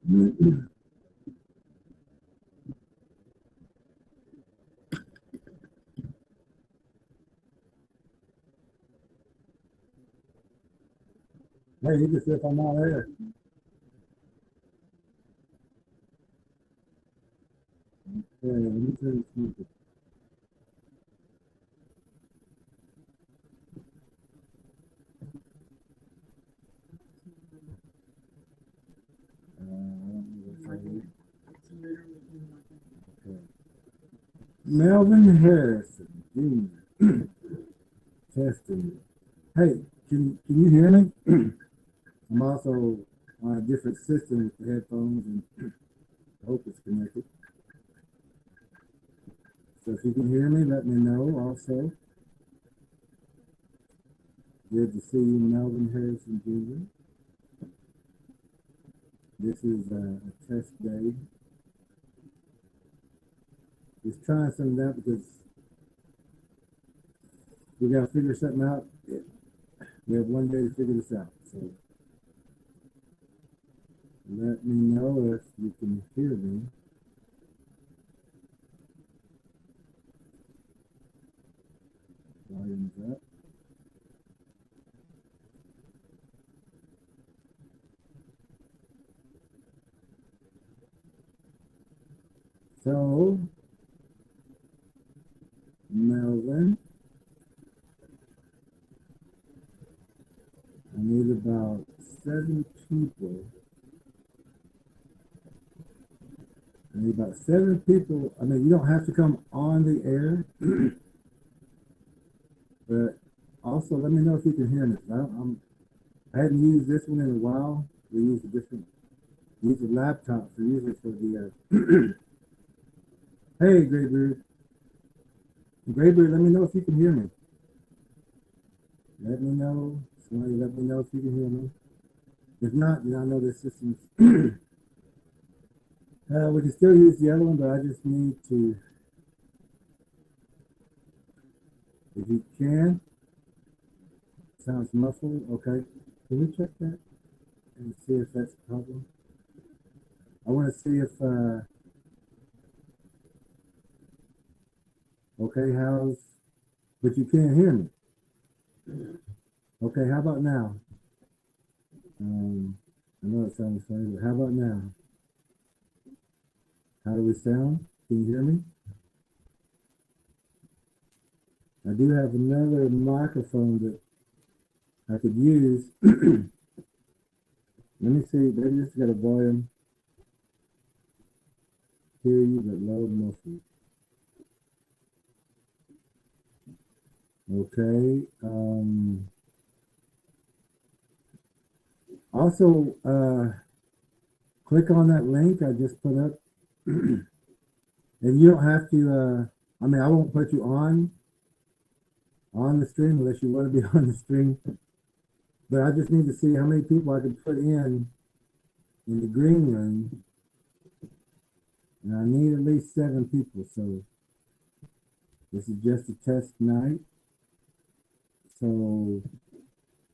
Hey, you can see if I'm not there. Yeah, let me turn this music. I don't know what's right here. Okay. Melvin Harrison, Jr. Testing. Hey, can you hear me? I'm also on a different system with the headphones, and I hope it's connected. So if you can hear me, let me know also. Good to see you, Melvin Harrison Jr. This is a test day. Just trying something out because we got to figure something out. We have one day to figure this out. So let me know if you can hear me. Volume's up. So, Melvin, I need about 7 people. I need about 7 people. I mean, you don't have to come on the air, but also let me know if you can hear me. I hadn't used this one in a while. We use a laptop for usually for the. Hey, Graybeard. Graybeard, let me know if you can hear me. Let me know. Somebody let me know if you can hear me. If not, then I know this system's. We can still use the other one, but I just need to. If you can, sounds muffled. Okay, can we check that and see if that's a problem? I want to see if. Okay, how's? But you can't hear me. Okay, how about now? I know it sounds funny, but how about now? How do we sound? Can you hear me? I do have another microphone that I could use. Let me see. Maybe this got a volume. Hear you, but low muffled. Okay. Also, click on that link I just put up. And you don't have to. I mean, I won't put you on the stream unless you want to be on the stream. But I just need to see how many people I can put in the green room. And I need at least 7 people. So this is just a test night. So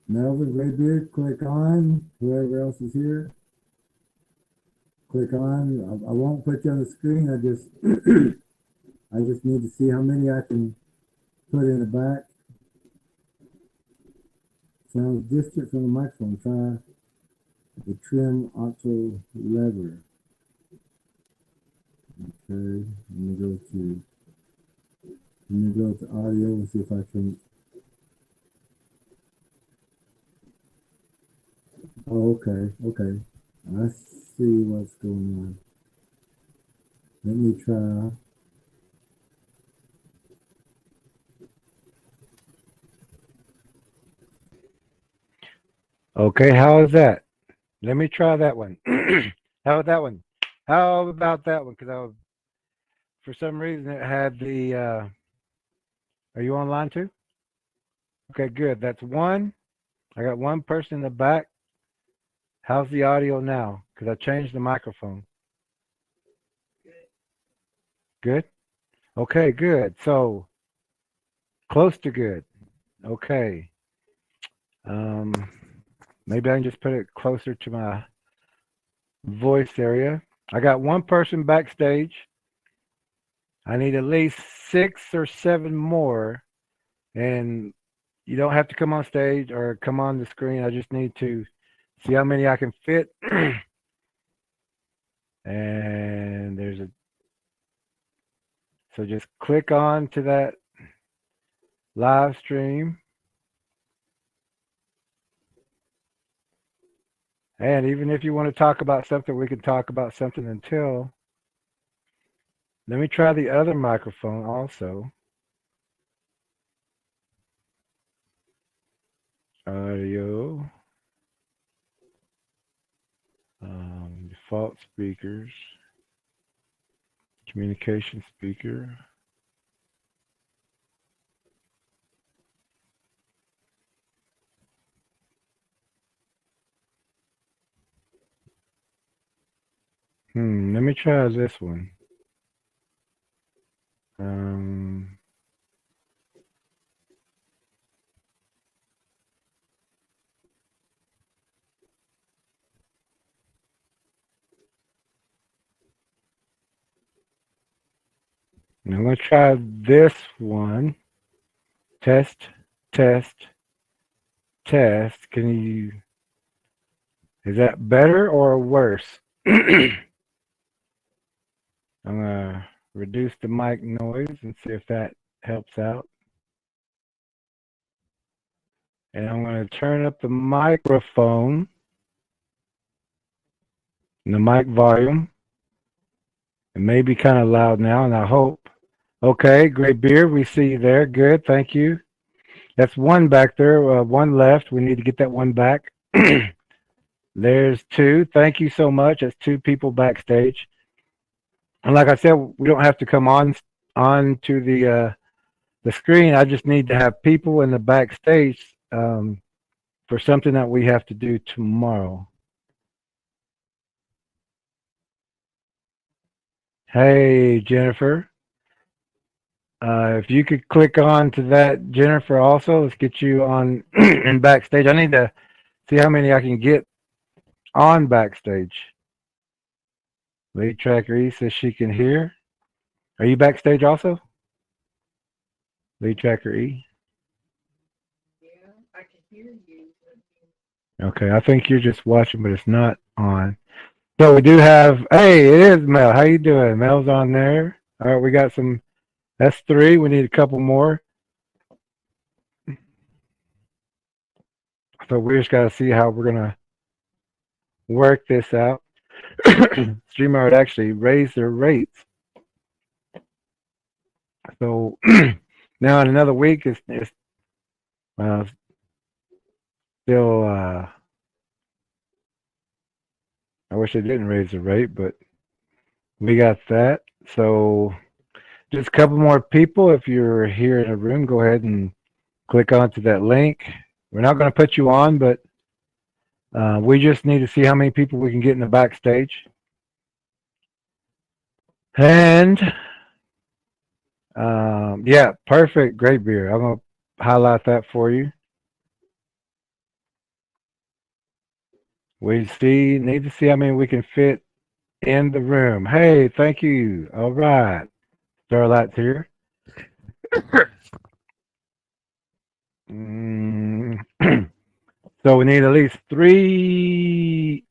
Melvin, Graybeard, click on. Whoever else is here, click on. I won't put you on the screen. I just I just need to see how many I can put in the back. Sounds distant from the microphone. Try the trim auto lever. Okay, let me go to audio and see if I can. Oh, okay. I see what's going on. Let me try. Okay, how is that? Let me try that one. How about that one? How about that one? Because for some reason it had the. Are you online too? Okay, good. That's one. I got one person in the back. How's the audio now? Because I changed the microphone. Good. Okay, good. So close to good. Okay. Maybe I can just put it closer to my voice area. I got one person backstage. I need at least 6 or 7 more, and you don't have to come on stage or come on the screen. I just need to see how many I can fit. And there's a so just click on to that live stream. And even if you want to talk about something, we can talk about something until. Let me try the other microphone also. Audio. Default speakers. Communication speaker. Let me try this one. Um, I'm going to try this one. Test, test, test. Is that better or worse? I'm going to reduce the mic noise and see if that helps out. And I'm going to turn up the microphone, the mic volume. It may be kind of loud now, and I hope. Okay, great beer. We see you there. Good, thank you. That's one back there, one left. We need to get that one back. There's 2. Thank you so much. That's 2 people backstage. And like I said, we don't have to come on to the screen. I just need to have people in the backstage for something that we have to do tomorrow. Hey, Jennifer. If you could click on to that, Jennifer, also, let's get you on in backstage. I need to see how many I can get on backstage. Lead Tracker E says she can hear. Are you backstage also? Lead Tracker E? Yeah, I can hear you. Okay, I think you're just watching, but it's not on. So we do have, hey, it is Mel. How you doing? Mel's on there. All right, we got some, that's 3. We need a couple more. So we just got to see how we're going to work this out. StreamYard actually raised their rates. So now in another week, it's still, I wish they didn't raise the rate, but we got that. So just a couple more people. If you're here in a room, go ahead and click onto that link. We're not going to put you on, but we just need to see how many people we can get in the backstage. And yeah, perfect. Great beer. I'm going to highlight that for you. We need to see how many we can fit in the room. Hey, thank you. All right. Starlight's here. So we need at least 3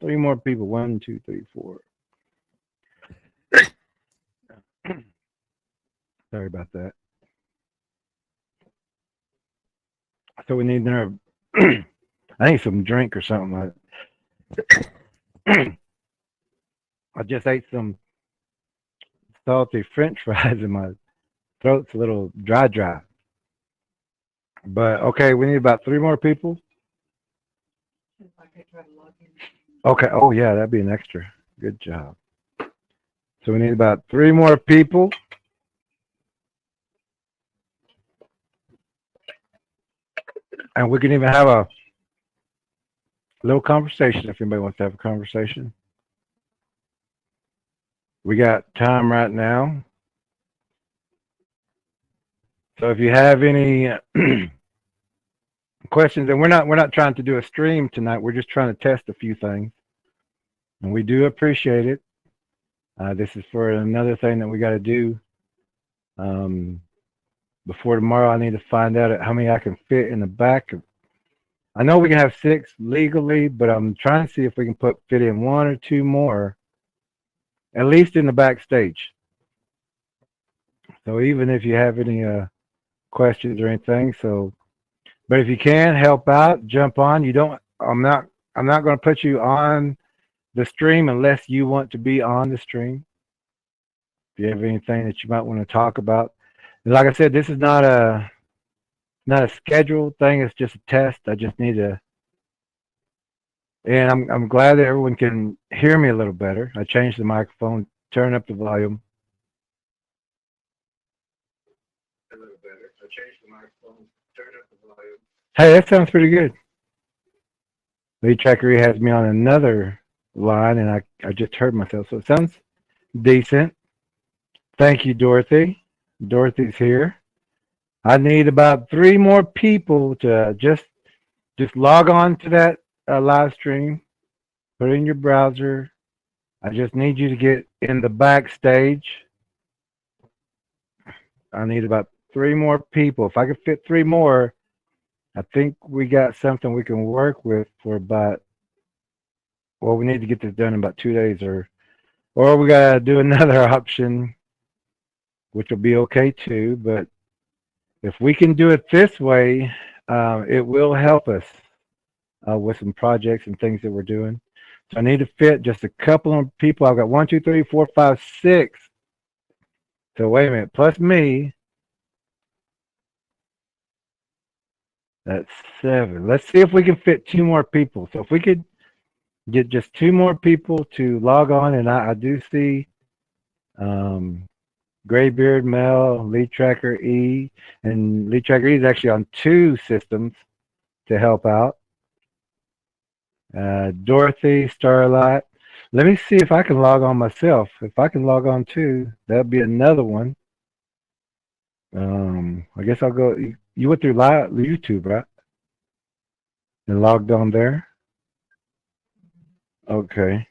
more people. 1, 2, 3, 4. Sorry about that. So we need another. I need some drink or something. I just ate some salty French fries and my throat's a little dry. But okay, we need about 3 more people. Okay. Oh yeah, that'd be an extra. Good job. So we need about 3 more people. And we can even have a little conversation if anybody wants to have a conversation. We got time right now. So if you have any questions, and we're not trying to do a stream tonight, we're just trying to test a few things. and we do appreciate it. This is for another thing that we got to do. Before tomorrow, I need to find out how many I can fit in the back. I know we can have 6 legally, but I'm trying to see if we can fit in 1 or 2 more, at least in the backstage. So even if you have any questions or anything, but if you can help out, jump on. You don't. I'm not going to put you on the stream unless you want to be on the stream. If you have anything that you might want to talk about, and like I said, this is not a scheduled thing. It's just a test. I just need to, and I'm glad that everyone can hear me a little better. I changed the microphone, turn up the volume a little better. I changed the microphone, turn up the volume. Hey, that sounds pretty good. Lee Trackery has me on another line, and I just heard myself, so it sounds decent. Thank you, Dorothy. Dorothy's here. I need about 3 more people to just log on to that live stream. Put it in your browser. I just need you to get in the backstage. I need about 3 more people. If I could fit 3 more, I think we got something we can work with for about, well, we need to get this done in about 2 days, or we got to do another option, which will be okay too. But if we can do it this way, it will help us with some projects and things that we're doing. So I need to fit just a couple of people. I've got 1, 2, 3, 4, 5, 6. So wait a minute, plus me. That's 7. Let's see if we can fit 2 more people. So if we could get just 2 more people to log on, and I do see Graybeard, Mel, Lead Tracker E, and Lead Tracker E is actually on 2 systems to help out. Dorothy, Starlight. Let me see if I can log on myself. If I can log on too, that'll be another one. I guess I'll go. You went through YouTube, right? And logged on there. Okay.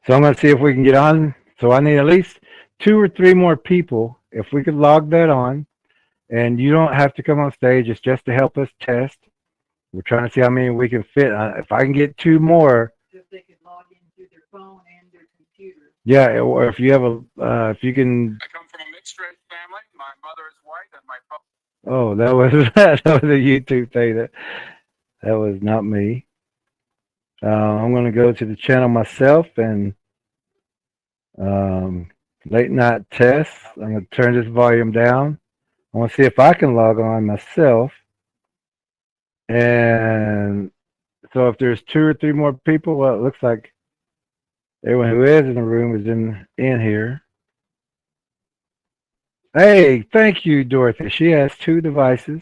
So I'm going to see if we can get on. So I need at least 2 or 3 more people. If we could log that on, and you don't have to come on stage. It's just to help us test. We're trying to see how many we can fit. If I can get 2 more. If they could log in through their phone and their computer. Yeah, or if you have if you can. I come from a mixed race family. My mother is white, and my father. Oh, that was a YouTube thing. That was not me. I'm going to go to the channel myself and late night tests. I'm going to turn this volume down. I want to see if I can log on myself. And so if there's 2 or 3 more people, well, it looks like everyone who is in the room is in here. Hey, thank you, Dorothy. She has 2 devices.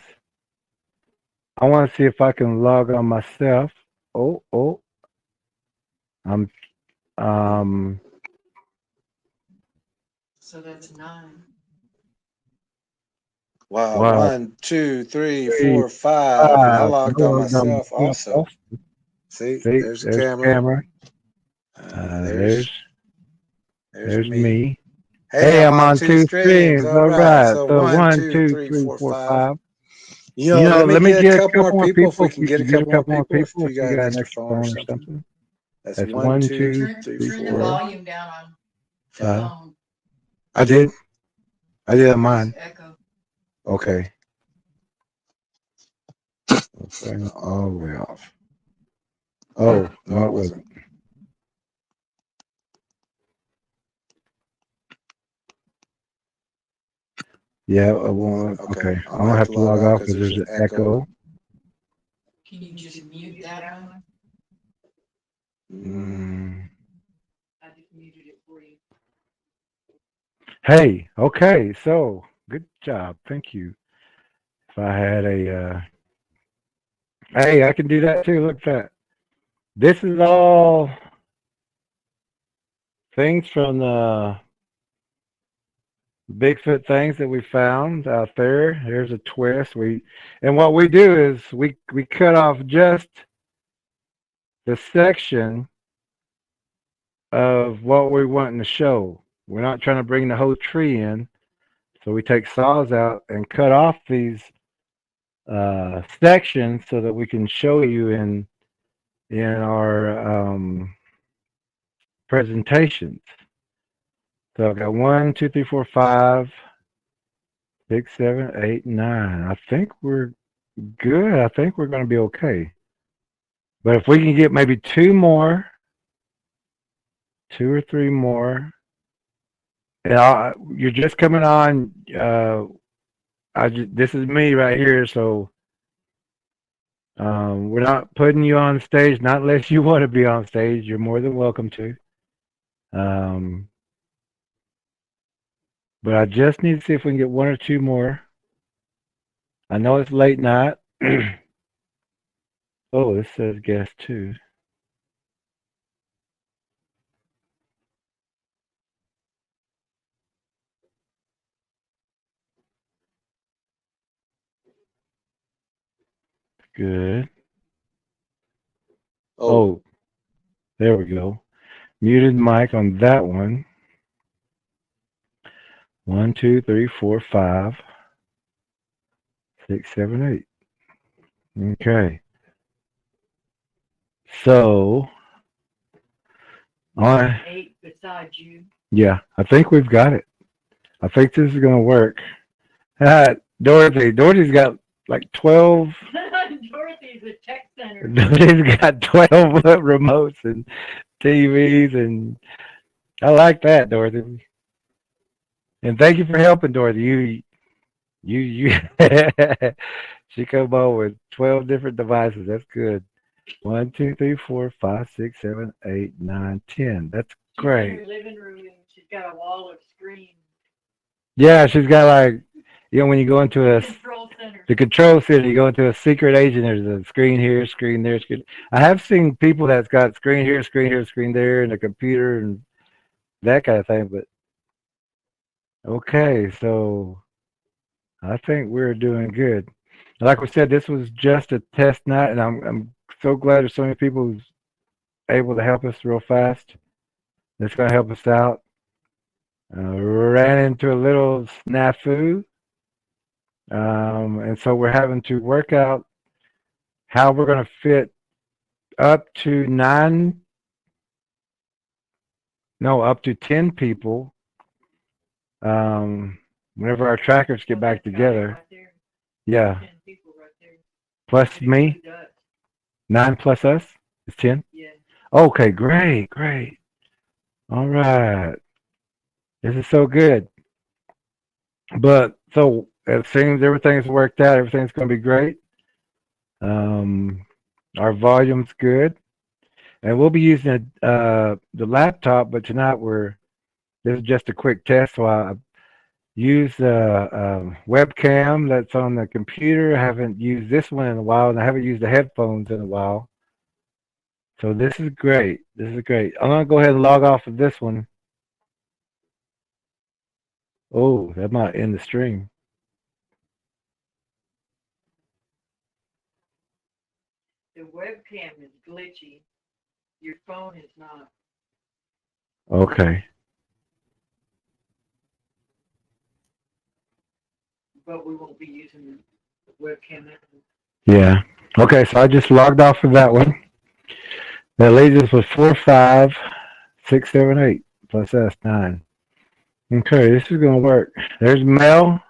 I want to see if I can log on myself. Oh. So that's 9. Wow. Wow. 1, 2, 3, 4, 5. And I logged on myself also. See, there's the camera. There's me. Hey, I'm on 2 streams. All right. So So 1, 2, 3, 4, 5. You know, let me get a couple more people. If we can You get a couple more people, if you got an extra phone or something. That's 1, 2, 3, Turn the 4. volume down on the phone. I did on mine. Echo. Okay. Turn it all the way off. Oh, no, it wasn't. Yeah, okay. I'm going to have to log off because there's an echo. Can you just mute that one? I just muted it for you. Hey, okay. So, good job. Thank you. If I had hey, I can do that too. Look at that. This is all things from the Bigfoot things that we found out there. There's a twist. And what we do is we cut off just the section of what we're wanting to show. We're not trying to bring the whole tree in. So we take saws out and cut off these sections so that we can show you in our presentations. So I've got 1, 2, 3, 4, 5, 6, 7, 8, 9. I think we're good. I think we're going to be okay. But if we can get maybe 2 more, 2 or 3 more, and you're just coming on. This is me right here, so we're not putting you on stage, not unless you want to be on stage. You're more than welcome to. But I just need to see if we can get 1 or 2 more. I know it's late night. Oh, this says guest 2. Good. Oh, there we go. Muted mic on that one. 1, 2, 3, 4, 5, 6, 7, 8. Okay. So, 8 besides you. Yeah, I think we've got it. I think this is going to work. Dorothy's got like 12. Dorothy's a tech center. Dorothy's got 12 remotes and TVs, and I like that, Dorothy. And thank you for helping, Dorothy. You she come on with 12 different devices. That's good. 1, 2, 3, 4, 5, 6, 7, 8, 9, 10. That's great. In her living room, and she's got a wall of screens. Yeah, she's got like, when you go into the control center, you go into a secret agent. There's a screen here, screen there, screen. I have seen people that's got screen here, screen there, and a computer and that kind of thing. But okay, so I think we're doing good. Like we said, this was just a test night, and I'm so glad there's so many people who's able to help us real fast. That's going to help us out. Ran into a little snafu, and so we're having to work out how we're going to fit up to 10 people whenever our trackers get back together. Right, yeah. 10 people right there. Plus me? 9 plus us is 10? Yeah. Okay, great. All right. This is so good. But so it seems everything's worked out. Everything's going to be great. Our volume's good. And we'll be using the laptop, but tonight this is just a quick test. So I use the webcam that's on the computer. I haven't used this one in a while, and I haven't used the headphones in a while. So this is great. I'm going to go ahead and log off of this one. Oh, that might end the stream. The webcam is glitchy. Your phone is not. Okay. But we won't be using the webcam. Yeah. Okay, so I just logged off of that one. That leaves us with 4, 5, 6, 7, 8 plus us 9. Okay, this is going to work. There's Mel.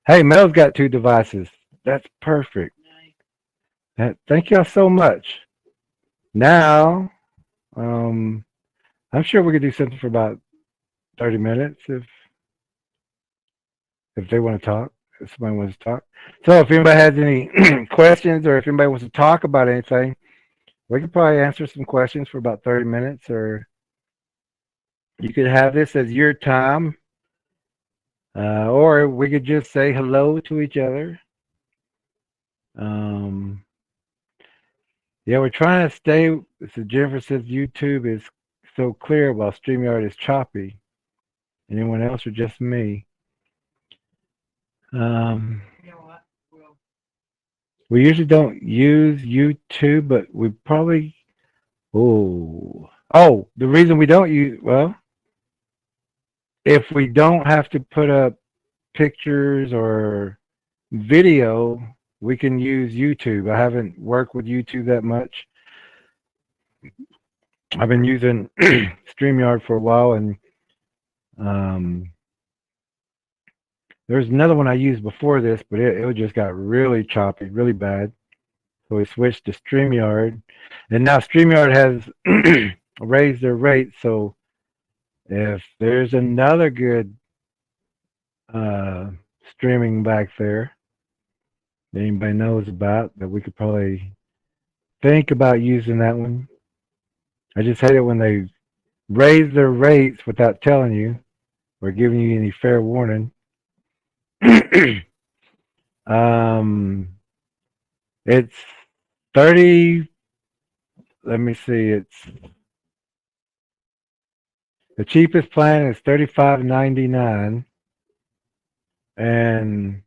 Hey, Mel's got 2 devices. That's perfect. Nice. Thank y'all so much. Now, I'm sure we could do something for about 30 minutes if they want to talk. If somebody wants to talk. So if anybody has any questions, or if anybody wants to talk about anything, we could probably answer some questions for about 30 minutes, or you could have this as your time, or we could just say hello to each other. Yeah, we're trying to stay. So Jennifer says YouTube is so clear while StreamYard is choppy. Anyone else or just me? You know what? Well, we usually don't use YouTube, but we probably. Oh, Oh, the reason we don't use, well, if we don't have to put up pictures or video, we can use YouTube. I haven't worked with YouTube that much. I've been using StreamYard for a while, and there's another one I used before this, but it just got really choppy, really bad. So we switched to StreamYard, and now StreamYard has raised their rates. So if there's another good streaming back there that anybody knows about, that we could probably think about using that one. I just hate it when they raise their rates without telling you or giving you any fair warning. It's 30. Let me see. It's the cheapest plan is $35.99, and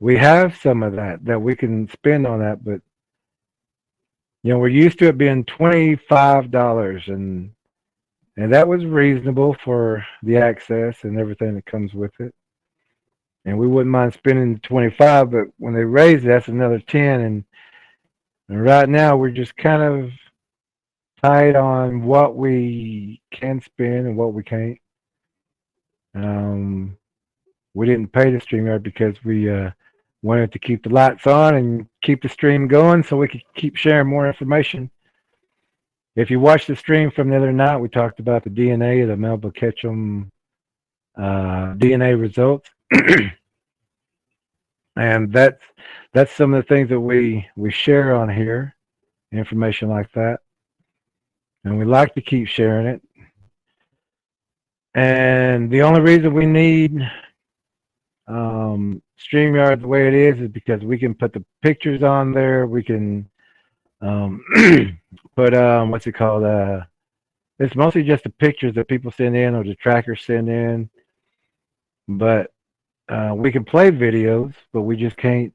we have some of that we can spend on that. But we're used to it being $25, and that was reasonable for the access and everything that comes with it. And we wouldn't mind spending 25, but when they raise it, that's another 10. And right now we're just kind of tight on what we can spend and what we can't. We didn't pay the StreamYard because we wanted to keep the lights on and keep the stream going so we could keep sharing more information. If you watched the stream from the other night, we talked about the DNA, the Melba Ketchum DNA results. And that's some of the things that we share on here, information like that. And we like to keep sharing it. And the only reason we need StreamYard the way it is because we can put the pictures on there. We can put what's it called? It's mostly just the pictures that people send in or the trackers send in. But we can play videos, but we just can't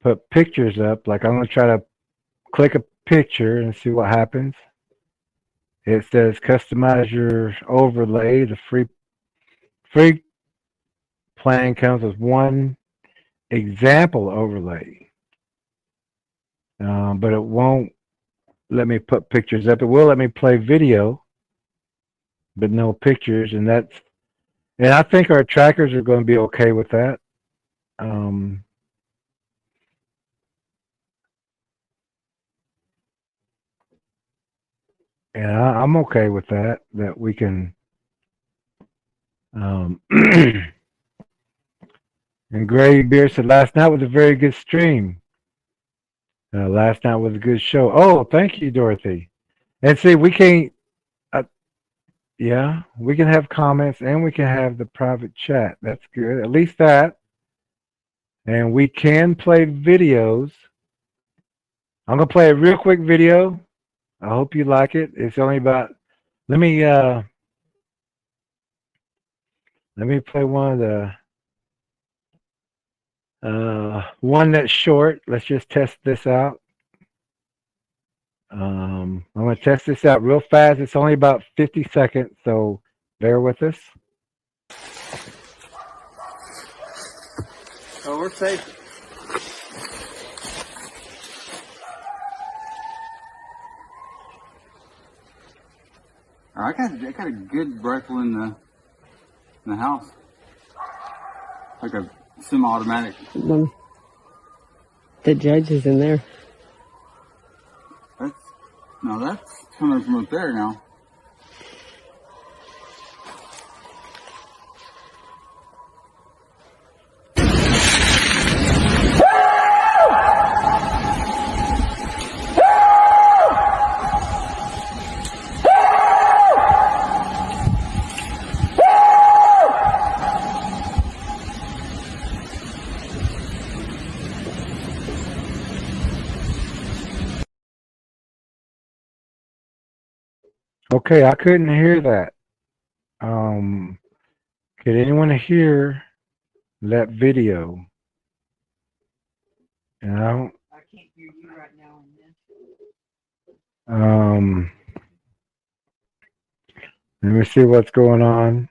put pictures up. Like I'm going to try to click a picture and see what happens. It says customize your overlay. The free plan comes with one example overlay, but it won't let me put pictures up. It will let me play video, but no pictures, and I think our trackers are going to be okay with that. And I'm okay with that we can. And Gray Beer said, last night was a very good stream. Last night was a good show. Oh, thank you, Dorothy. And see, we can't, yeah, we can have comments and we can have the private chat. That's good. At least that. And we can play videos. I'm going to play a real quick video. I hope you like it. It's only about, let me play one of the, one that's short. Let's just test this out. I'm going to test this out real fast. It's only about 50 seconds, so bear with us. Oh, we're safe. I got a good rifle in the house, like a semi-automatic. The judge is in there. That's coming from up there now. Okay, I couldn't hear that. Could anyone hear that video? And I can't hear you right now on this. Um, let me see what's going on.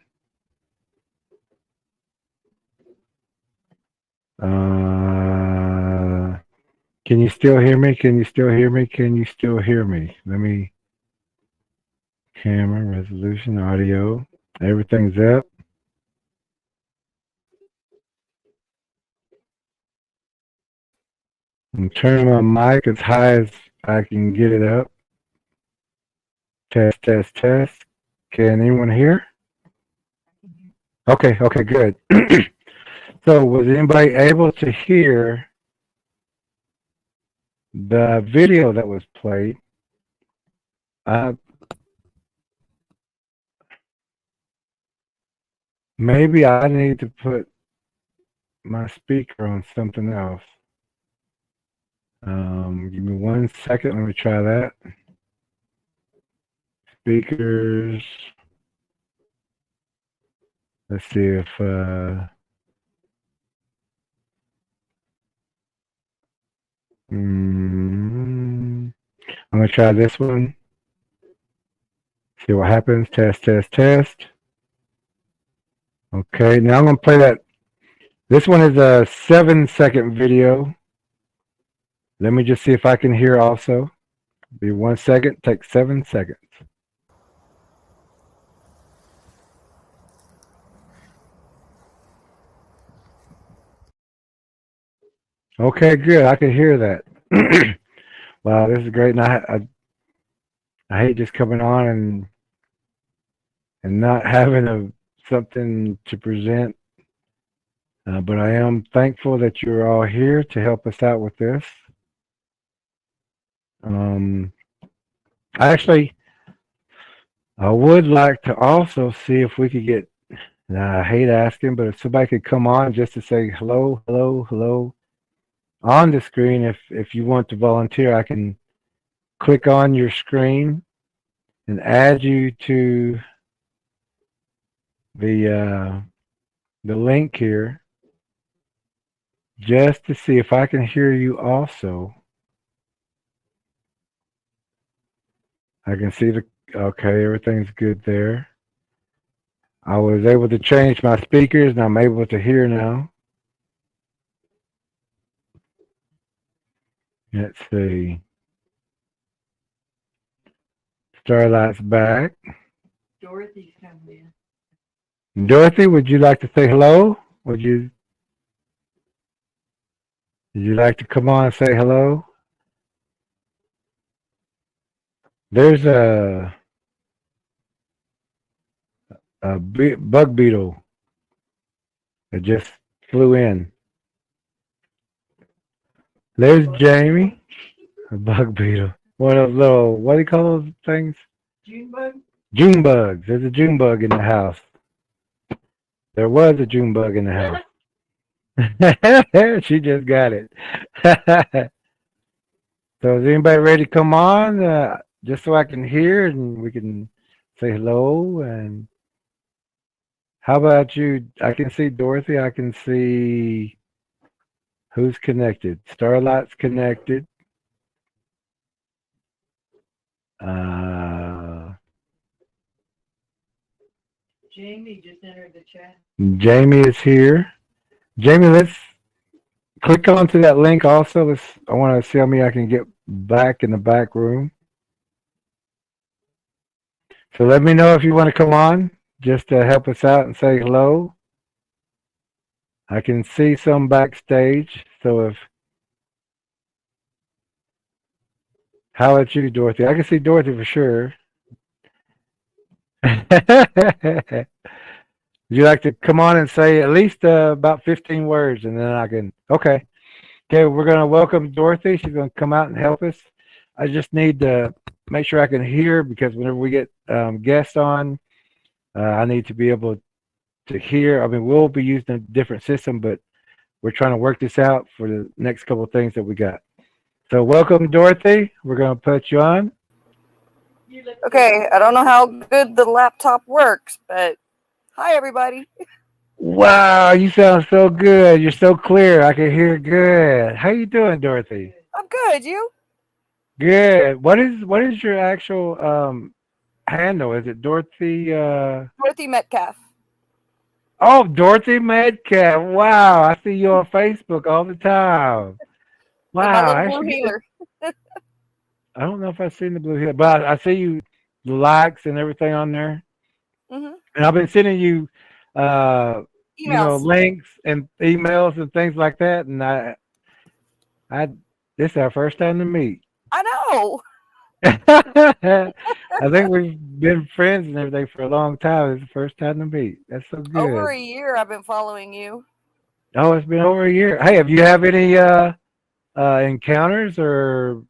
Can you still hear me? Can you still hear me? Can you still hear me? Let me, camera, resolution, audio, everything's up. I'm turning my mic as high as I can get it up. Test, test, test. Can anyone hear? Okay, okay, good. So was anybody able to hear the video that was played? Maybe I need to put my speaker on something else. Give me 1 second. Let me try that. Speakers. Let's see if I'm gonna try this one. See what happens. Test, test, test. Okay, now I'm gonna play that. This one is a 7-second video. Let me just see if I can hear also. Be 1 second. Take 7 seconds. Okay, good. I can hear that. Wow, this is great. And I hate just coming on and not having something to present. But I am thankful that you're all here to help us out with this. I would like to also see if we could get, I hate asking, but if somebody could come on just to say hello, hello, hello on the screen. If you want to volunteer, I can click on your screen and add you to the link here just to see if I can hear you also. I can see okay, everything's good there. I was able to change my speakers and I'm able to hear now. Let's see. Starlight's back. Dorothy's coming in. Dorothy, would you like to say hello? Would you like to come on and say hello? There's a bug beetle that just flew in. There's Jamie, a bug beetle. One of those little, what do you call those things? June bug? June bugs. There's a June bug in the house. There was a June bug in the house. She just got it. So is anybody ready to come on? Just so I can hear and we can say hello. And how about you? I can see Dorothy. I can see who's connected. Starlight's connected. Jamie just entered the chat. Jamie is here. Jamie, let's click onto that link also. I want to see how many I can get back in the back room. So let me know if you want to come on just to help us out and say hello. I can see some backstage. So how about you, Dorothy? I can see Dorothy for sure. Would you like to come on and say at least about 15 words and then I can, okay. Okay, we're going to welcome Dorothy. She's going to come out and help us. I just need to make sure I can hear because whenever we get guests on, I need to be able to hear. I mean, we'll be using a different system, but we're trying to work this out for the next couple of things that we got. So welcome, Dorothy. We're going to put you on. Okay, I don't know how good the laptop works, but hi, everybody. Wow, you sound so good. You're so clear. I can hear good. How you doing, Dorothy? I'm good. You? Good. What is your actual handle? Is it Dorothy? Dorothy Metcalf. Oh, Dorothy Metcalf. Wow, I see you on Facebook all the time. With my Wow, little I blue should get. healer. I don't know if I've seen the blue hill, but I see you the likes and everything on there. Hmm. And I've been sending you, Emails. links and emails and things like that. And I, this is our first time to meet. I know. I think we've been friends and everything for a long time. It's the first time to meet. That's so Over good. a year I've been following you. Oh, it's been over a year. Hey, have you have any encounters or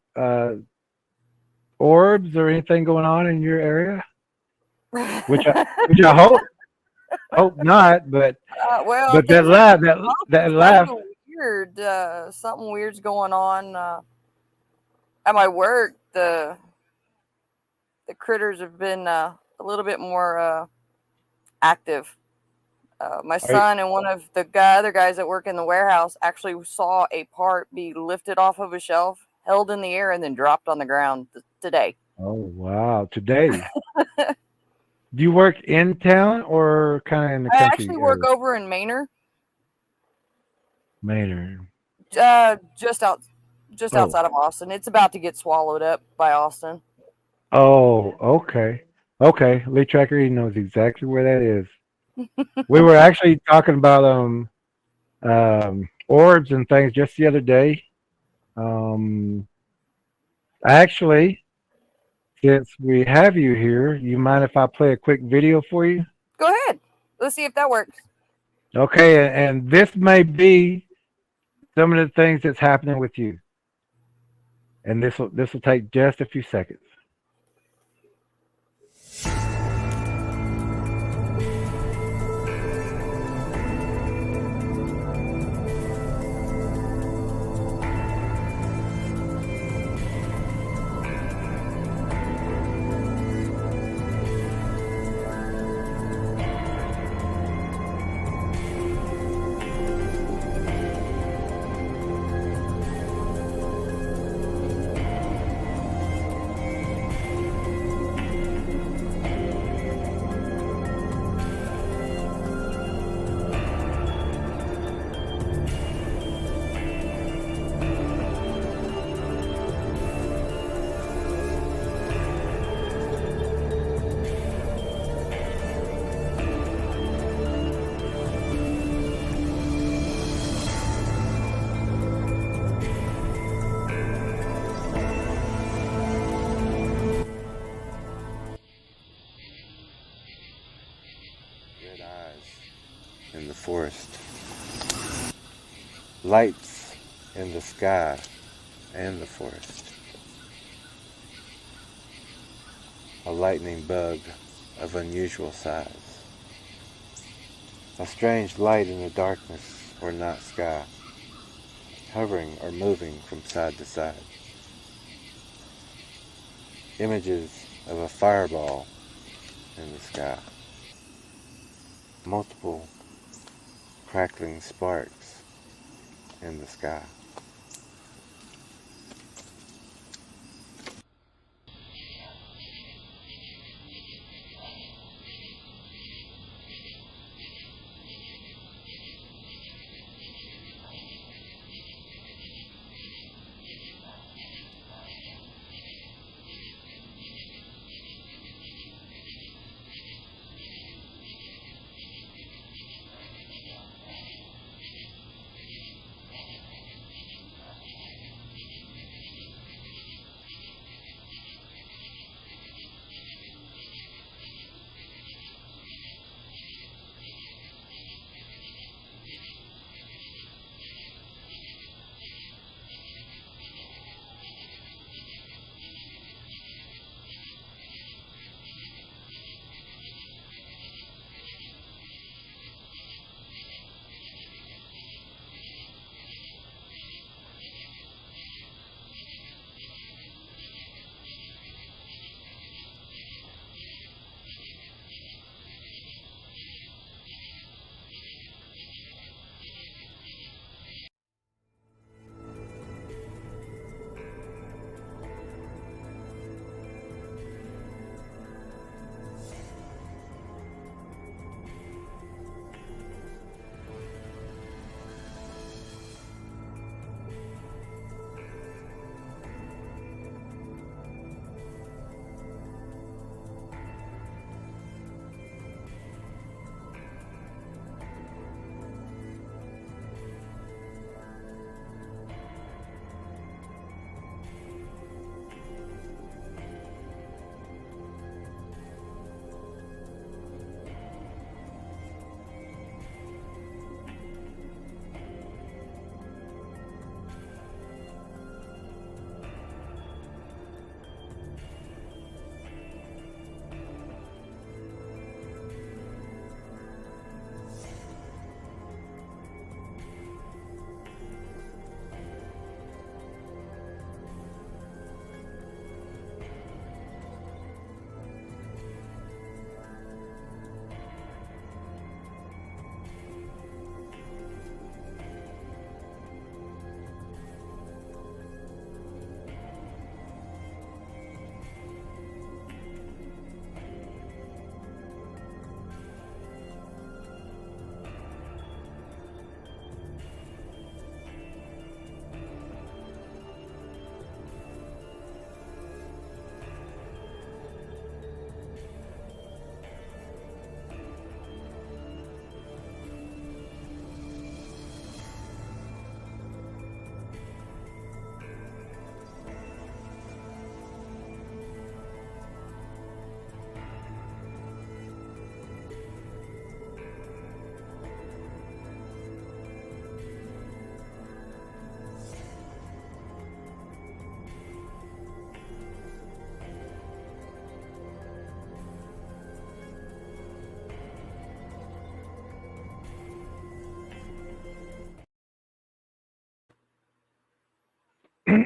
orbs or anything going on in your area? Which I hope not, Well, but that things have laugh been rough. that It's laugh. kind of weird. Something weird's going on at my work. The critters have been a little bit more active. My son and one of the other guys that work in the warehouse actually saw a part be lifted off of a shelf, held in the air, and then dropped on the ground today. Oh wow! Today, do you work in town or kind of in the I country actually work area? over in Manor, Maynard. just Oh, outside of Austin. It's about to get swallowed up by Austin. oh, okay, okay. Lee Tracker, he knows exactly where that is. We were actually talking about orbs and things just the other day. Um, actually, since we have you here, you mind if I play a quick video for you? Go ahead. Let's see if that works. Okay, and this may be some of the things that's happening with you, and this will take just a few seconds. Red eyes in the forest. Lights in the sky and the forest. A lightning bug of unusual size. A strange light in the darkness or night sky, hovering or moving from side to side. Images of a fireball in the sky. Multiple crackling sparks in the sky.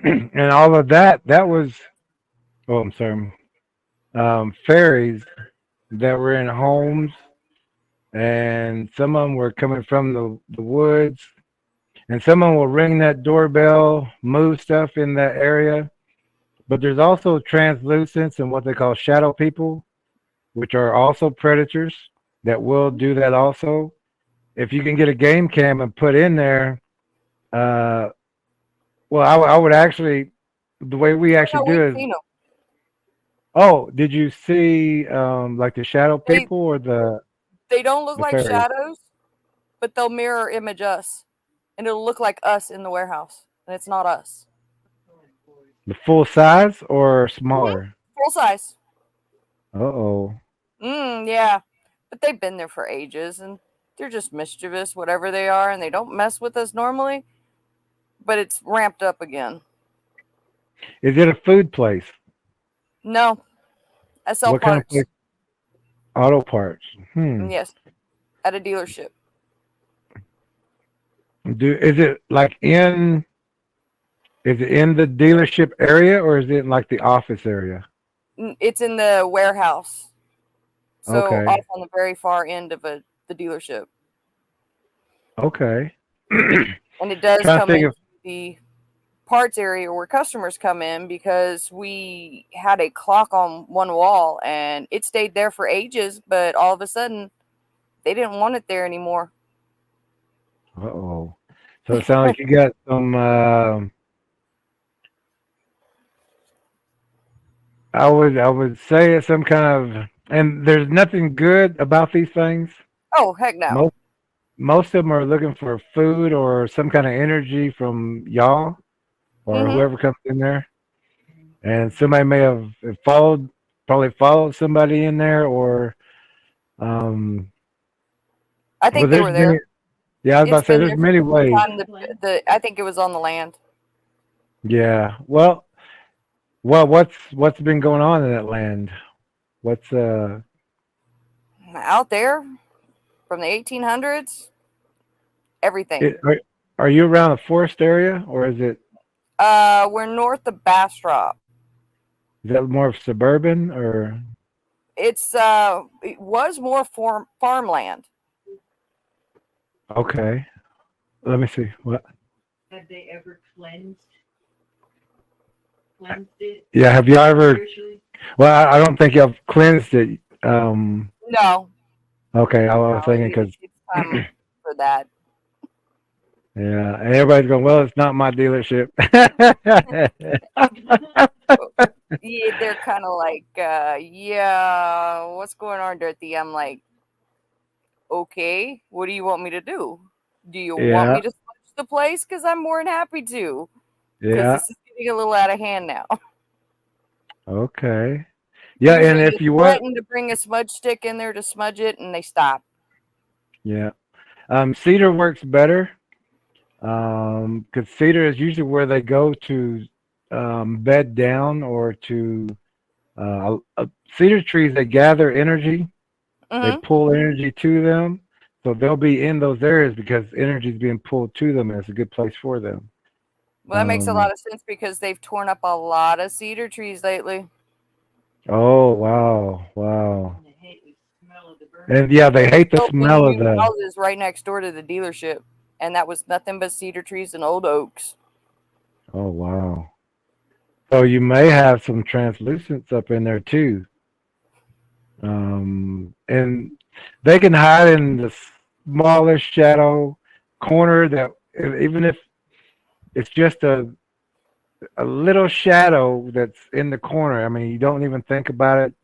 and all of that was, oh, I'm sorry, fairies that were in homes, and some of them were coming from the woods, and someone will ring that doorbell, move stuff in that area. But there's also translucents and what they call shadow people, which are also predators that will do that also. If you can get a game cam and put in there, uh, well, I would actually, the way we actually No, do we've is, seen them. oh, did you see like the shadow They people or they don't look the like fairies? shadows, but they'll mirror image us, and it'll look like us in the warehouse, and it's not us. The full size or Mm-hmm. smaller? Full size. Uh-oh. Yeah, but they've been there for ages, and they're just mischievous, whatever they are, and they don't mess with us normally. But it's ramped up again. Is it a food place? No, I sell What kind of parts. place? Auto parts. Yes, at a dealership. Is it like is it in the dealership area or is it in like the office area? It's in the warehouse, so Okay. off on the very far end of the dealership, Okay. and it does Trying to come think into of, the parts area where customers come in, because we had a clock on one wall and it stayed there for ages, but all of a sudden they didn't want it there anymore. uh-oh. So it sounds like you got some I would say it's some kind of, and there's nothing good about these things. Oh, heck no. Most of them are looking for food or some kind of energy from y'all or whoever comes in there. And somebody may have probably followed somebody in there, or I well, think they there's were there. many. Yeah, I was about It's to say been there's there many for some ways. time. I think it was on the land. Yeah. Well, what's been going on in that land? What's Out there from the 1800s, everything. are you around a forest area or is it We're north of Bastrop. is that more of suburban or It was more farmland. okay? Let me see. What? Have they ever cleansed it Yeah, have you ever? spiritually? Well, I don't think you've cleansed it. No. Okay, I was No, thinking because it's time for that. yeah, and everybody's going. Well, it's not my dealership. Yeah, they're kind of like, yeah, what's going on, Dirty? I'm like, okay, what do you want me to do? Do you want Yeah, me to switch the place? Because I'm more than happy to. Because yeah. this is getting a little out of hand now. Okay. Yeah, and Usually if just you want, threaten to bring a smudge stick in there to smudge it, and they stop. yeah, cedar works better. Because cedar is usually where they go to bed down or to cedar trees. They gather energy. They pull energy to them, so they'll be in those areas because energy is being pulled to them, and it's a good place for them. Well, that makes a lot of sense because they've torn up a lot of cedar trees lately. Oh wow, wow! And they hate the smell of the burn. And yeah, they hate the Built smell of new the. houses right next door to the dealership, and that was nothing but cedar trees and old oaks. Oh wow! So you may have some translucents up in there too. And they can hide in the smallest shadow corner that even if it's just a little shadow that's in the corner. I mean, you don't even think about it,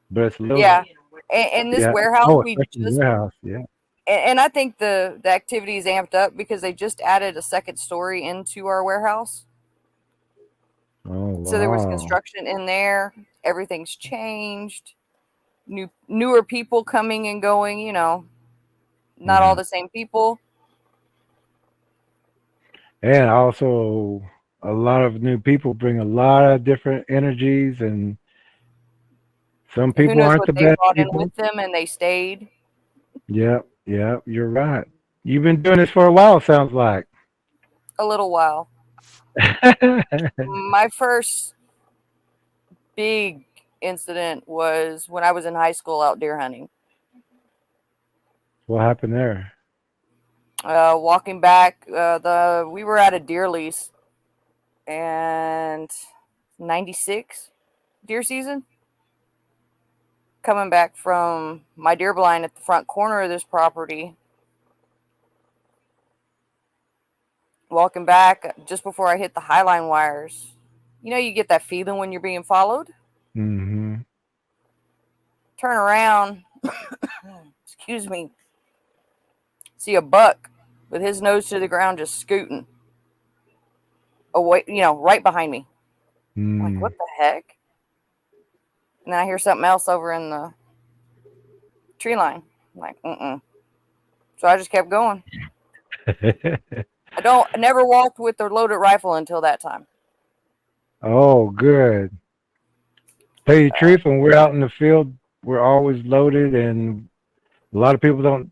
but it's a little. Yeah, and this Yeah. warehouse, Oh, we especially just, warehouse. Yeah. and I think the activity is amped up because they just added a second story into our warehouse. Oh So there was wow. construction in there. Everything's changed. Newer people coming and going. You know, not all the same people. And also, a lot of new people bring a lot of different energies, and some Who people knows aren't what the they best brought in people. with them, and they stayed. Yep, yep, you're right. You've been doing this for a while, sounds like. A little while. My first big incident was when I was in high school out deer hunting. What happened there? Walking back, we were at a deer lease, and 96 deer season. Coming back from my deer blind at the front corner of this property. Walking back just before I hit the highline wires. You know, you get that feeling when you're being followed. Mm-hmm. Turn around. Excuse me. See a buck with his nose to the ground just scooting away, right behind me. I'm like, what the heck? And then I hear something else over in the tree line. I'm like, So I just kept going. I never walked with a loaded rifle until that time. Oh, good. Tell you the truth, when we're out in the field, we're always loaded, and a lot of people don't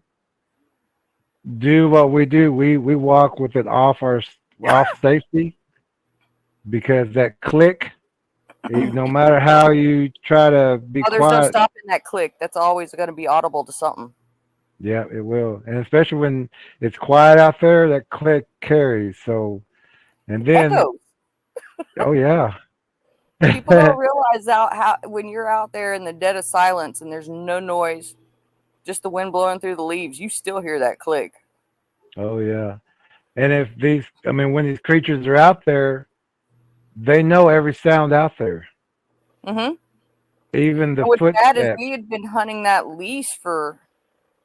do what we do. We walk with it off safety, because that click, no matter how you try to be there's no quiet, stopping that click. That's always going to be audible to something. yeah, it will. And especially when it's quiet out there, that click carries. So, and then, Echoes. oh yeah. People don't realize how when you're out there in the dead of silence and there's no noise, just the wind blowing through the leaves, you still hear that click. Oh yeah. And when these creatures are out there, they know every sound out there. Mm-hmm. Even the What's bad is footsteps. we had been hunting that lease for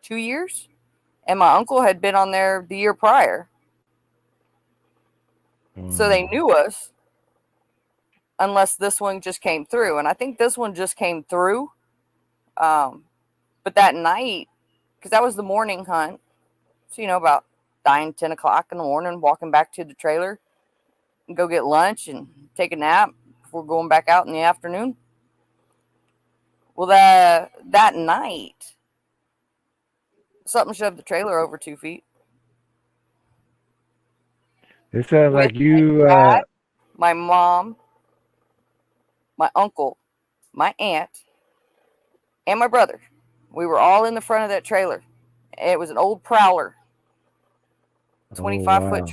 2 years, and my uncle had been on there the year prior. So they knew us, unless this one just came through. And I think this one just came through. But that night, because that was the morning hunt, so, about 9, 10 o'clock in the morning, walking back to the trailer and go get lunch and take a nap before going back out in the afternoon. Well, that night, something shoved the trailer over 2 feet. It sounds like you... My dad, my mom, my uncle, my aunt, and my brother. We were all in the front of that trailer. It was an old Prowler. 25-foot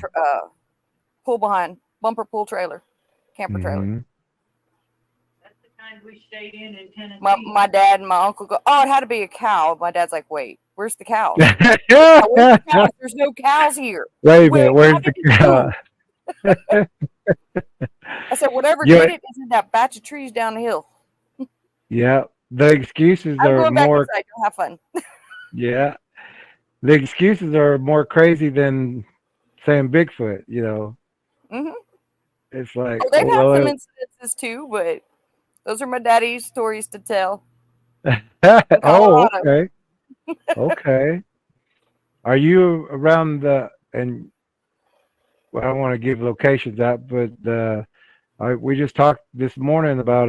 pull behind, bumper pull trailer, camper trailer. That's the kind we stayed in Tennessee. My dad and my uncle go, oh, it had to be a cow. My dad's like, wait, where's the cows? Where's the cows? There's no cows here. Wait a minute, where's the cow? I said, whatever did it is in that batch of trees down the hill. Yeah, the excuses I'm are going back more... inside. Have fun. Yeah, the excuses are more crazy than saying Bigfoot, Mm-hmm. It's like... they've had some incidences too, but those are my daddy's stories to tell. Oh, okay. Okay. Are you around and well, I don't want to give locations out, but we just talked this morning about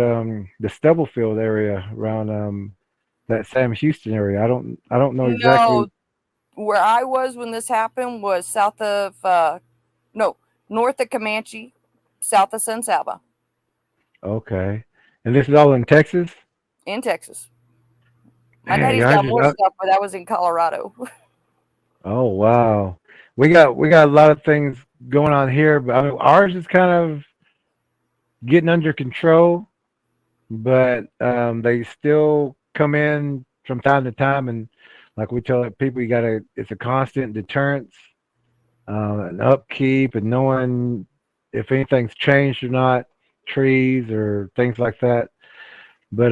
the Stubblefield area around that Sam Houston area. I don't know exactly. No, where I was when this happened was north of Comanche, south of San Saba. Okay. And this is all in Texas? In Texas. My daddy's got more stuff, but that was in Colorado. Oh wow. We got a lot of things going on here, but I mean, ours is kind of getting under control, but they still come in from time to time, and like we tell people, it's a constant deterrence, an upkeep, and knowing if anything's changed or not, trees or things like that. But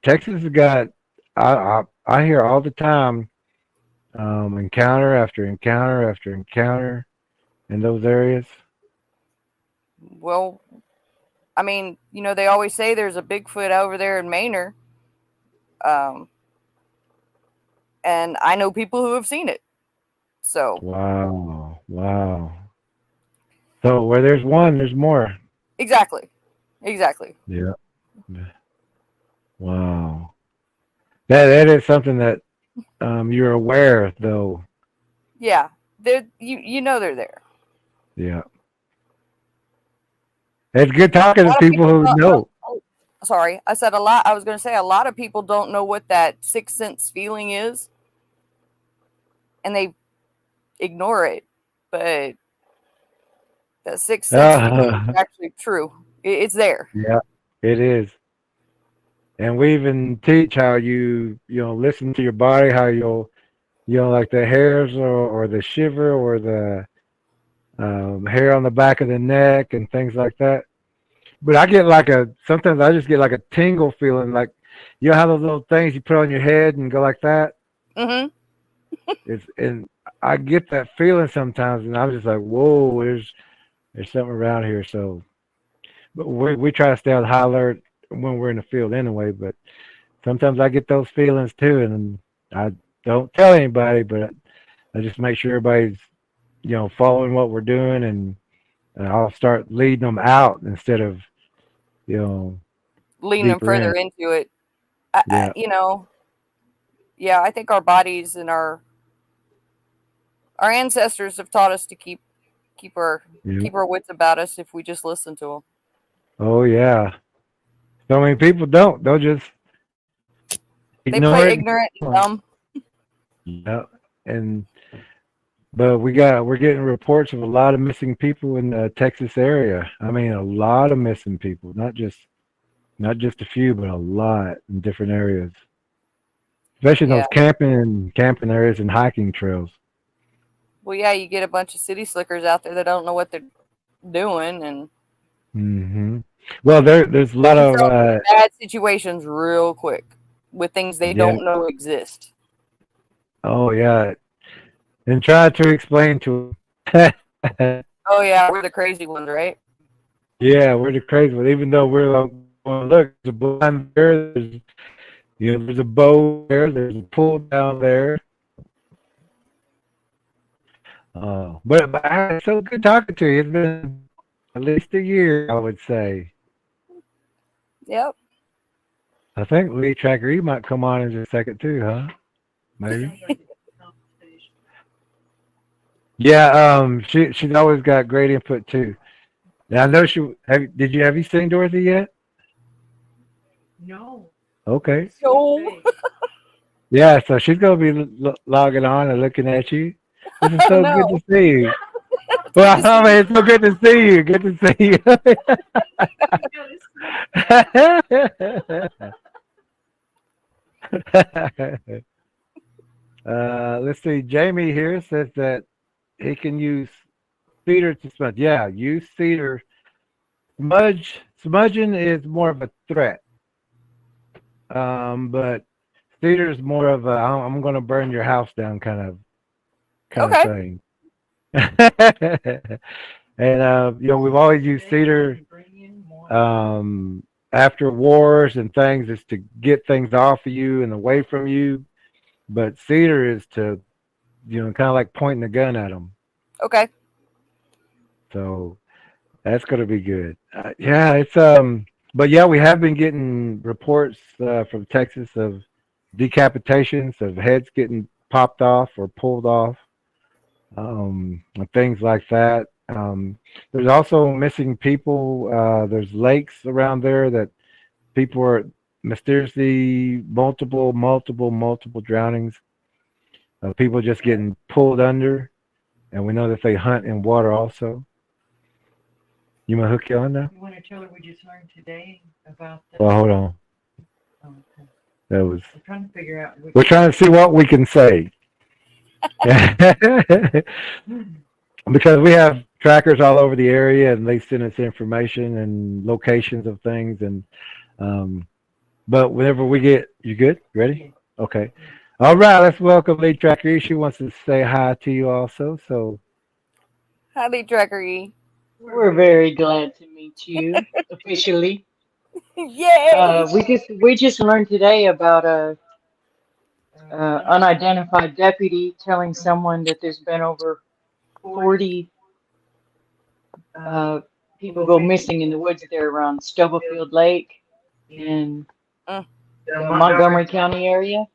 Texas has got, I hear all the time, encounter after encounter after encounter in those areas. Well, I mean, they always say there's a Bigfoot over there in Manor. And I know people who have seen it. So. Wow. So where there's one, there's more. Exactly. Yeah. Wow. That is something that you're aware of, though. Yeah. They're there. Yeah. It's good talking A to lot of people who don't- know. Sorry, I said a lot. I was going to say a lot of people don't know what that sixth sense feeling is, and they ignore it. But that sixth sense feeling is actually true. It's there. Yeah, it is. And we even teach how you listen to your body, how you'll like the hairs or the shiver or the hair on the back of the neck and things like that. But I get sometimes I just get like a tingle feeling, like how those little things you put on your head and go like that. Mm-hmm. And I get that feeling sometimes, and I'm just like, whoa, there's something around here. So, but we try to stay on high alert when we're in the field anyway. But sometimes I get those feelings too, and I don't tell anybody, but I just make sure everybody's following what we're doing, and I'll start leading them out instead of Leading them deeper in. further into it. Yeah. Yeah, I think our bodies and our ancestors have taught us to keep our wits about us if we just listen to them. Oh yeah. So many people don't. They'll just They ignore play it. ignorant and dumb. Yeah. But we're getting reports of a lot of missing people in the Texas area. I mean, a lot of missing people, not just a few, but a lot in different areas, especially in those camping areas and hiking trails. Well, yeah, you get a bunch of city slickers out there that don't know what they're doing, and well, there's a lot of bad situations real quick with things they don't know exist. Oh yeah, and try to explain to them. Oh yeah, we're the crazy ones, right? Yeah, we're the crazy ones. Even though we're like, well, look, there's a blind bear, there's a bow there, there's a pool down there. But it's so good talking to you. It's been at least a year, I would say. Yep. I think Lee Tracker E might come on in just a second too, huh? Maybe. Yeah, she's always got great input too. And I know have you seen Dorothy yet? No. Okay. So Yeah, so she's gonna be logging on and looking at you. This is so good to see you. Well, I mean, it's so good to see you. Good to see you. Let's see. Jamie here says that he can use cedar to smudge. Yeah, use cedar. Smudging is more of a threat. But cedar is more of a I'm going to burn your house down kind of thing. And we've always used cedar after wars and things is to get things off of you and away from you, but cedar is to kind of like pointing the gun at them. Okay. So that's going to be good. Yeah, it's but yeah, we have been getting reports from Texas of decapitations, of heads getting popped off or pulled off, and things like that. There's also missing people. There's lakes around there that people are mysteriously multiple drownings. People just getting pulled under, and we know that they hunt in water also. You want to hook you on now? You want to tell her we just learned today about the... Well, hold on. Oh, okay. That was. I'm trying to figure out... We're trying to see what we can say. Because we have trackers all over the area, and they send us information and locations of things. And but whenever we get, you good? Ready? Okay. All right. Let's welcome Lead Tracker E. She wants to say hi to you also. So. Hi, Lead Tracker E. We're very glad to meet you officially. Yay! We just learned today about a unidentified deputy telling someone that there's been over 40 people go missing in the woods there around Stubblefield Lake in the Montgomery County area.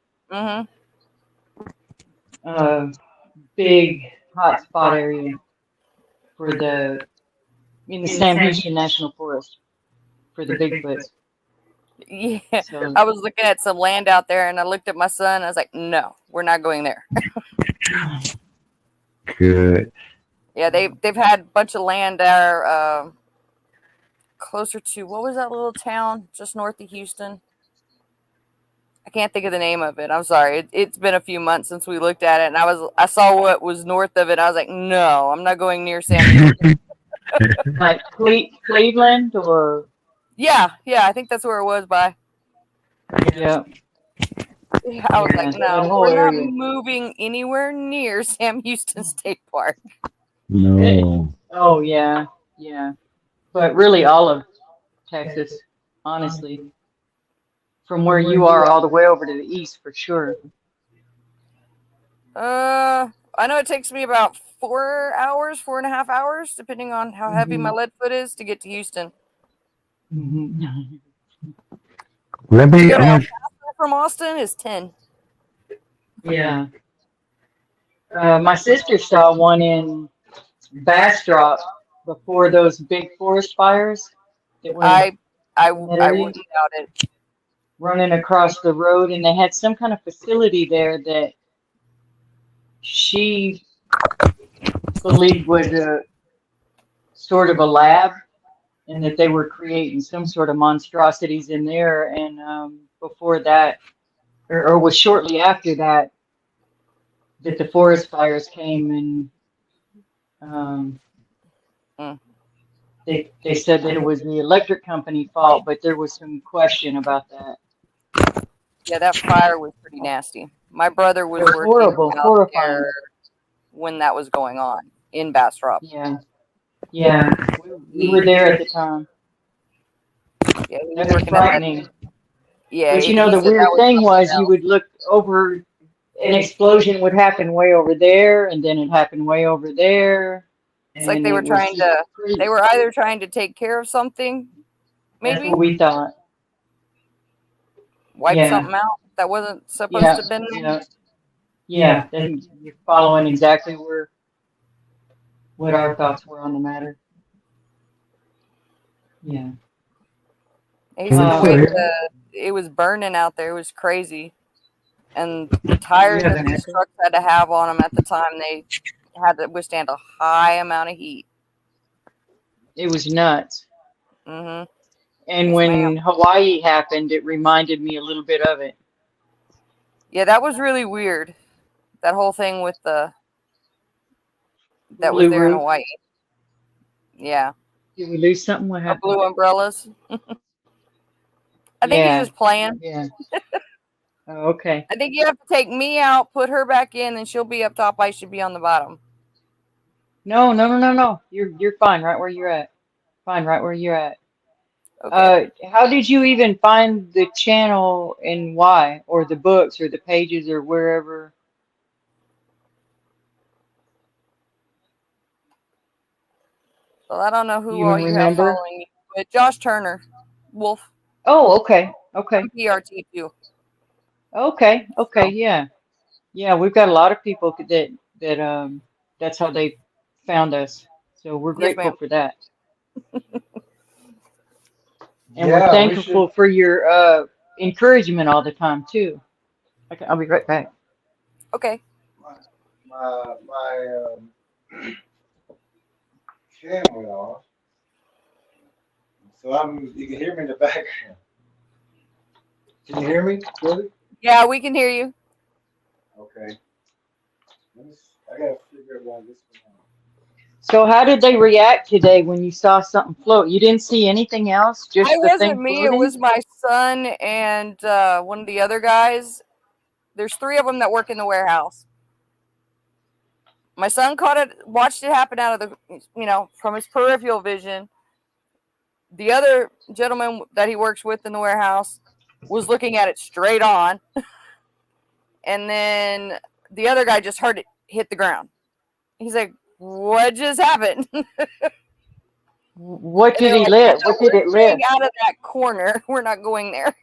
Big hot spot area for the in the Sam Houston National Forest for the Bigfoots. Yeah, So I was looking at some land out there, and I looked at my son. And I was like, "No, we're not going there." Good. Yeah, they've had a bunch of land there, closer to what was that little town just north of Houston? I can't think of the name of it. I'm sorry. It's been a few months since we looked at it, and I saw what was north of it. I was like, "No, I'm not going near Sam Houston." like Cleveland or Yeah, I think that's where it was by. yeah, I was like, that "No, whole we're not area. moving anywhere near Sam Houston State Park." No. Oh yeah, yeah. But really, all of Texas, honestly, from where you are all the way over to the east, for sure. I know it takes me about 4 hours, 4.5 hours, depending on how heavy my lead foot is, to get to Houston. Mm-hmm. Let me. To go to I'm El gonna, Paso from Austin is 10. Yeah. My sister saw one in Bastrop before those big forest fires that went I in that area, wouldn't doubt it. running across the road, and they had some kind of facility there that she believed was a sort of a lab, and that they were creating some sort of monstrosities in there. And before that, or was shortly after that, that the forest fires came, and they said that it was the electric company fault, but there was some question about that. Yeah, that fire was pretty nasty. My brother was They're working horrible, out horrifying. there when that was going on in Bastrop. Yeah, we were there at the time. Yeah, he was That's working at that. frightening. Yeah, But you know, he the said that weird thing something was you else. would look over, an explosion would happen way over there, and then it happened way over there. It's like they were trying to. They were either trying to take care of something, That's maybe what we thought. wipe Yeah. something out that wasn't supposed to have been there. Yeah. Then you're following exactly what our thoughts were on the matter. Yeah. He said the way it was burning out there was crazy, and the tires that these trucks had to have on them at the time, they had to withstand a high amount of heat. It was nuts. Mm-hmm. And when Hawaii happened, it reminded me a little bit of it. Yeah, that was really weird. That whole thing with that was Blue there in roof. Hawaii. Yeah. Did we lose something? What happened? Blue umbrellas. I think he's just playing. Yeah. Oh, okay. I think you have to take me out, put her back in, and she'll be up top. I should be on the bottom. No. You're fine right where you're at. Fine right where you're at. Okay. How did you even find the channel and why, or the books or the pages or wherever? Well, I don't know who You all you have remember? following you, but Josh Turner, Wolf. Oh, okay. PRT too. Okay. Yeah, we've got a lot of people that that's how they found us. So we're grateful for that. And we're thankful for your encouragement all the time too. Okay, I'll be right back. Okay. My cam went off, so you can hear me in the background. Can you hear me, Billy? Yeah, we can hear you. Okay. I gotta figure out why this one. So how did they react today when you saw something float? You didn't see anything else? Just It the thing wasn't me. floating? It was my son and one of the other guys. There's 3 of them that work in the warehouse. My son caught it, watched it happen out of the, from his peripheral vision. The other gentleman that he works with in the warehouse was looking at it straight on. And then the other guy just heard it hit the ground. He's like, what just happened? What did he lift? What did it lift? Out of that corner. We're not going there.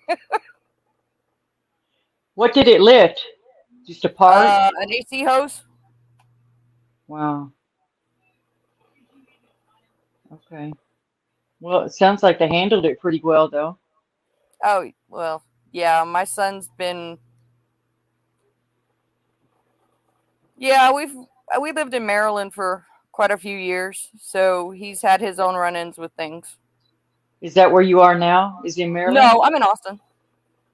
What did it lift? Just a part? An AC hose. Wow. Okay. Well, it sounds like they handled it pretty well, though. Oh, well, yeah, my son's been. Yeah, we lived in Maryland for quite a few years, so he's had his own run-ins with things. Is that where you are now? Is in Maryland? No, I'm in Austin.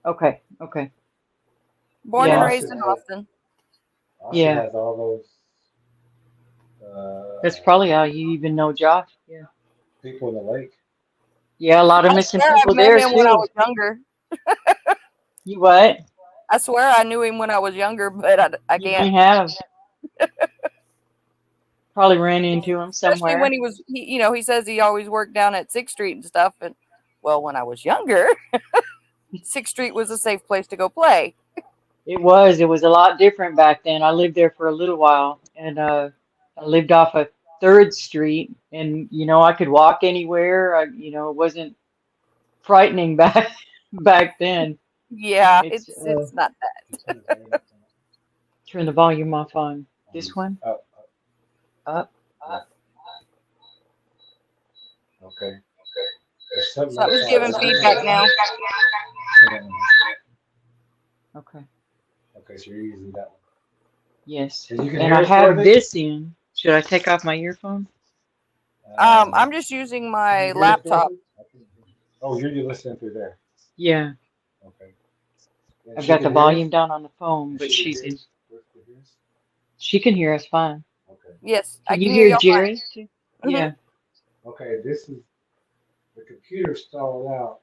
Okay. Okay. Born Yeah. and raised in Austin. Austin Yeah. has all those That's probably how you even know Josh. Yeah. people in the lake. Yeah, a lot of I missing swear people I met there him when I too. was younger. You what? I swear I knew him when I was younger, but I You may can't. have. Probably ran into him Especially somewhere. when he says he always worked down at 6th Street and stuff. And well, when I was younger, 6th Street was a safe place to go play. It was a lot different back then. I lived there for a little while, and I lived off of 3rd Street, and I could walk anywhere. It wasn't frightening back then. Yeah, It's it's not that. turn the volume off on this one. Up. Okay. Something's giving feedback now. Okay. Okay, so you're using that one. Yes. And you can And hear I us, have Dorothy? this in. Should I take off my earphone? I'm just using my Can you hear us, laptop. Dorothy? Oh, you're listening through there. Yeah. Okay. And I've she got can the hear volume us? down on the phone, but She can she's hear in. us? Dorothy can hear us? She can hear us fine. Okay. Yes, I Can you can hear hear y'all Jerry? fine. Yeah. Okay, this is the computer stalled out.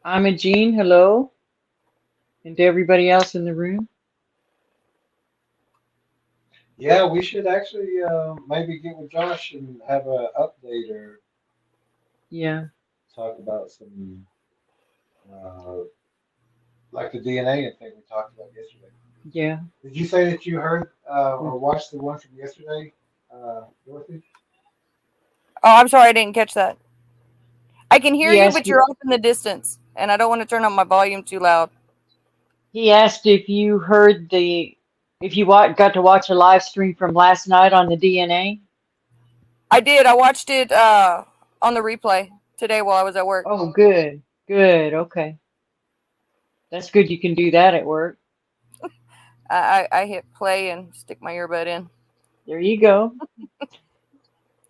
I'm a Jean. Hello. And to everybody else in the room. Yeah, we should actually maybe get with Josh and have an update or Yeah. talk about some like the DNA and thing we talked about yesterday. Yeah. Did you say that you heard or watched the one from yesterday, Dorothy? Oh, I'm sorry, I didn't catch that. I can hear He you, asked but you're off in the distance, and I don't want to turn up my volume too loud. He asked if you heard if you got to watch a live stream from last night on the DNA. I did. I watched it on the replay today while I was at work. Oh, good. Good. Okay. That's good. You can do that at work. I hit play and stick my earbud in. There you go.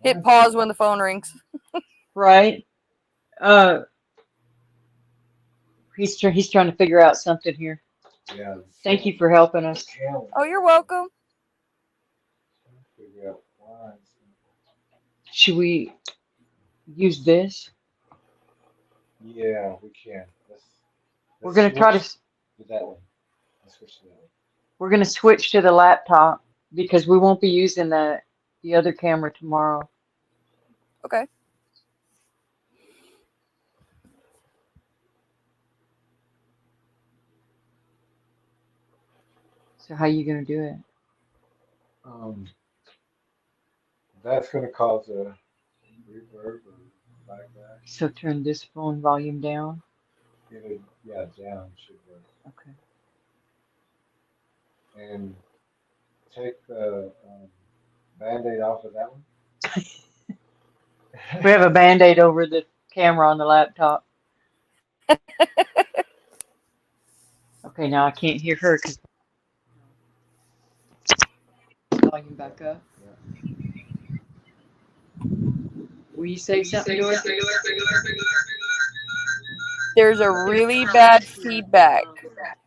Hit pause when the phone rings. Right. He's trying to figure out something here. Yeah. Thank you for helping us. Oh, you're welcome. Figure out why. Should we use this? Yeah, we can. We're going to try to. with that one. Let's switch to that one. We're going to switch to the laptop because we won't be using the other camera tomorrow. Okay. So how you going to do it? That's going to cause a reverb or like that. So turn this phone volume down. Yeah, down should work. Okay. And take the Band-Aid off of that one. We have a Band-Aid over the camera on the laptop. Okay, now I can't hear her because volume back up. Will you say something, Dorothy? There's a really bad feedback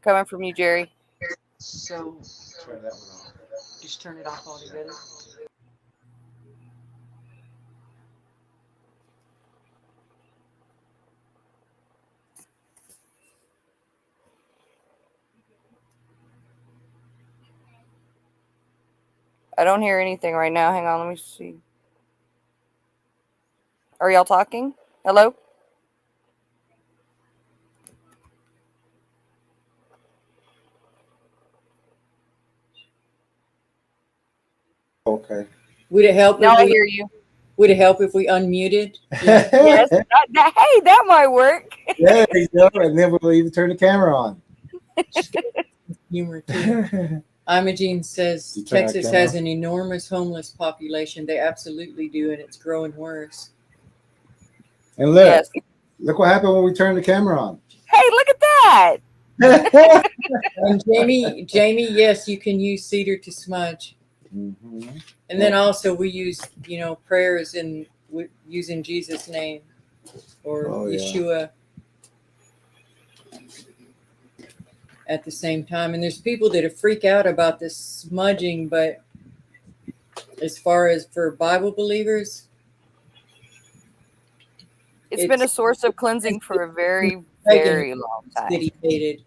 coming from you, Jerry. So Turn that one off. just turn it off altogether. I don't hear anything right now. Hang on, let me see. Are y'all talking? Hello? Okay. Would it help? Now I hear you. Would it help if we unmuted? Yes. Hey, that might work. Yeah, there you go. And then we'll even turn the camera on. Humor too. Imogene says You turn that Texas camera has on? an enormous homeless population. They absolutely do, and it's growing worse. And look, Yes. look what happened when we turned the camera on. Hey, look at that. And Jamie, yes, you can use cedar to smudge. Mm-hmm. And then also we use, prayers in using Jesus' name or Yeshua at the same time. And there's people that freak out about this smudging, but as far as for Bible believers, It's been a source of cleansing for a very, very long that time. he hated.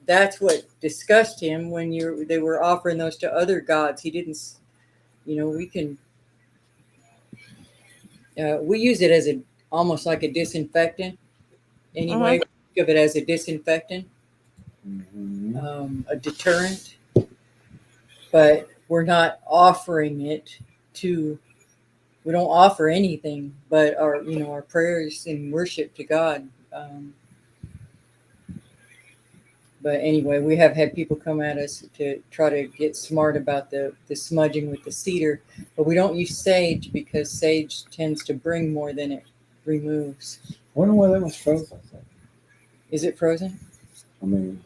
That's what disgusted him when they were offering those to other gods. He didn't, we use it as almost like a disinfectant. Anyway, think of it as a disinfectant, a deterrent, but we're not offering it to. We don't offer anything but our prayers and worship to God. But anyway, we have had people come at us to try to get smart about the smudging with the cedar, but we don't use sage because sage tends to bring more than it removes. I wonder why that was frozen. Is it frozen? I mean,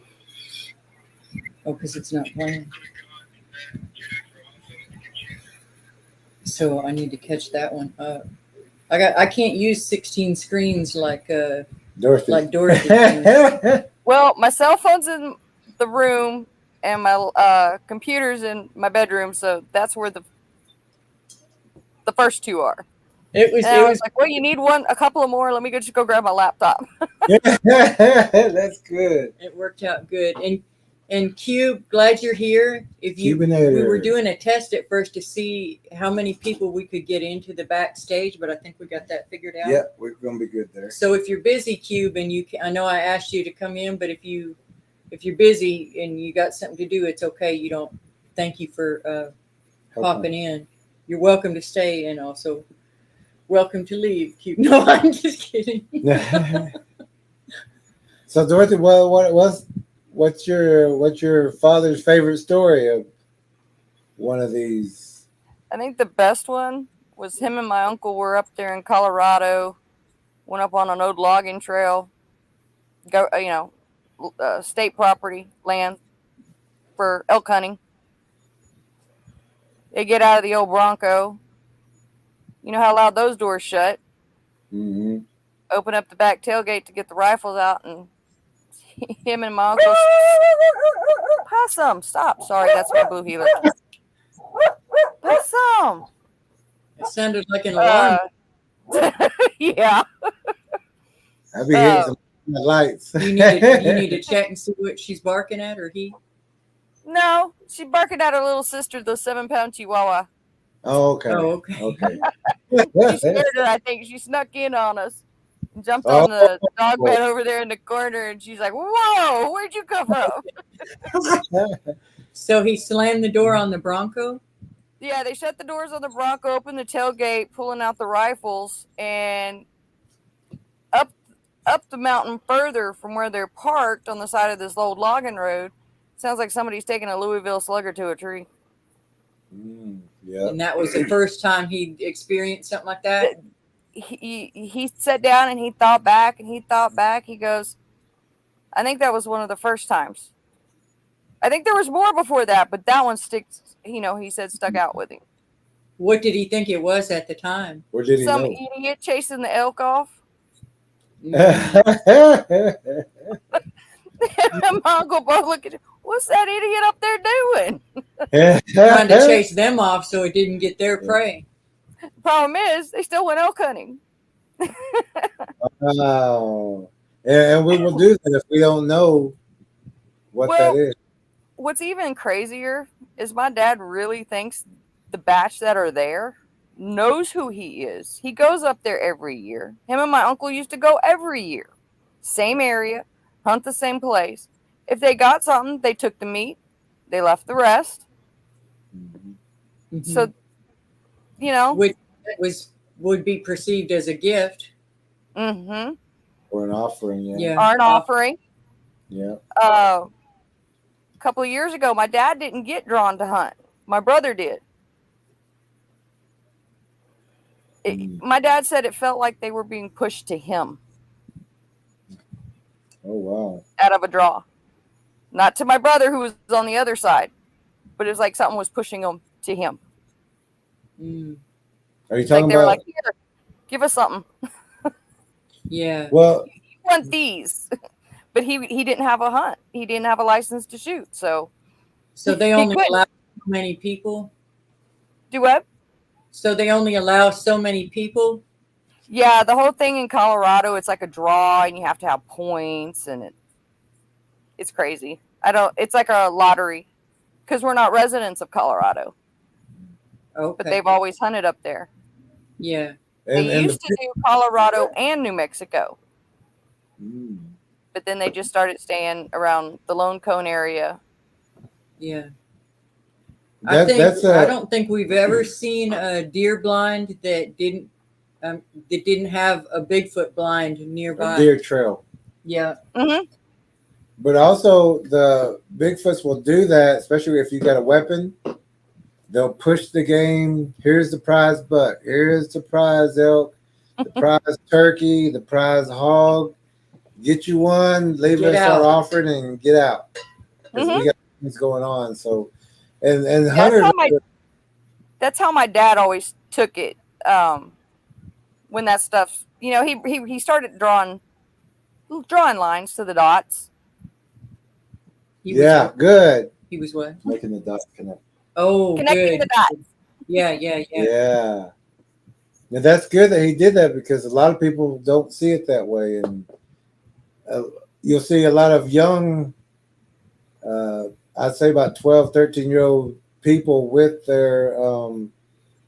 oh, because it's not playing. So I need to catch that one up. I can't use 16 screens like Dorothy. Well, my cell phone's in the room and my computer's in my bedroom, so that's where the first two are. I was like, well, you need a couple of more. Let me just go grab my laptop. That's good. It worked out good. And Cube, glad you're here. We were doing a test at first to see how many people we could get into the backstage, but I think we got that figured out. Yeah, we're gonna be good there. So if you're busy, Cube, and I know I asked you to come in, but if you're busy and you got something to do, it's okay. You don't. Thank you for popping in. You're welcome to stay and also welcome to leave, Cube. No, I'm just kidding. So Dorothy, what's your father's favorite story of one of these? I think the best one was him and my uncle were up there in Colorado, went up on an old logging trail, state property land for elk hunting. They get out of the old Bronco. You know how loud those doors shut. Mm-hmm. Open up the back tailgate to get the rifles out, and him and my uncle. Possum, stop. Sorry, that's my blue heeler. Possum. It sounded like an alarm. Yeah. I'll be hitting some lights. You need to check and see what she's barking at, or he? No, she's barking at her little sister, the 7-pound Chihuahua. Oh, okay. Okay. She scared her, I think. She snuck in on us and jumped on the dog bed over there in the corner, and she's like, whoa, where'd you come from? So he slammed the door on the Bronco? Yeah, they shut the doors on the Bronco, opened the tailgate, pulling out the rifles, and up the mountain further from where they're parked on the side of this old logging road. Sounds like somebody's taking a Louisville Slugger to a tree. Yeah. And that was the first time he experienced something like that? He sat down and he thought back. He goes, I think that was one of the first times. I think there was more before that, but that one sticks, he said stuck out with him. What did he think it was at the time? Or did he Some know? idiot chasing the elk off. And my uncle both look at him. What's that idiot up there doing? Trying to chase them off so it didn't get their prey. Problem is, they still went elk hunting. Wow. And we will do that if we don't know what that is. What's even crazier is my dad really thinks the batch that are there knows who he is. He goes up there every year. Him and my uncle used to go every year. Same area, hunt the same place. If they got something, they took the meat. They left the rest. Mm-hmm. So, Which would be perceived as a gift. Mm-hmm. Or an offering, Yeah. Or an offering. Yeah. couple of years ago, my dad didn't get drawn to hunt. My brother did. My dad said it felt like they were being pushed to him. Oh wow. Out of a draw. Not to my brother who was on the other side, but it was like something was pushing them to him. Are you talking Like they were about? like, here, give us something. Yeah. Well, You want these. But he didn't have a hunt. He didn't have a license to shoot. So they only allow so many people? Do what? So they only allow so many people? Yeah, the whole thing in Colorado, it's like a draw and you have to have points and it's crazy. It's like a lottery because we're not residents of Colorado. Okay. But they've always hunted up there. Yeah. They used to do Colorado and New Mexico. But then they just started staying around the Lone Cone area. Yeah. I don't think we've ever seen a deer blind that didn't have a Bigfoot blind nearby. A deer trail. Yeah. Mm-hmm. But also the Bigfoots will do that, especially if you got a weapon. They'll push the game. Here's the prize buck. Here's the prize elk, the prize turkey, the prize hog. Get you one, leave us our offering, and get out. Because we got things going on. So, and hunters. That's how my dad always took it. When that stuff, he started drawing lines to the dots. Good. He was what? Making the dots connect. Oh, connecting good. the dots. Yeah. Now that's good that he did that because a lot of people don't see it that way, and you'll see a lot of young, I'd say about 12, 13-year-old people with their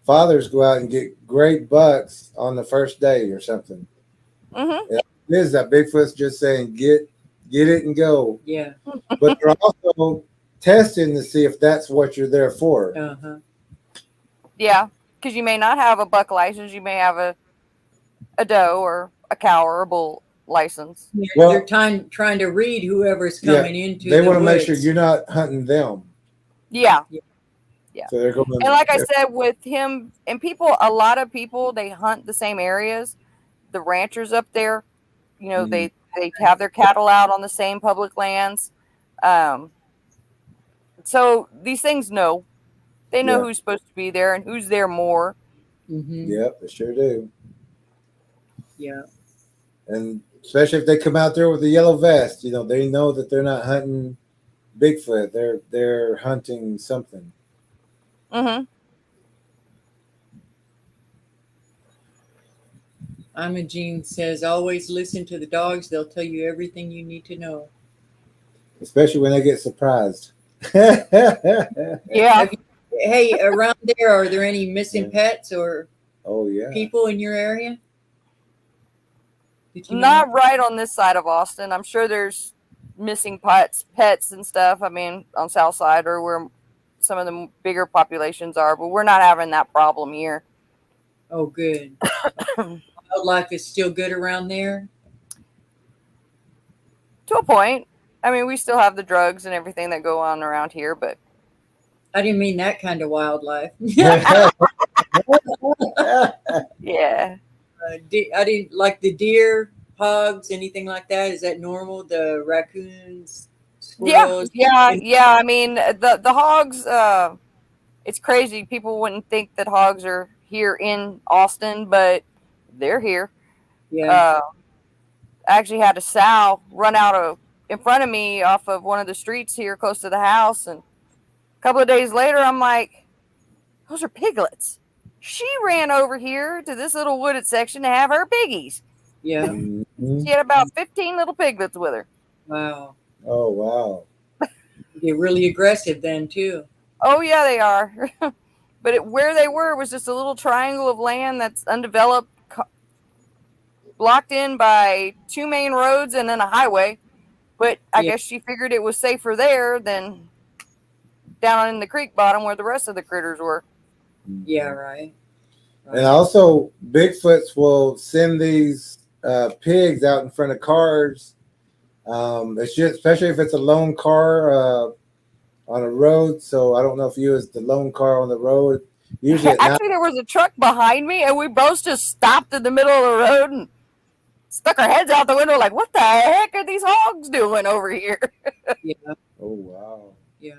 fathers go out and get great bucks on the first day or something. Mm-hmm. It is that Bigfoot's just saying, get it and go. Yeah. But they're also testing to see if that's what you're there for. Uh-huh. Yeah, because you may not have a buck license. You may have a doe or a cow or a bull license. Well, they're trying to read whoever's coming into They want to make woods. sure you're not hunting them. Yeah. So they're going. And like I said, with him and a lot of people, they hunt the same areas. The ranchers up there, they have their cattle out on the same public lands. So these things know. They know who's supposed to be there and who's there more. Mm-hmm. Yep, they sure do. Yeah. And especially if they come out there with a yellow vest, they know that they're not hunting Bigfoot. They're hunting something. Mm-hmm. Imogene says, always listen to the dogs. They'll tell you everything you need to know. Especially when they get surprised. Yeah. Hey, around there, are there any missing pets or people in your area? Not right on this side of Austin. I'm sure there's missing pets and stuff. I mean, on South Side or where some of the bigger populations are, but we're not having that problem here. Oh, good. Wildlife is still good around there? To a point. I mean, we still have the drugs and everything that go on around here, but I didn't mean that kind of wildlife. Yeah. I didn't like the deer, hogs, anything like that. Is that normal? The raccoons, squirrels? Yeah. I mean, the hogs, it's crazy. People wouldn't think that hogs are here in Austin, but they're here. Yeah. I actually had a sow run out in front of me off of one of the streets here close to the house, and a couple of days later, I'm like, those are piglets. She ran over here to this little wooded section to have her piggies. Yeah. She had about 15 little piglets with her. Wow. Oh, wow. They're really aggressive then, too. Oh, yeah, they are. But where they were was just a little triangle of land that's undeveloped, blocked in by 2 main roads and then a highway. But I guess she figured it was safer there than down in the creek bottom where the rest of the critters were. Yeah, right. And also, Bigfoots will send these pigs out in front of cars. It's just, especially if it's a lone car, on a road. So I don't know if you was the lone car on the road. Usually at night. Actually, there was a truck behind me, and we both just stopped in the middle of the road and stuck our heads out the window like, what the heck are these hogs doing over here? Yeah. Oh wow. Yeah.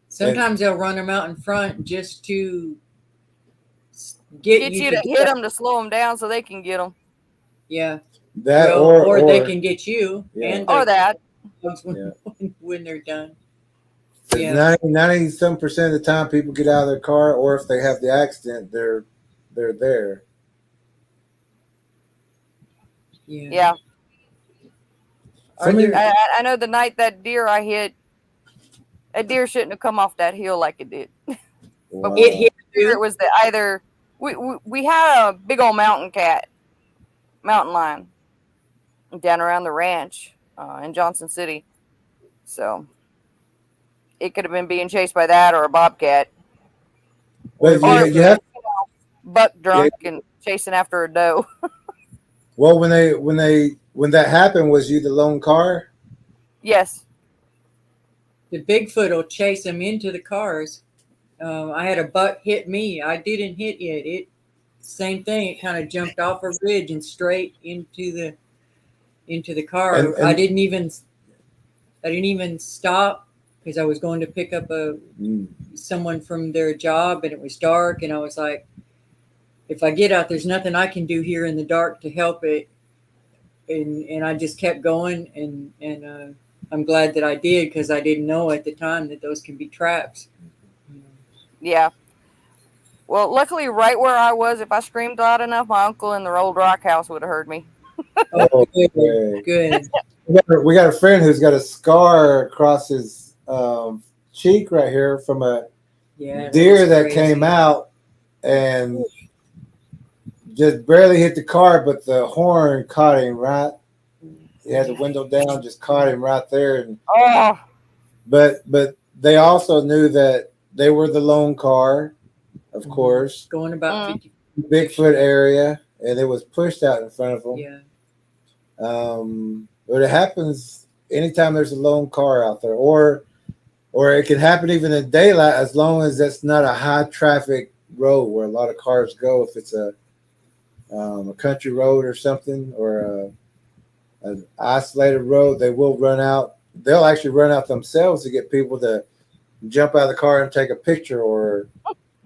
Sometimes they'll run them out in front just to get you to to hit them to slow them down so they can get them. Yeah. That Well, or they can get you and or that when they're done. 90% of the time people get out of their car, or if they have the accident, they're there. Yeah. I know the night that deer I hit, a deer shouldn't have come off that hill like it did. Wow. But it was either we had a big old mountain lion down around the ranch in Johnson City, so it could have been being chased by that or a bobcat. But you have buck drunk and chasing after a doe. Well, when that happened, was you the lone car? Yes. The Bigfoot will chase them into the cars. I had a buck hit me. I didn't hit it. Same thing. It kind of jumped off a ridge and straight into the car. And I didn't even stop because I was going to pick up someone from their job, and it was dark, and I was like, if I get out, there's nothing I can do here in the dark to help it. And I just kept going, and I'm glad that I did, because I didn't know at the time that those can be traps. Yeah. Well, luckily, right where I was, if I screamed loud enough, my uncle in the old rock house would have heard me. Oh, good. We got a friend who's got a scar across his cheek right here from a deer that came out and just barely hit the car, but the horn caught him right. He had the window down, just caught him right there. And but they also knew that they were the lone car, of course, going about 50 Bigfoot area, and it was pushed out in front of them. Yeah. But it happens anytime there's a lone car out there, or it can happen even in daylight, as long as that's not a high traffic road where a lot of cars go. If it's a country road or something, or an isolated road, they will run out. They'll actually run out themselves to get people to jump out of the car and take a picture, or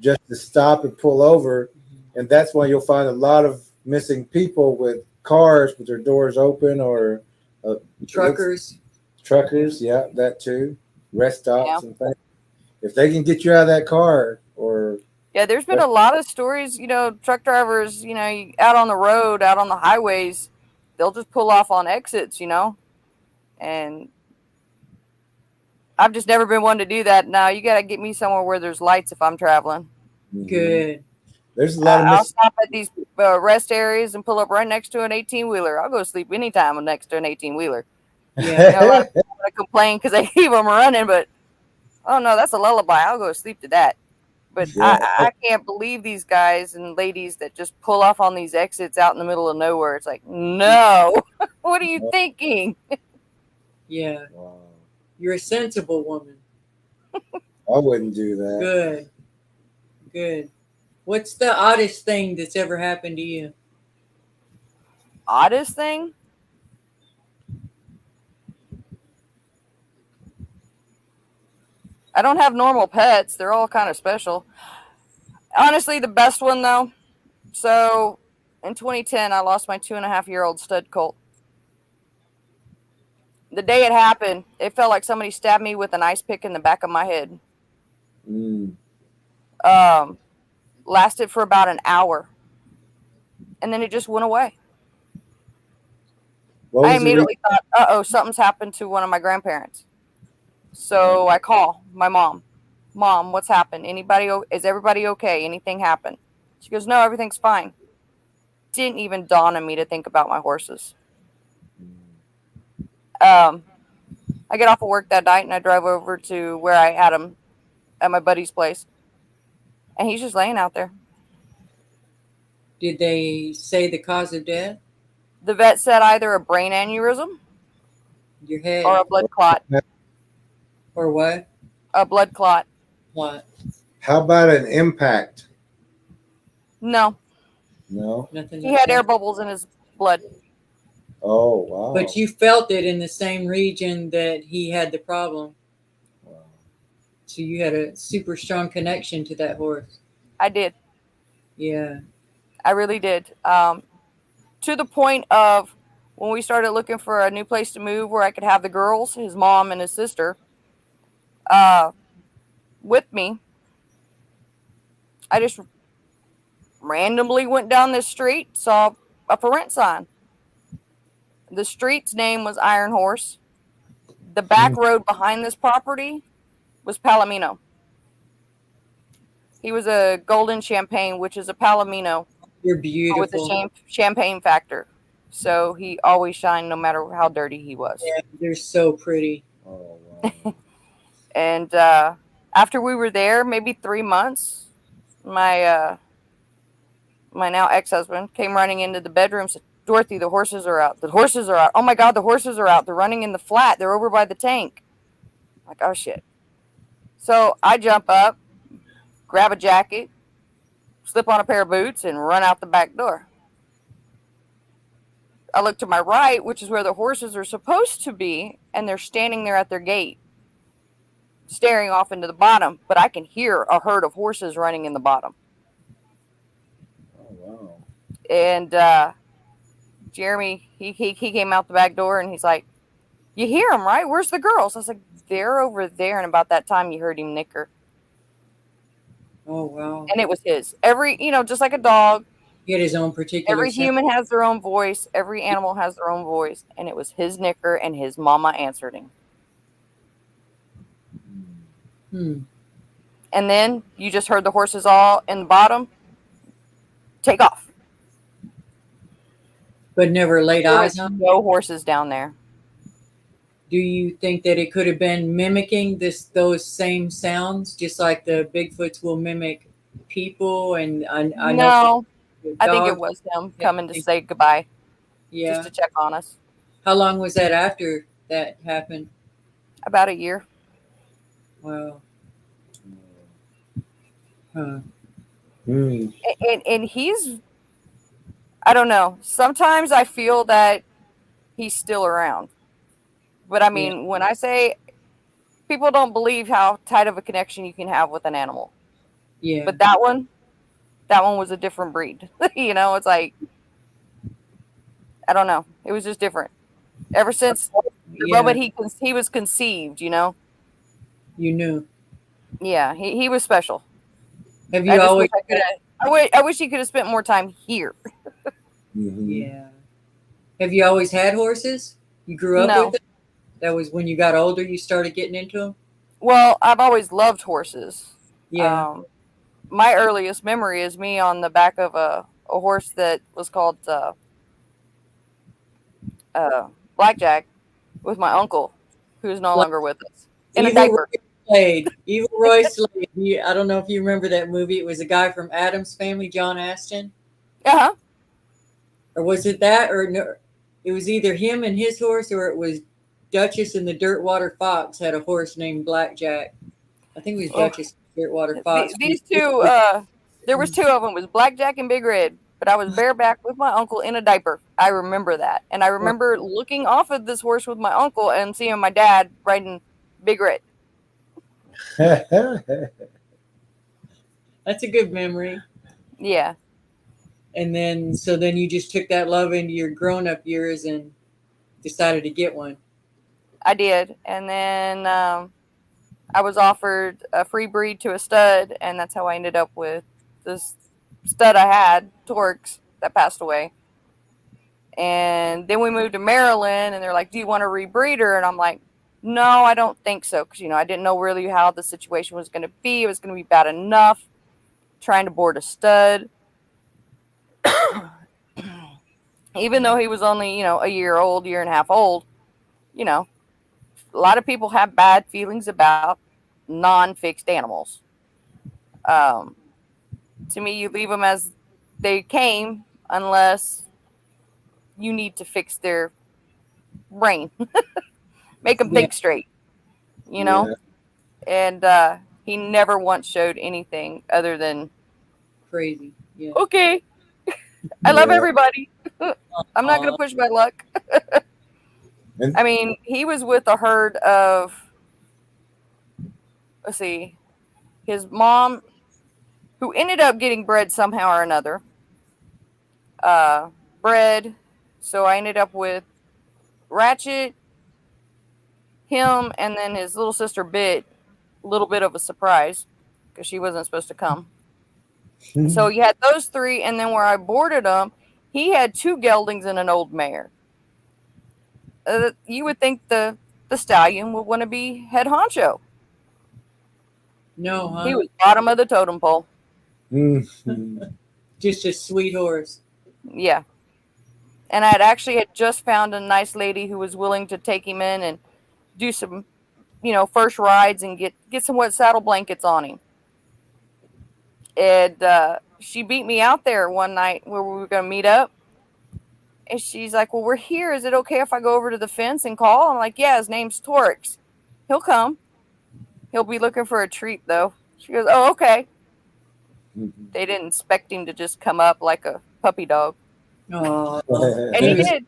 just to stop and pull over. And that's why you'll find a lot of missing people with cars with their doors open, or truckers, yeah, that too. Rest stops and things. If they can get you out of that car, or there's been a lot of stories, truck drivers, out on the road, out on the highways, they'll just pull off on exits, and I've just never been one to do that. Now you got to get me somewhere where there's lights if I'm traveling. Good. There's a lot of I'll stop at these rest areas and pull up right next to an 18-wheeler. I'll go sleep anytime next to an 18-wheeler. Yeah. A lot of people complain because they keep them running, but oh no, that's a lullaby. I'll go sleep to that. But I can't believe these guys and ladies that just pull off on these exits out in the middle of nowhere. It's like, no, what are you thinking? Yeah. Wow. You're a sensible woman. I wouldn't do that. Good. What's the oddest thing that's ever happened to you? Oddest thing? I don't have normal pets. They're all kind of special. Honestly, the best one, though. So, in 2010, I lost my 2.5-year-old stud colt. The day it happened, it felt like somebody stabbed me with an ice pick in the back of my head. Lasted for about an hour. And then it just went away. I immediately thought, uh-oh, something's happened to one of my grandparents. So I call my mom. Mom, what's happened? Is everybody okay? Anything happened? She goes, no, everything's fine. Didn't even dawn on me to think about my horses. I get off of work that night and I drive over to where I had him at my buddy's place. And he's just laying out there. Did they say the cause of death? The vet said either a brain aneurysm your head or a blood clot. Or what? A blood clot. What? How about an impact? No, No. Nothing. he had air bubbles in his blood. Oh wow. But you felt it in the same region that he had the problem. Wow. So you had a super strong connection to that horse. I did. Yeah. I really did. To the point of when we started looking for a new place to move where I could have the girls, his mom and his sister, with me. I just randomly went down this street, saw a for rent sign. The street's name was Iron Horse. The back road behind this property was Palomino. He was a golden champagne, which is a Palomino. You're But beautiful. with the champagne factor. So he always shined no matter how dirty he was. Yeah, they're so pretty. Oh wow. And after we were there, maybe 3 months, my now ex-husband came running into the bedroom and said, Dorothy, the horses are out. The horses are out. Oh my God, the horses are out. They're running in the flat. They're over by the tank. I'm like, oh shit. So I jump up, grab a jacket, slip on a pair of boots, and run out the back door. I look to my right, which is where the horses are supposed to be, and they're standing there at their gate, staring off into the bottom, but I can hear a herd of horses running in the bottom. Oh wow. And Jeremy, he came out the back door, and he's like, you hear them, right? Where's the girls? I was like, they're over there. And about that time, you heard him nick her. Oh, wow. And it was his. Just like a dog. He had his own particular Every sound. human has their own voice. Every animal has their own voice. And it was his nicker, and his mama answered him. Hmm. And then you just heard the horses all in the bottom take off. But never laid There eyes was on. no horses down there. Do you think that it could have been mimicking those same sounds, just like the Bigfoots will mimic people? And I know No, I think it dogs- was him Yeah. coming to say goodbye, Yeah. just to check on us. How long was that after that happened? About a year. Wow. Huh. Hmm. And he's, I don't know. Sometimes I feel that he's still around. But I mean, when I say people don't believe how tight of a connection you can have with an animal. Yeah. But that one was a different breed. It's like, I don't know. It was just different. Ever since the moment he was conceived, You knew. Yeah, he was special. Have you always? I wish he could have spent more time here. Mm-hmm. Yeah. Have you always had horses? You grew up No. with them? That was when you got older, you started getting into them? Well, I've always loved horses. Yeah. My earliest memory is me on the back of a horse that was called Blackjack with my uncle, who's no longer with us, in a diaper. Evil Roy Slade. I don't know if you remember that movie. It was a guy from Addams Family, John Aston. Uh-huh. Or was it that? Or no, it was either him and his horse, or it was Duchess and the Dirtwater Fox had a horse named Blackjack. I think it was Duchess and the Dirtwater Fox. These two, there was two of them. It was Blackjack and Big Red. But I was bareback with my uncle in a diaper. I remember that. And I remember looking off of this horse with my uncle and seeing my dad riding Big Red. That's a good memory. Yeah. And then you just took that love into your grown-up years and decided to get one. I did. And then I was offered a free breed to a stud, and that's how I ended up with this stud I had, Torx, that passed away. And then we moved to Maryland, and they're like, do you want to rebreed her? And I'm like, no, I don't think so. Because, I didn't know really how the situation was going to be. It was going to be bad enough trying to board a stud. Even though he was only, a year and a half old, a lot of people have bad feelings about non-fixed animals. To me, you leave them as they came unless you need to fix their brain. Make them think straight, Yeah. And he never once showed anything other than, Crazy. Yeah. okay, I love Yeah. everybody. I'm not going Aw. to push my luck. And I mean, he was with a herd of, let's see, his mom, who ended up getting bred somehow or another, bred. So I ended up with Ratchet, him, and then his little sister Bit. A little bit of a surprise because she wasn't supposed to come. So you had those three, and then where I boarded them, he had two geldings and an old mare. You would think the stallion would want to be head honcho. No, He huh? was bottom of the totem pole. Just a sweet horse. Yeah. And I had just found a nice lady who was willing to take him in and do some, first rides and get some wet saddle blankets on him. And she beat me out there one night where we were going to meet up. And she's like, well, we're here. Is it okay if I go over to the fence and call? I'm like, yeah, his name's Torx. He'll come. He'll be looking for a treat, though. She goes, oh, okay. They didn't expect him to just come up like a puppy dog. Oh, And he did.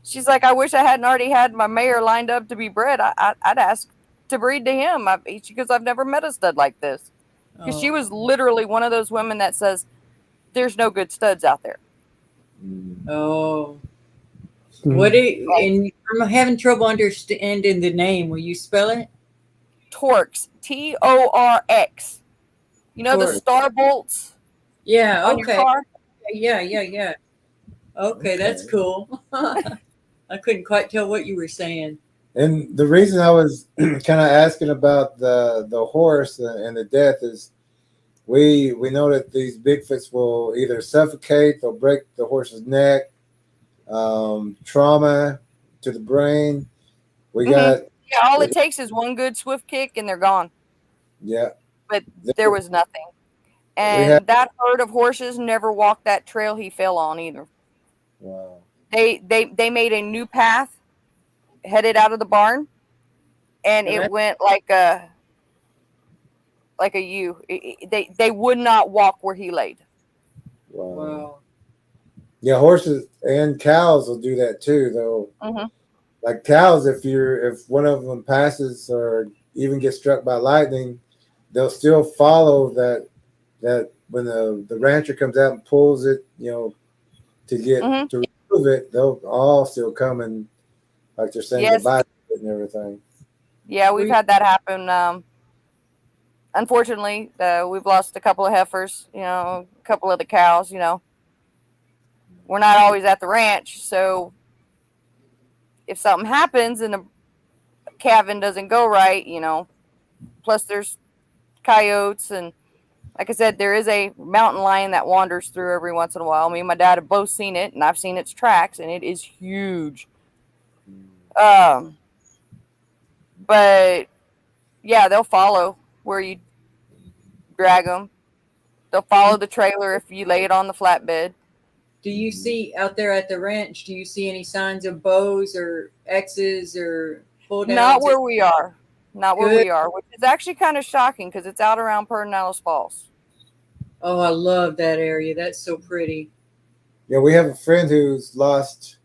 She's like, I wish I hadn't already had my mare lined up to be bred. I'd ask to breed to him. Because I've never met a stud like this. Because she was literally one of those women that says, there's no good studs out there. Oh. And I'm having trouble understanding the name. Will you spell it? Torx. Torx. You know the Torx. star bolts Yeah, on your okay. car? Yeah. Okay, that's cool. I couldn't quite tell what you were saying. And the reason I was kind of asking about the horse and the death is we know that these Bigfoots will either suffocate, they'll break the horse's neck, trauma to the brain. We got all it takes is one good swift kick and they're gone. Yeah. But there was nothing. And that herd of horses never walked that trail he fell on either. Wow. They made a new path headed out of the barn, and it went like a U. They would not walk where he laid. Wow. Yeah, horses and cows will do that too, though. Mm-hmm. Like cows, if one of them passes or even gets struck by lightning, they'll still follow that when the rancher comes out and pulls it, to get to remove it, they'll all still come and like they're saying goodbye to it and everything. Yeah, we've had that happen. Unfortunately, we've lost a couple of heifers, a couple of the cows, We're not always at the ranch, so if something happens and the calving doesn't go right, plus there's coyotes, and like I said, there is a mountain lion that wanders through every once in a while. Me and my dad have both seen it, and I've seen its tracks, and it is huge. But yeah, they'll follow where you drag them. They'll follow the trailer if you lay it on the flatbed. Do you see out there at the ranch, do you see any signs of bows or X's or pull downs? Not where we are. Not where we are, which is actually kind of shocking because it's out around Pedernales Falls. Oh, I love that area. That's so pretty. Yeah, we have a friend who's lost.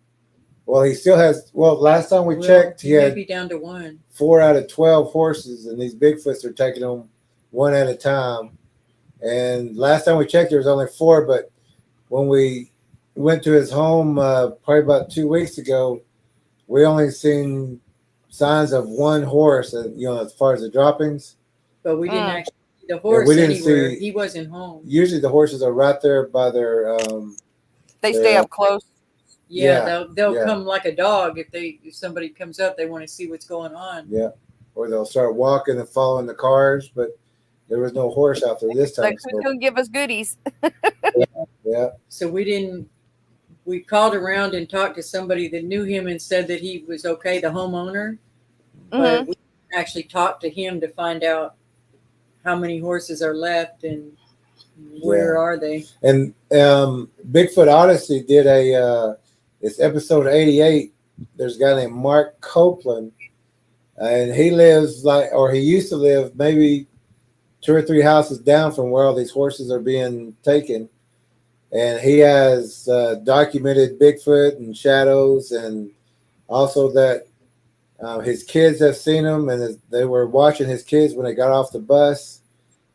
Well, he still has. Well, last time we checked, he had maybe down to 1. 4 out of 12 horses, and these Bigfoots are taking them one at a time. And last time we checked, there was only 4. But when we went to his home, probably about 2 weeks ago, we only seen signs of 1 horse. As far as the droppings. But we didn't actually see the horse anywhere. He wasn't home. Usually, the horses are right there by their. They stay up close. Yeah, they'll come like a dog if somebody comes up, they want to see what's going on. Yeah, or they'll start walking and following the cars, but there was no horse out there this time. Like, who's gonna give us goodies? Yeah. So we called around and talked to somebody that knew him and said that he was okay, the homeowner. But we actually talked to him to find out how many horses are left and where are they. And Bigfoot Odyssey did it's episode 88. There's a guy named Mark Copeland. and he lives or he used to live maybe 2 or 3 houses down from where all these horses are being taken. And he has documented Bigfoot and shadows, and also that his kids have seen him, and they were watching his kids when they got off the bus,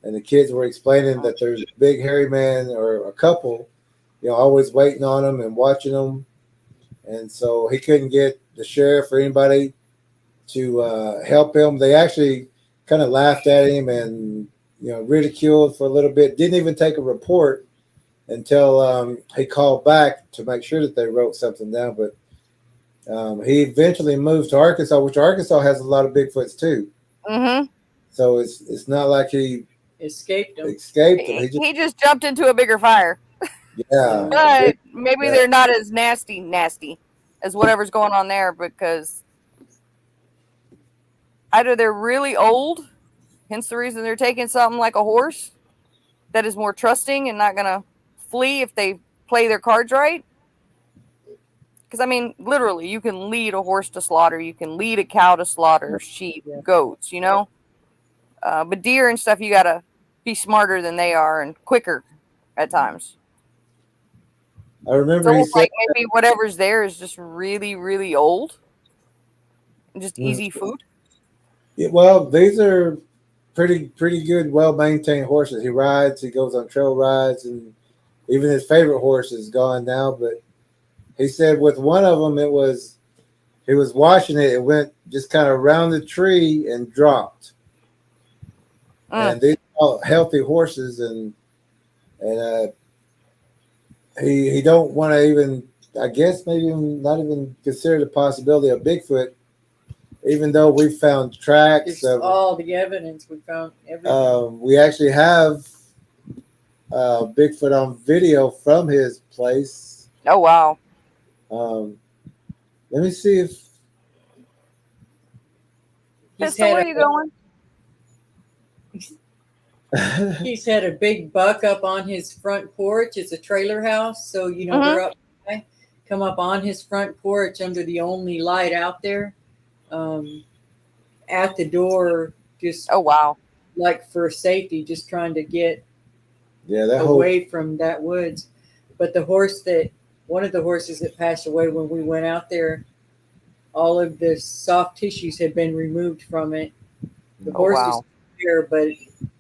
and the kids were explaining that there's a big hairy man or a couple, always waiting on him and watching them. And so he couldn't get the sheriff or anybody to help him. They actually kind of laughed at him and ridiculed for a little bit. Didn't even take a report until he called back to make sure that they wrote something down. But he eventually moved to Arkansas, which Arkansas has a lot of Bigfoots too. Mm-hmm. So it's not like he Escaped them. He just jumped into a bigger fire. Yeah. But maybe they're not as nasty as whatever's going on there, because either they're really old, hence the reason they're taking something like a horse that is more trusting and not going to flee if they play their cards right. Because, I mean, literally, you can lead a horse to slaughter. You can lead a cow to slaughter, sheep, goats, But deer and stuff, you got to be smarter than they are and quicker at times. I remember it's almost like maybe whatever's there is just really, really old and just easy food. Yeah, well, these are pretty good, well-maintained horses. He rides, he goes on trail rides, and even his favorite horse is gone now. But he said with one of them, he was watching it. It went just kind of around the tree and dropped. And these are all healthy horses, and he don't want to even, I guess, maybe not even consider the possibility of Bigfoot, even though we found tracks of all the evidence. We found everything. We actually have Bigfoot on video from his place. Oh wow! Let me see if. Pistol, where are you going? He's had a big buck up on his front porch. It's a trailer house, so they're up high. Come up on his front porch under the only light out there. At the door, just like for safety, just trying to get away from that woods. But one of the horses that passed away when we went out there, all of the soft tissues had been removed from it. The horse is there,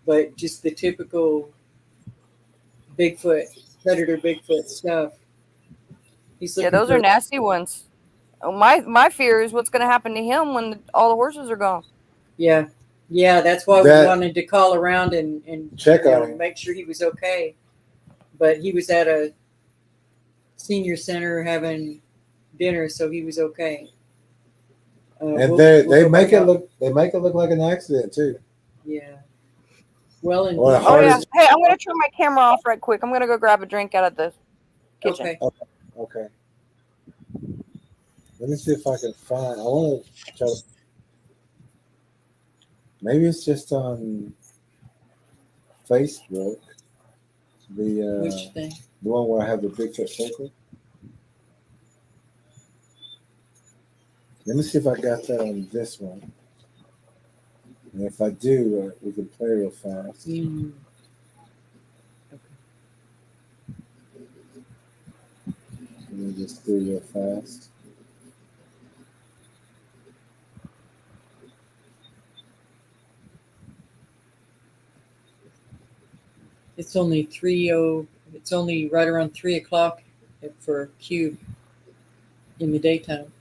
but just the typical Bigfoot, predator Bigfoot stuff. Those are nasty ones. Oh, my fear is what's going to happen to him when all the horses are gone. Yeah, that's why we wanted to call around and check on him, make sure he was okay. But he was at a senior center having dinner, so he was okay. And they make it look like an accident too. Yeah. Well, Hey, I'm going to turn my camera off right quick. I'm going to go grab a drink out of the kitchen. Okay. Let me see if I can find. I want to try to. Maybe it's just on Facebook. Which thing? The one where I have the Bigfoot circle. Let me see if I got that on this one. And if I do, we can play real fast. Okay. Let me just do real fast. It's only It's only right around 3:00 for Cube in the daytime.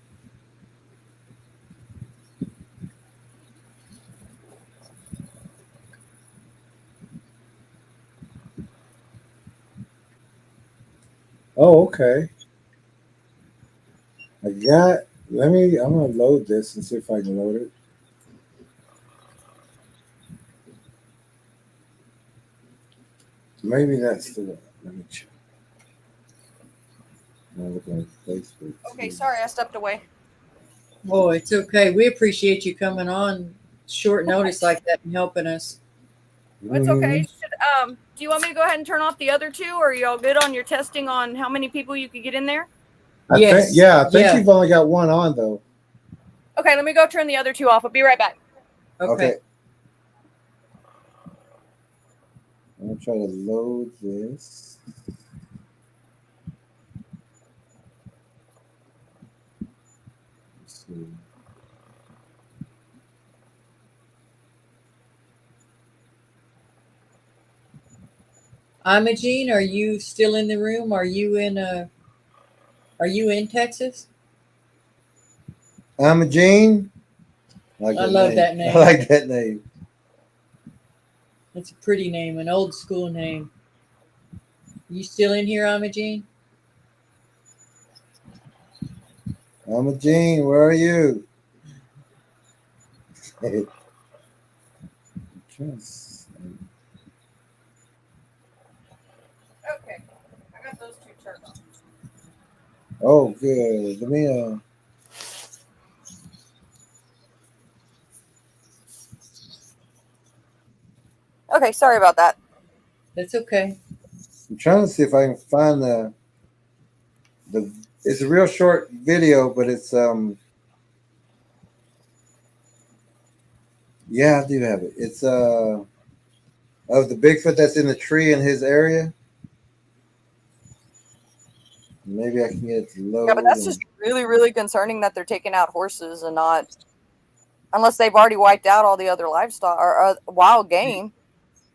Oh, okay. I'm gonna load this and see if I can load it. Maybe that's the one. Let me check. Facebook. Okay, sorry, I stepped away. Oh, it's okay. We appreciate you coming on short notice like that and helping us. It's okay. Do you want me to go ahead and turn off the other two, or are you all good on your testing on how many people you could get in there? I think you've only got one on though. Okay, let me go turn the other two off. I'll be right back. Okay. I'm gonna try to load this. Let's see. Imogene, are you still in the room? Are you in Texas? Imogene. I love that name. I like that name. That's a pretty name, an old school name. You still in here, Imogene? Imogene, where are you? Okay, I got those two turned off. Oh, good. Let me. Okay, sorry about that. That's okay. I'm trying to see if I can find the. It's a real short video, but it's Yeah, I do have it. It's of the Bigfoot that's in the tree in his area. Maybe I can get it to load. Yeah, but that's just really, really concerning that they're taking out horses and not, unless they've already wiped out all the other livestock or wild game.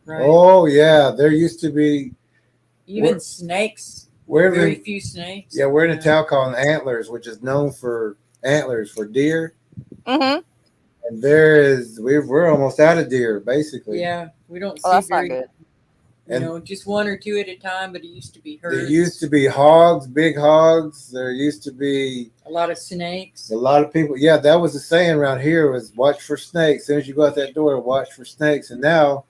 Right. Oh yeah, there used to be Even snakes. We're Very in, few snakes. Yeah, we're in a town called Antlers, which is known for antlers for deer. Mm-hmm. And we're almost out of deer, basically. Yeah, we don't Oh, see that's very not good. You know, just one or two at a time, but it used to be herds. There used to be hogs, big hogs. There used to be a lot of snakes. A lot of people. Yeah, that was the saying around here was watch for snakes. As soon as you go out that door, watch for snakes. And now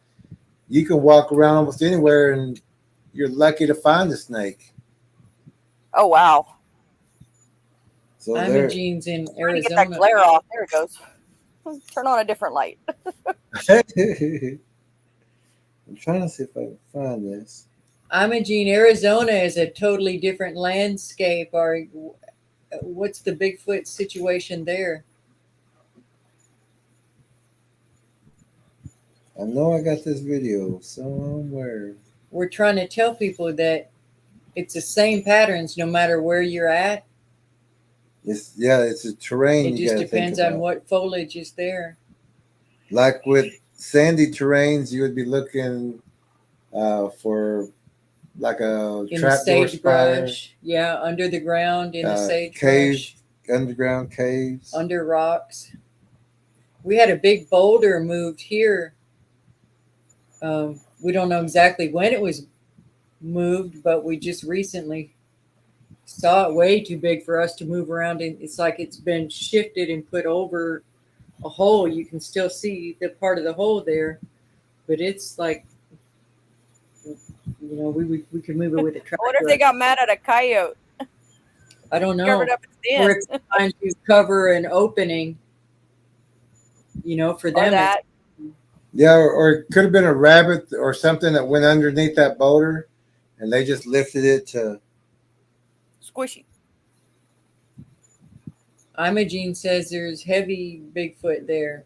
you can walk around almost anywhere and you're lucky to find a snake. Oh, wow. So Imogene's in Arizona. Get that glare off. There it goes. Turn on a different light. I'm trying to see if I can find this. Imogene, Arizona is a totally different landscape. What's the Bigfoot situation there? I know I got this video somewhere. We're trying to tell people that it's the same patterns no matter where you're at. It's a terrain. It just depends on what foliage is there. Like with sandy terrains, you would be looking for like a trapdoor spider. Yeah, under the ground in the sagebrush. Caves, underground caves. Under rocks. We had a big boulder moved here. We don't know exactly when it was moved, but we just recently saw it way too big for us to move around. And it's like it's been shifted and put over a hole. You can still see the part of the hole there, but it's like, you know, we could move it with a tractor. I wonder if they got mad at a coyote. I don't know. Covered up its den. Or it's trying to cover an opening, you know, for them. That. Yeah, or it could have been a rabbit or something that went underneath that boulder, and they just lifted it to squishy. Imogene says there's heavy Bigfoot there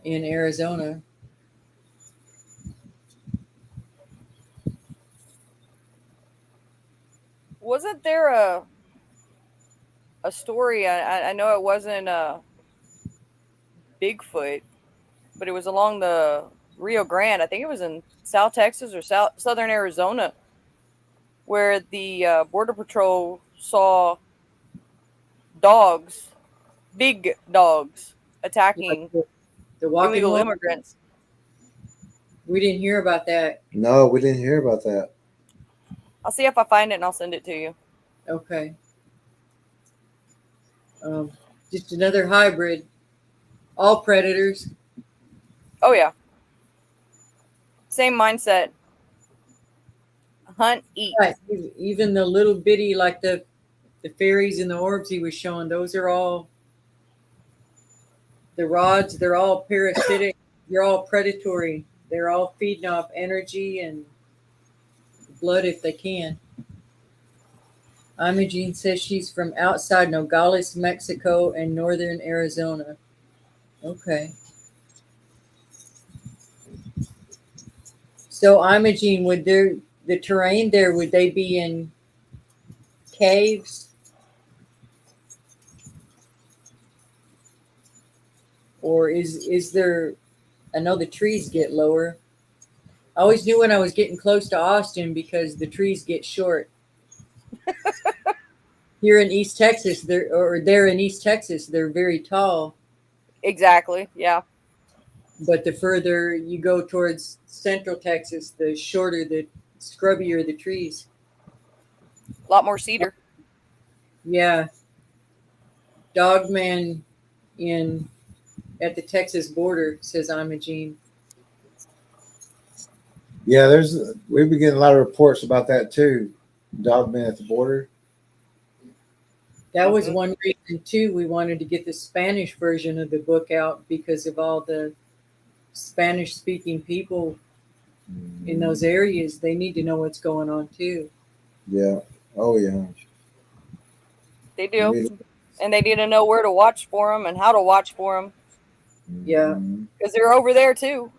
in Arizona. Wasn't there a story? I know it wasn't Bigfoot, but it was along the Rio Grande. I think it was in South Texas or southern Arizona, where the Border Patrol saw dogs, big dogs, attacking the illegal immigrants. We didn't hear about that. No, we didn't hear about that. I'll see if I find it and I'll send it to you. Okay. Just another hybrid. All predators. Oh, yeah. Same mindset. Hunt, eat. Right. Even the little bitty, like the fairies and the orbs he was showing, those are all the rods. They're all parasitic. They're all predatory. They're all feeding off energy and blood if they can. Imogene says she's from outside Nogales, Mexico, and northern Arizona. Okay. So Imogene, would the terrain there, would they be in caves? Or is there, I know the trees get lower. I always knew when I was getting close to Austin because the trees get short. Here in East Texas, there in East Texas, they're very tall. Exactly. Yeah. But the further you go towards Central Texas, the shorter, the scrubbier the trees. A lot more cedar. Yeah. Dogman at the Texas border, says Imogene. Yeah, we've been getting a lot of reports about that too. Dogmen at the border. That was one reason too. We wanted to get the Spanish version of the book out because of all the Spanish speaking people in those areas. They need to know what's going on too. Yeah. Oh yeah. They do. And they need to know where to watch for them and how to watch for them. Yeah. Because they're over there too.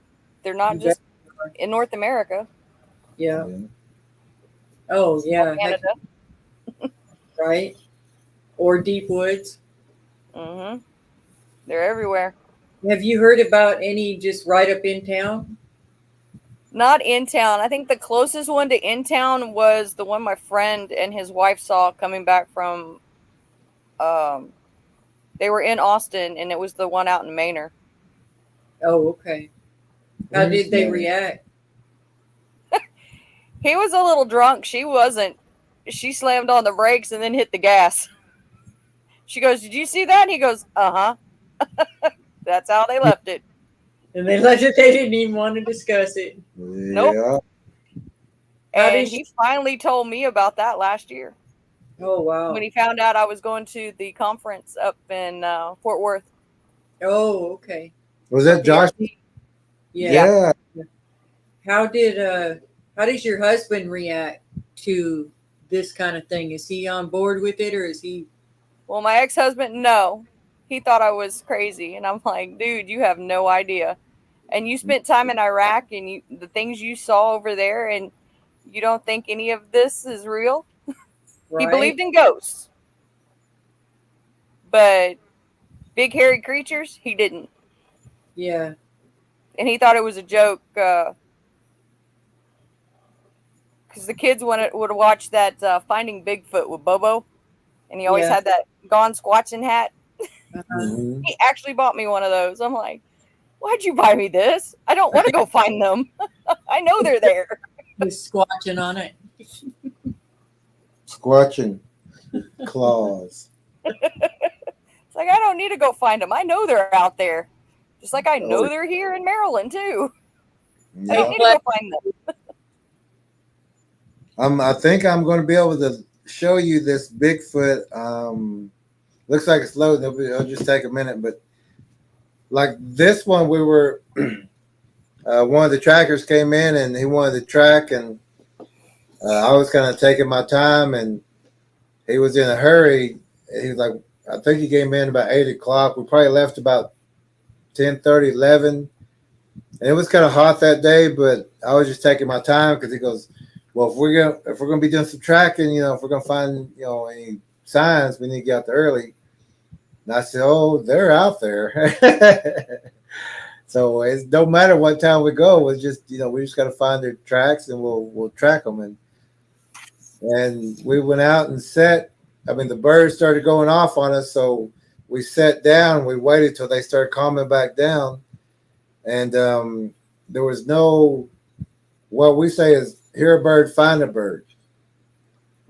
They're not just in North America. Yeah. Oh yeah. Canada. Right. Or deep woods. Mm-hmm. They're everywhere. Have you heard about any just right up in town? Not in town. I think the closest one to in town was the one my friend and his wife saw coming back from. They were in Austin, and it was the one out in Manor. Oh, okay. How did they react? He was a little drunk. She wasn't. She slammed on the brakes and then hit the gas. She goes, "Did you see that?" And he goes, "Uh-huh." That's how they left it. And they left it. They didn't even want to discuss it. Nope. And he finally told me about that last year. Oh, wow. When he found out I was going to the conference up in Fort Worth. Oh, okay. Was that Josh? Yeah. How does your husband react to this kind of thing? Is he on board with it, or is he? Well, my ex-husband, no. He thought I was crazy. And I'm like, dude, you have no idea. And you spent time in Iraq and the things you saw over there, and you don't think any of this is real? Right. He believed in ghosts. But big hairy creatures, he didn't. Yeah. And he thought it was a joke. Because the kids would watch that Finding Bigfoot with Bobo. And he always had that Gone Squatching hat. He actually bought me one of those. I'm like, why'd you buy me this? I don't want to go find them. I know they're there. He's squatching on it. Squatching claws. It's like, I don't need to go find them. I know they're out there. Just like I know they're here in Maryland too. Yeah. I don't need to go find them. I think I'm going to be able to show you this Bigfoot. Looks like it's loading. It'll just take a minute, but like this one, we were one of the trackers came in and he wanted to track, and I was kind of taking my time, and he was in a hurry. He was like, I think he came in about 8 o'clock. We probably left about 10:30, 11. And it was kind of hot that day, but I was just taking my time because he goes, well, if we're gonna be doing some tracking, if we're gonna find any signs, we need to get out there early. And I said, oh, they're out there. So it don't matter what time we go. It's just we just got to find their tracks and we'll track them. And we went out and sat. I mean, the birds started going off on us, so we sat down. We waited till they started calming back down, and there was no. What we say is hear a bird, find a bird.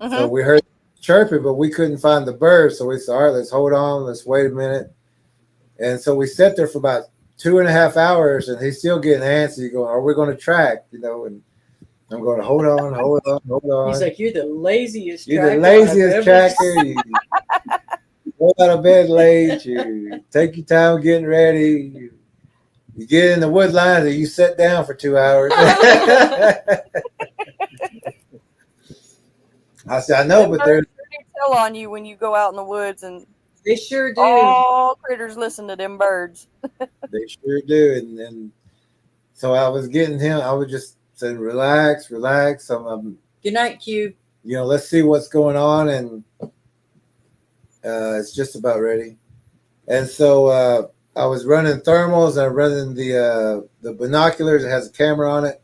Mm-hmm. So we heard chirping, but we couldn't find the bird. So we said, all right, let's hold on. Let's wait a minute. And so we sat there for about 2.5 hours, and he's still getting antsy. Going, are we going to track? And I'm going to hold on. He's like, you're the laziest. You're the laziest tracker. You go out of bed late. You take your time getting ready. You get in the wood line and you sit down for 2 hours. I said, I know, but tell on you when you go out in the woods, and They sure do. all critters listen to them birds. They sure do. And so I was getting him. I was just saying, relax, relax. Good night, Q. Let's see what's going on, and it's just about ready. And so I was running thermals, and I'm running the binoculars. It has a camera on it,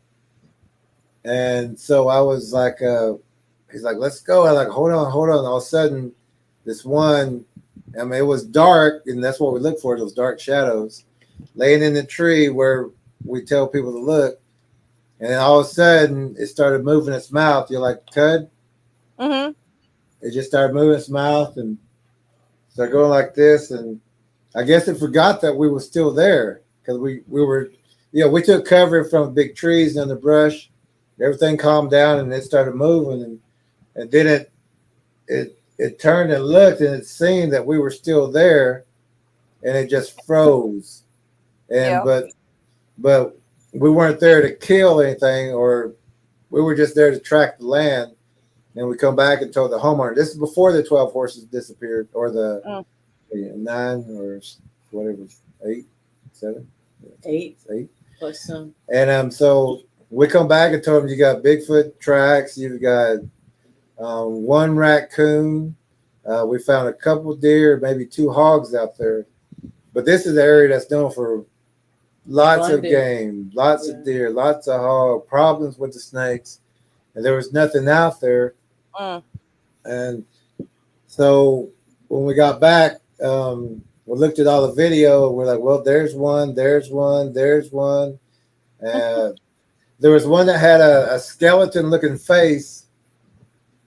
and so I was like, he's like, let's go. I like, hold on. All of a sudden, this one, I mean, it was dark, and that's what we look for, those dark shadows, laying in the tree where we tell people to look. And then all of a sudden, it started moving its mouth. You're like, Cud? Mm-hmm. It just started moving its mouth and started going like this. And I guess it forgot that we were still there because we were, we took cover from big trees and the brush. Everything calmed down and it started moving. And then it turned and looked and it seen that we were still there and it just froze. And but we weren't there to kill anything, or we were just there to track the land. And we come back and told the homeowner. This is before the 12 horses disappeared, or the 9 or whatever, 8, 7, 8 8 plus some. And so we come back and told them you got Bigfoot tracks, you've got 1 raccoon. We found a couple deer, maybe 2 hogs out there. But this is the area that's known for lots of game, lots of deer, lots of hog, problems with the snakes. And there was nothing out there. And so when we got back, we looked at all the video. And we're like, well, there's one. And there was one that had a skeleton-looking face.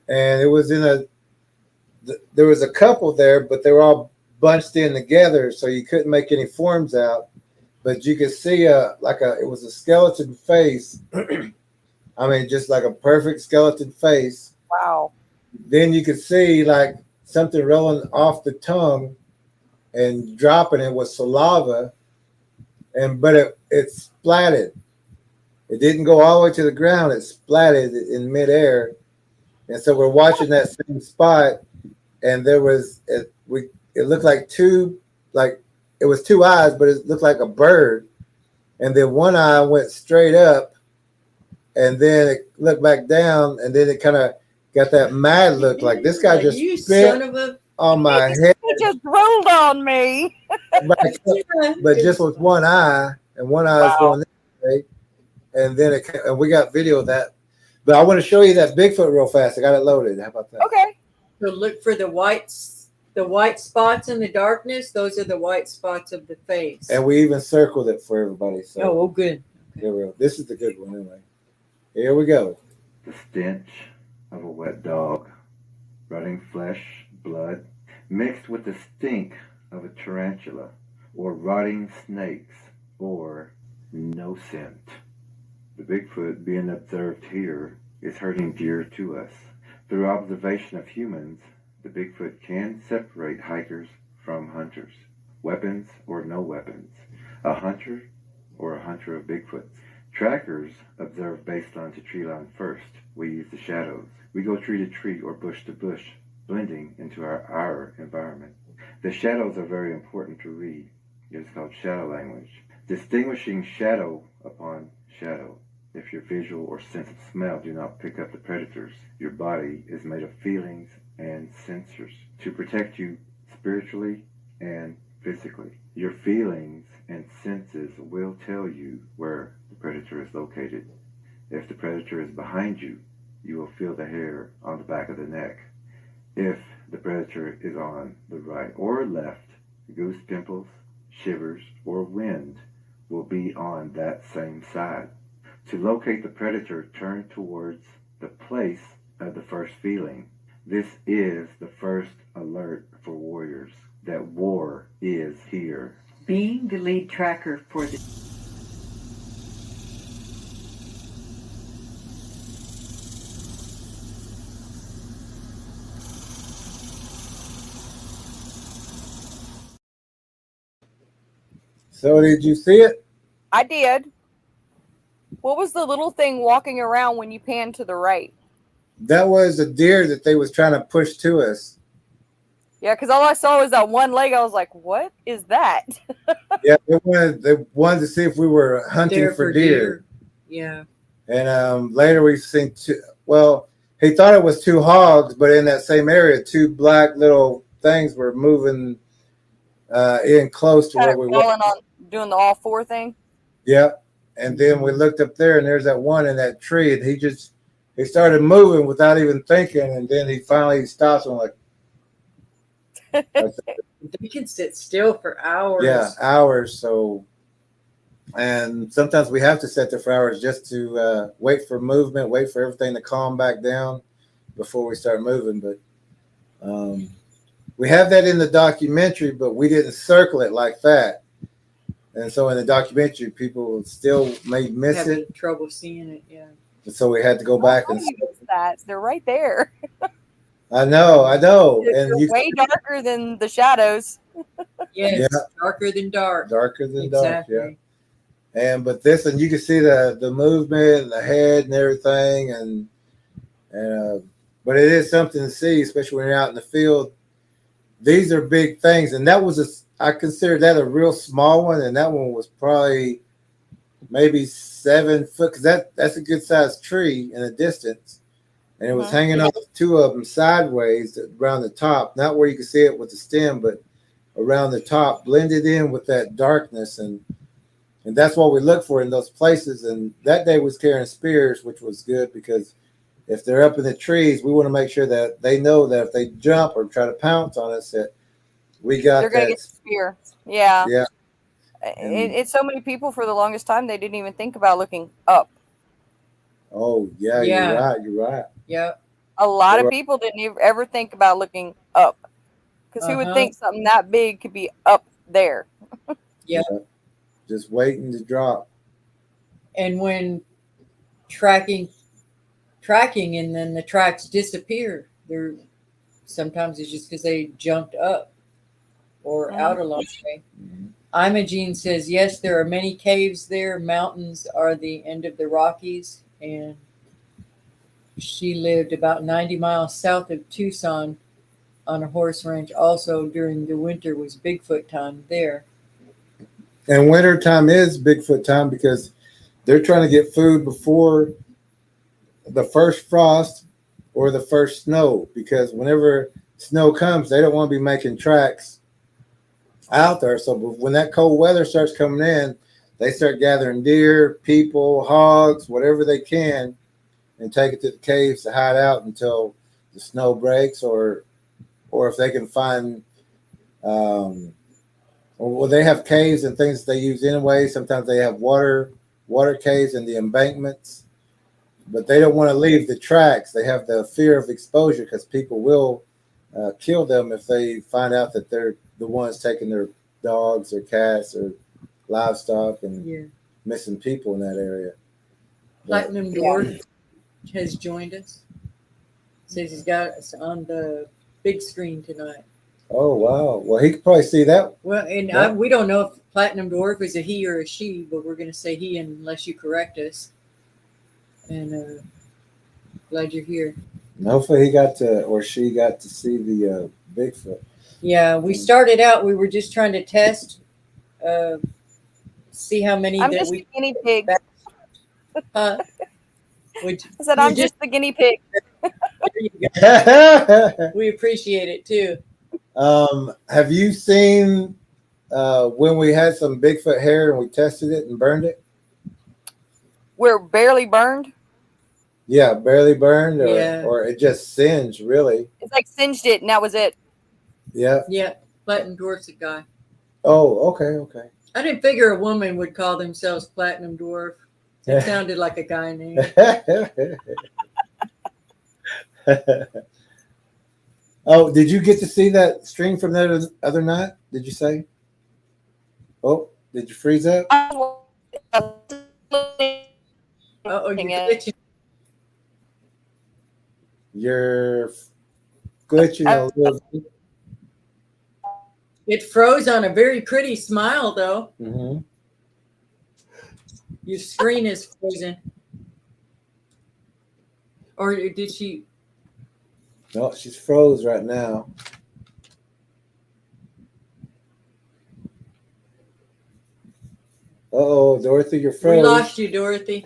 And it was there was a couple there, but they were all bunched in together, so you couldn't make any forms out. But you could see it was a skeleton face. I mean, just like a perfect skeleton face. Wow. Then you could see like something rolling off the tongue and dropping it with saliva. But it splatted. It didn't go all the way to the ground. It splatted in midair. And so we're watching that same spot, and there was it looked like it was 2 eyes, but it looked like a bird. And then one eye went straight up, and then it looked back down, and then it kind of got that mad look, like this guy just spit on my head. He just rolled on me. but just with one eye, and one eye is going this way. And then and we got video of that. But I want to show you that Bigfoot real fast. I got it loaded. How about that? Okay. So look for the white spots in the darkness. Those are the white spots of the face. And we even circled it for everybody. So good. There we go. This is the good one anyway. Here we go. The stench of a wet dog, rotting flesh, blood, mixed with the stink of a tarantula, or rotting snakes, or no scent. The Bigfoot being observed here is herding deer to us. Through observation of humans, the Bigfoot can separate hikers from hunters, weapons or no weapons, a hunter or a hunter of Bigfoots. Trackers observe baseline to tree line first. We use the shadows. We go tree to tree or bush to bush, blending into our environment. The shadows are very important to read. It is called shadow language. Distinguishing shadow upon shadow. If your visual or sense of smell do not pick up the predators, your body is made of feelings and sensors to protect you spiritually and physically. Your feelings and senses will tell you where the predator is located. If the predator is behind you, you will feel the hair on the back of the neck. If the predator is on the right or left, goose pimples, shivers, or wind will be on that same side. To locate the predator, turn towards the place of the first feeling. This is the first alert for warriors that war is here. Being the lead tracker for the So did you see it? I did. What was the little thing walking around when you panned to the right? That was a deer that they was trying to push to us. Yeah, because all I saw was that one leg. I was like, "What is that?" Yeah, they wanted to see if we were hunting There for deer. Yeah. And later we seen two. Well, he thought it was two hogs, but in that same area, two black little things were moving in close to Kind where of we were. crawling on, doing the all four thing. Yeah. And then we looked up there, and there's that one in that tree, and he started moving without even thinking, and then he finally stops and like, They can sit still for hours. yeah, hours. So, and sometimes we have to set there for hours just to wait for movement, wait for everything to calm back down before we start moving. But we have that in the documentary, but we didn't circle it like that. And so in the documentary, people still may miss Having it. trouble seeing it. Yeah. And so we had to go back How and. do you miss that? They're right there. I know, They're and you way darker than the shadows. Yes. Yeah. Darker than dark. darker than Exactly. dark, yeah. But this, and you can see the movement and the head and everything, and but it is something to see, especially when you're out in the field. These are big things, and that was I consider that a real small one, and that one was probably maybe 7 foot, because that's a good sized tree in the distance, and it was hanging off two of them sideways around the top, not where you could see it with the stem, but around the top, blended in with that darkness, and that's what we look for in those places. And that day was carrying spears, which was good, because if they're up in the trees, we want to make sure that they know that if they jump or try to pounce on us, that we got They're gonna that. get the spear. Yeah. Yeah. It's so many people for the longest time they didn't even think about looking up. Oh yeah, Yeah. you're right. Yep. A lot of people didn't ever think about looking up, because who would think something that big could be up there? Yep. Just waiting to drop. And when tracking and then the tracks disappear, they're sometimes it's just because they jumped up or out a long way. Imogene says, yes, there are many caves there. Mountains are the end of the Rockies. And she lived about 90 miles south of Tucson on a horse ranch. Also during the winter was Bigfoot time there. And winter time is Bigfoot time, because they're trying to get food before the first frost or the first snow, because whenever snow comes, they don't want to be making tracks out there. So when that cold weather starts coming in, they start gathering deer, people, hogs, whatever they can, and take it to the caves to hide out until the snow breaks, or if they can find well, they have caves and things that they use anyway. Sometimes they have water caves in the embankments, but they don't want to leave the tracks. They have the fear of exposure, because people will kill them if they find out that they're the ones taking their dogs or cats or livestock and missing people in that area. Platinum Dwarf has joined us. Says he's got us on the big screen tonight. Oh wow! Well, he could probably see that. Well, and we don't know if Platinum Dwarf is a he or a she, but we're going to say he unless you correct us. And glad you're here. And hopefully he got to, or she got to see the Bigfoot. Yeah, we started out. We were just trying to test, see how many. I'm just the guinea pig. I said I'm just the guinea pig. We appreciate it too. Have you seen when we had some Bigfoot hair and we tested it and burned it? We're barely burned. Yeah, barely burned, or it just singed, really. It's like singed it, and that was it. Yeah. Yeah, Platinum Dwarf's a guy. Oh, okay. I didn't figure a woman would call themselves Platinum Dwarf. It sounded like a guy name. Oh, did you get to see that stream from the other night? Did you say? Oh, did you freeze up? You're glitching a little bit. It froze on a very pretty smile, though. Mm-hmm. Your screen is frozen. Or did she? No, she's froze right now. Oh, Dorothy, you're We froze. lost you, Dorothy.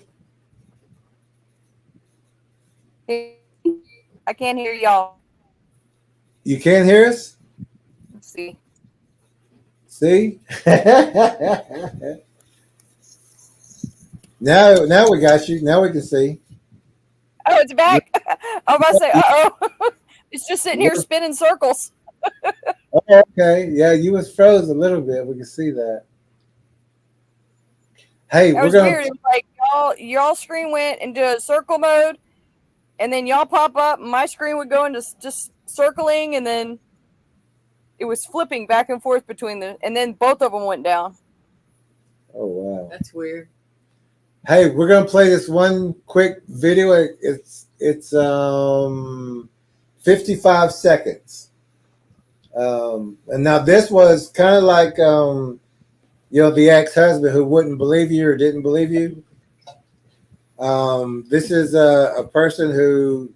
I can't hear y'all. You can't hear us? Let's see. See? now we got you. Now we can see. Oh, it's back. I was about to say, uh-oh. It's just sitting here spinning circles. Oh, okay. Yeah, you was froze a little bit. We can see that. Hey, That we're was gonna weird. It was like y'all screen went into a circle mode, and then y'all pop up. And my screen would go into just circling, and then it was flipping back and forth between and then both of them went down. Oh wow. That's weird. Hey, we're gonna play this one quick video. It's 55 seconds. And now this was kind of like the ex-husband who wouldn't believe you or didn't believe you. This is a person who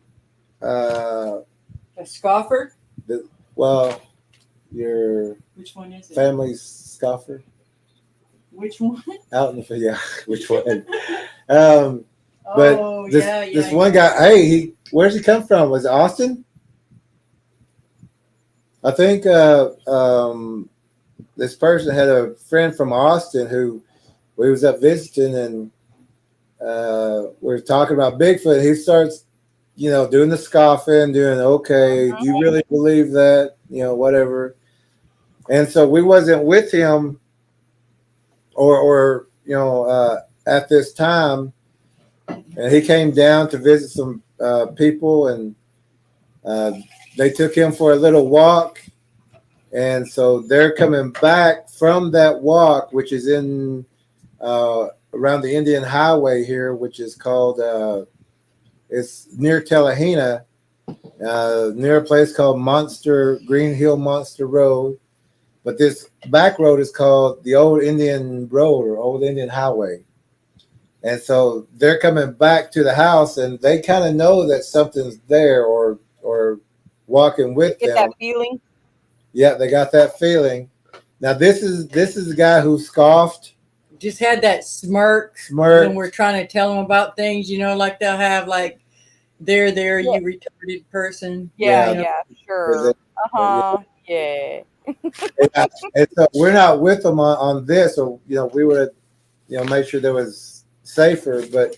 A scoffer? your Which one is it? family's scoffer. Which one? Out in the yeah, which one? But Oh, this one guy, hey, where's he come from? Was it Austin? I think this person had a friend from Austin who we was up visiting, and we were talking about Bigfoot. He starts, doing the scoffing, doing, okay, do you really believe that? Whatever. And so we wasn't with him or at this time. And he came down to visit some people, and they took him for a little walk. And so they're coming back from that walk, which is in around the Indian Highway here, which is called, it's near Tellahena, near a place called Green Hill Monster Road. But this back road is called the Old Indian Road or Old Indian Highway. And so they're coming back to the house, and they kind of know that something's there or walking with them. Get that feeling? Yeah, they got that feeling. Now this is the guy who scoffed. Just had that smirk when we're trying to tell them about things, like they'll have like, there, you retarded person. Yeah, sure. Yeah. And so we're not with them on this, or we would make sure there was safer. But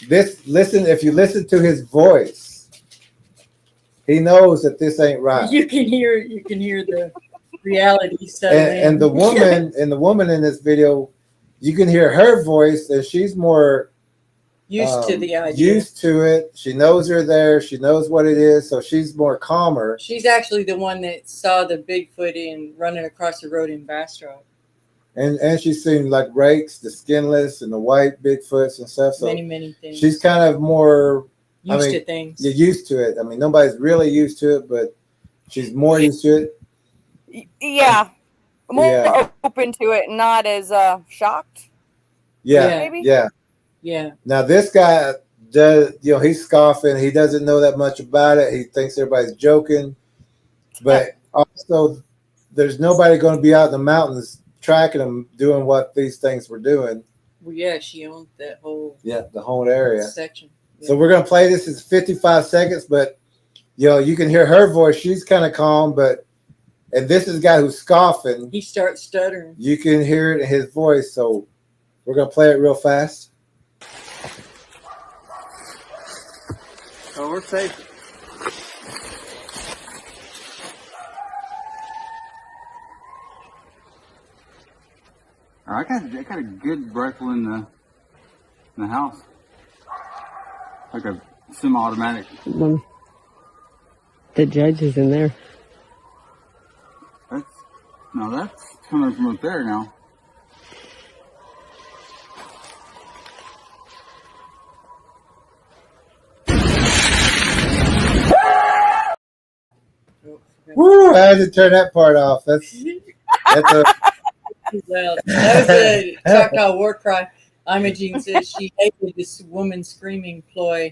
if you listen to his voice, he knows that this ain't right. You can hear the reality setting in. And the woman in this video, you can hear her voice, and she's more used to the idea. Used to it. She knows her there. She knows what it is, so she's more calmer. She's actually the one that saw the Bigfoot running across the road in Bastrop. And she's seen like rakes, the skinless, and the white Bigfoots and stuff. So many things. She's kind of more used to things. You're used to it. I mean, nobody's really used to it, but she's more used to it. Yeah. More open to it, not as shocked. Yeah. Maybe? Yeah. Now this guy does, he's scoffing. He doesn't know that much about it. He thinks everybody's joking. But also, there's nobody going to be out in the mountains tracking them doing what these things were doing. Well, yeah, she owned that whole the whole area section. Yeah. So we're going to play this. It's 55 seconds, but you can hear her voice. She's kind of calm, and this is a guy who's scoffing. He starts stuttering. You can hear it in his voice. So we're going to play it real fast. Oh, we're safe. I got a good rifle in the house, like a semi-automatic. The judge is in there. That's coming from up there now. Woo! I had to turn that part off. That's a. Well, that was a Choctaw war cry. Imogene says she hated this woman screaming ploy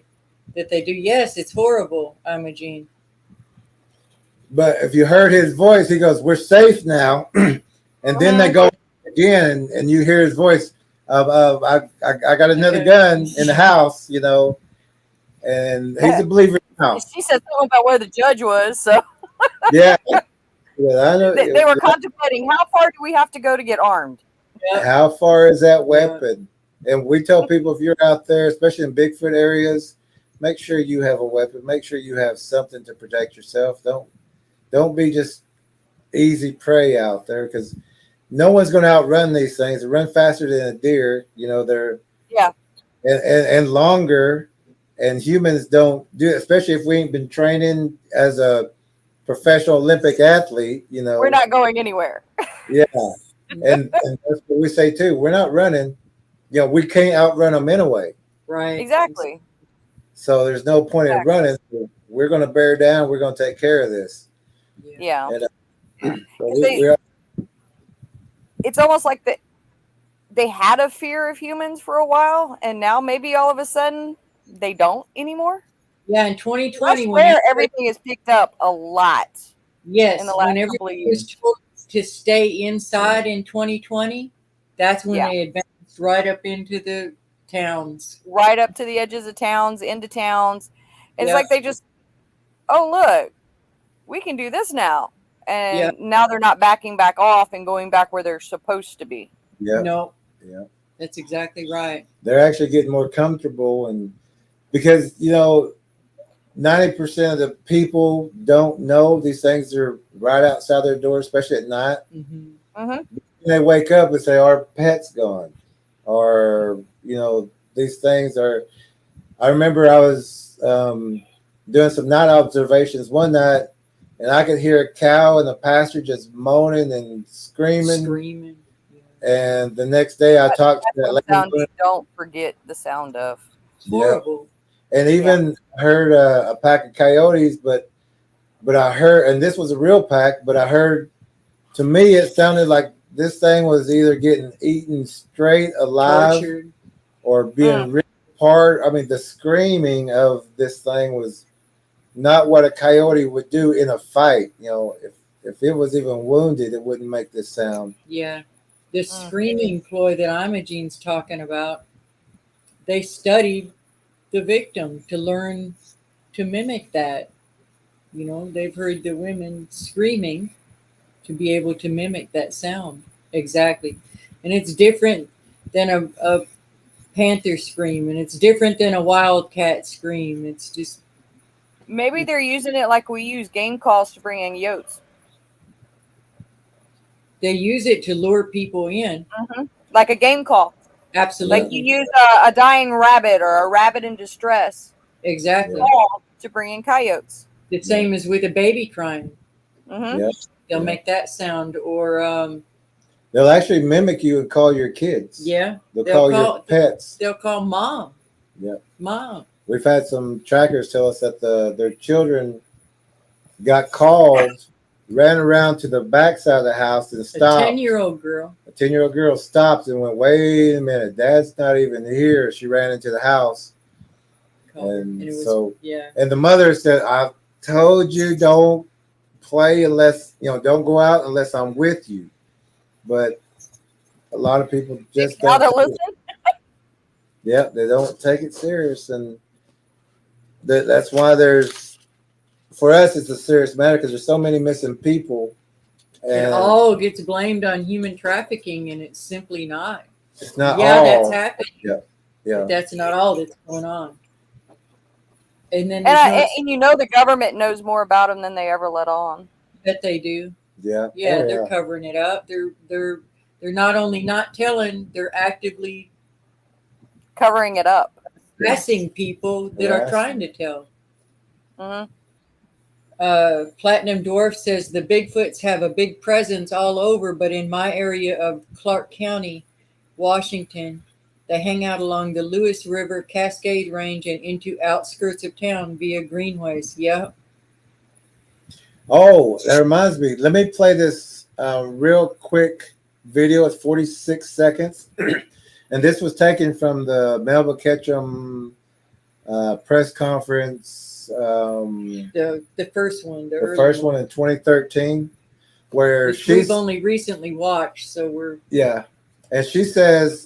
that they do. Yes, it's horrible, Imogene. But if you heard his voice, he goes, "We're safe now," and then they go again, and you hear his voice. I got another gun in the house, you know, and he's a believer now. She said something about where the judge was, so Yeah, yeah, I know. they were contemplating how far do we have to go to get armed. How far is that weapon? And we tell people, if you're out there, especially in Bigfoot areas, make sure you have a weapon. Make sure you have something to protect yourself. Don't be just easy prey out there, because no one's going to outrun these things. They run faster than a deer. You know, they're and longer. And humans don't do it, especially if we ain't been training as a professional Olympic athlete. You know, We're not going anywhere. Yeah, and that's what we say too. We're not running. You know, we can't outrun them anyway. Right. Exactly. So there's no point in running. We're going to bear down. We're going to take care of this. Yeah. And, it's almost like they had a fear of humans for a while, and now maybe all of a sudden they don't anymore. Yeah, in 2020, when everything is picked up a lot. Yes, in the last when couple of everybody years. was told to stay inside in 2020, that's when they advanced right up into the towns, right up to the edges of towns, into towns. And it's like they just, oh look, we can do this now, and now they're not backing back off and going back where they're supposed to be. Yeah. No. Yeah. That's exactly right. They're actually getting more comfortable, and because 90% of the people don't know these things are right outside their door, especially at night. They wake up and say, "Our pet's gone," or these things are. I remember I was doing some night observations one night, and I could hear a cow in the pasture just moaning and screaming. And the next day, I talked to that sound lady. you don't forget the sound of. Horrible. And even heard a pack of coyotes, but I heard, and this was a real pack, but I heard, to me, it sounded like this thing was either getting eaten straight alive, tortured, or being ripped apart. I mean, the screaming of this thing was not what a coyote would do in a fight. If it was even wounded, it wouldn't make this sound. Yeah. The screaming ploy that Imogene's talking about, they studied the victim to learn to mimic that. They've heard the women screaming to be able to mimic that sound. Exactly. And it's different than a panther scream, and it's different than a wildcat scream. It's just... Maybe they're using it like we use game calls to bring in yotes. They use it to lure people in. Like a game call. Absolutely. Like you use a dying rabbit or a rabbit in distress. Exactly. To bring in coyotes. The same as with a baby crying. They'll make that sound, or they'll actually mimic you and call your kids. Yeah. They'll call your pets. They'll call mom. Yeah. Mom. We've had some trackers tell us that their children got called, ran around to the backside of the house and stopped. A 10-year-old girl. A 10-year-old girl stopped and went, "Wait a minute, Dad's not even here." She ran into the house. And the mother said, "I told you, don't play unless, don't go out unless I'm with you." But a lot of people just don't listen. Yeah, they don't take it serious, and that's why for us, it's a serious matter, because there's so many missing people. And it all gets blamed on human trafficking, and it's simply not. It's not all. That's happening. Yeah. But that's not all that's going on. And then the government knows more about them than they ever let on. Bet they do. Yeah. Yeah, they're covering it up. They're not only not telling, they're actively covering it up. Pressing people that are trying to tell. Platinum Dwarf says the Bigfoots have a big presence all over, but in my area of Clark County, Washington, they hang out along the Lewis River, Cascade Range, and into outskirts of town via greenways. Yeah. Oh, that reminds me. Let me play this real quick video. It's 46 seconds. And this was taken from the Melba Ketchum press conference. The first one. The first one in 2013, where we've only recently watched, so we're... Yeah. And she says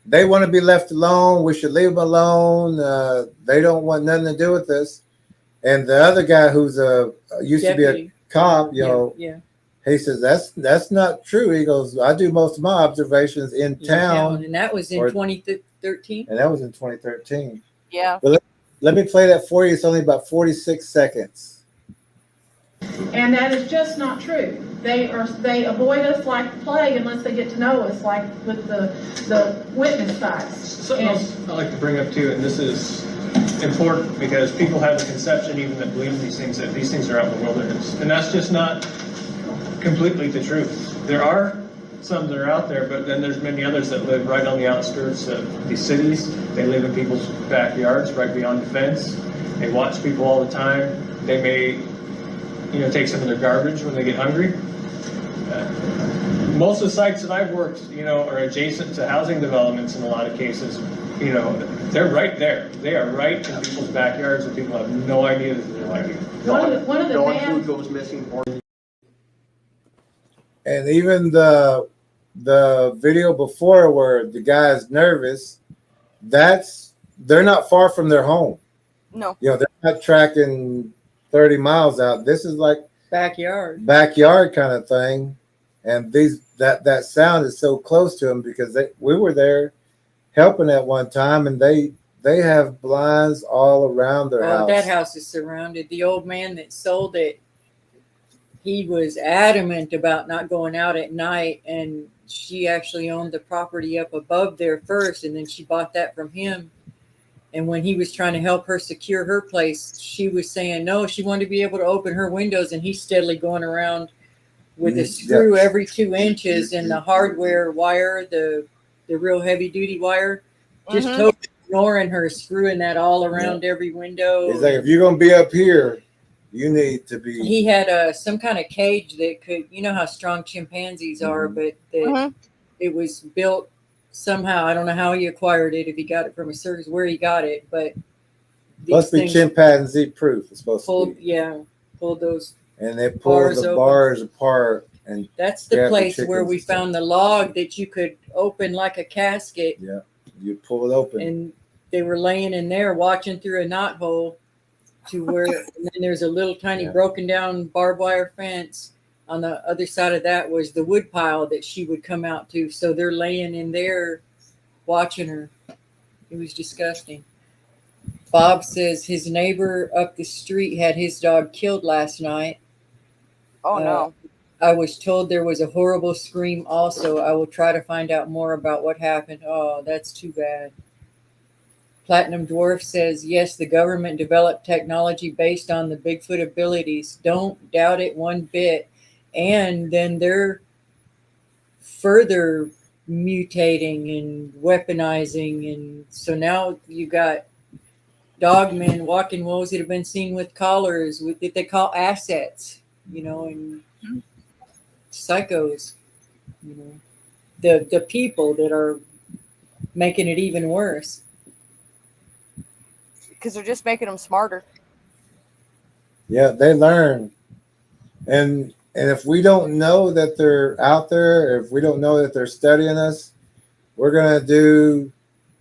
they want to be left alone. We should leave them alone. They don't want nothing to do with this. And the other guy who's used to be a cop, you know, he says that's not true. He goes, I do most of my observations in town, and that was in 2013. And that was in 2013. Yeah. But let me play that for you. It's only about 46 seconds. And that is just not true. They avoid us like the plague unless they get to know us, like with the witness side. Something else I like to bring up too, and this is important because people have a conception, even that believe in these things, that these things are out in the wilderness, and that's just not completely the truth. There are some that are out there, but then there's many others that live right on the outskirts of these cities. They live in people's backyards, right beyond the fence. They watch people all the time. They may, take some of their garbage when they get hungry. Most of the sites that I've worked, are adjacent to housing developments in a lot of cases. They're right there. They are right in people's backyards, and people have no idea that they're like it. One of the food goes missing. And even the video before where the guy's nervous, they're not far from their home. No. They're not tracking 30 miles out. This is like backyard kind of thing. And that sound is so close to them because we were there helping at one time, and they have blinds all around their house. That house is surrounded. The old man that sold it, he was adamant about not going out at night, and she actually owned the property up above there first, and then she bought that from him. And when he was trying to help her secure her place, she was saying no, she wanted to be able to open her windows, and he's steadily going around with a screw every 2 inches, and the hardware wire, the real heavy duty wire, just totally ignoring her, screwing that all around every window. He's like, if you're gonna be up here, you need to be. He had some kind of cage that could, how strong chimpanzees are, but it was built somehow. I don't know how he acquired it, if he got it from a circus, where he got it, but must be chimpanzee proof. It's supposed to be. Pulled those. And they pull the bars apart, and that's the place where we found the log that you could open like a casket. Yeah, you pull it open, and they were laying in there watching through a knothole to where, and then there's a little tiny broken down barbed wire fence. On the other side of that was the wood pile that she would come out to. So they're laying in there watching her. It was disgusting. Bob says his neighbor up the street had his dog killed last night. Oh, no. I was told there was a horrible scream also. I will try to find out more about what happened. Oh, that's too bad. Platinum Dwarf says, yes, the government developed technology based on the Bigfoot abilities. Don't doubt it one bit. And then they're further mutating and weaponizing. And so now you got dogmen, walking wolves that have been seen with collars, with that they call assets, and psychos, the people that are making it even worse. Because they're just making them smarter. Yeah, they learn. And if we don't know that they're out there, if we don't know that they're studying us, we're going to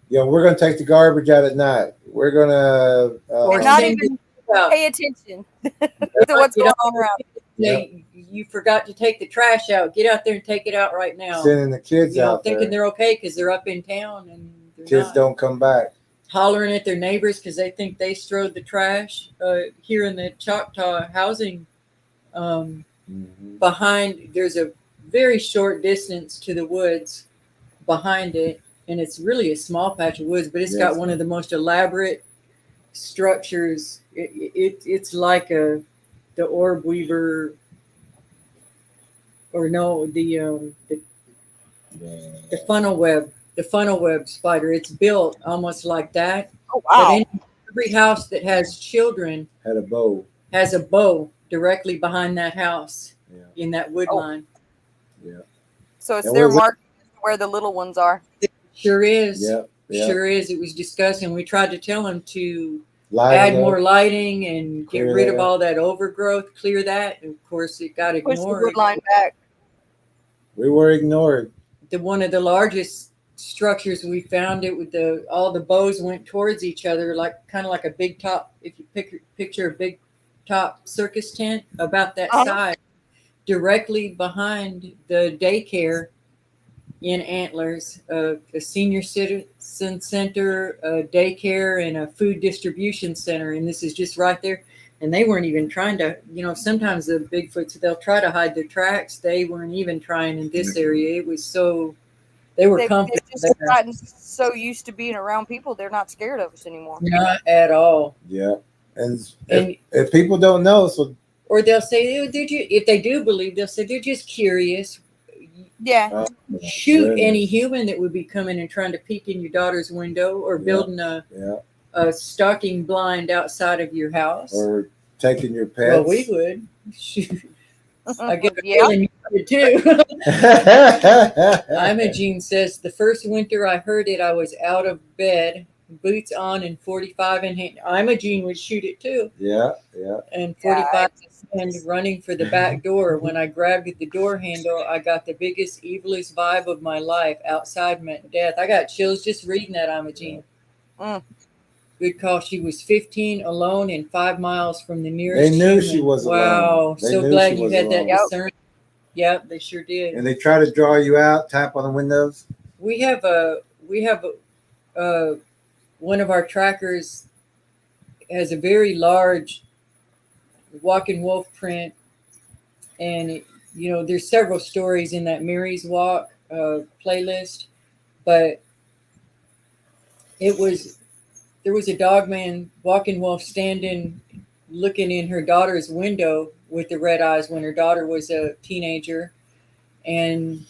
we're going to take the garbage out at night. We're going to... or not even pay attention to what's going on around. You forgot to take the trash out. Get out there and take it out right now. Sending the kids out thinking there. They're okay because they're up in town and kids don't come back. Hollering at their neighbors because they think they strode the trash here in the Choctaw housing. Behind, there's a very short distance to the woods behind it, and it's really a small patch of woods, but it's got one of the most elaborate structures. It's like the orb weaver, or no, the funnel web spider. It's built almost like that. Oh wow! But every house that has children has a bow directly behind that house in that wood line. Yeah. So it's their mark where the little ones are. It sure is. Yeah. Sure is. It was disgusting. We tried to tell them to add more lighting and get rid of all that overgrowth, clear that. And of course, it got ignored. Push the wood line back. We were ignored. one of the largest structures we found. It with all the bows went towards each other, like kind of like a big top. If you picture a big top circus tent about that size, directly behind the daycare in Antlers, a senior citizen center, a daycare, and a food distribution center. And this is just right there. And they weren't even trying to, sometimes the Bigfoots, they'll try to hide their tracks. They weren't even trying in this area. It was so, they were comfortable. They've just gotten so used to being around people, they're not scared of us anymore. Not at all. Yeah. And if people don't know, so. Or they'll say, if they do believe, they'll say they're just curious. Yeah. Shoot any human that would be coming and trying to peek in your daughter's window, or building a stocking blind outside of your house, or taking your pets. Well, we would. Shoot. I get a feeling you would too. Imogene says, the first winter I heard it, I was out of bed, boots on, and 45 in hand. Imogene would shoot it too. Yeah. And 45 and running for the back door. When I grabbed the door handle, I got the biggest, evilest vibe of my life. Outside meant death. I got chills just reading that, Imogene. Good call. She was 15, alone, and 5 miles from the nearest. They knew human. she was alone. Wow. They So knew glad she you was had alone. that discernment. Yep, they sure did. And they try to draw you out, tap on the windows. We have one of our trackers has a very large walking wolf print, and there's several stories in that Mary's Walk playlist, but there was a dog man walking wolf standing looking in her daughter's window with the red eyes when her daughter was a teenager, and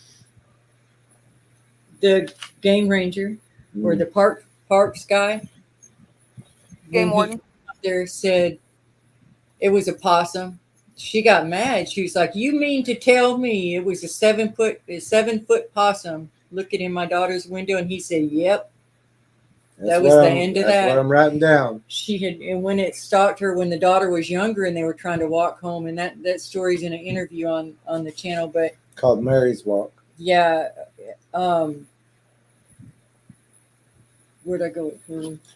the game ranger or the parks guy, game warden, there said it was a possum. She got mad. She was like, "You mean to tell me it was a 7-foot possum looking in my daughter's window?" And he said, "Yep." That was the end of that. That's what I'm writing down. And when it stalked her when the daughter was younger and they were trying to walk home, and that story's in an interview on the channel, but called Mary's Walk. Yeah. Where'd I go?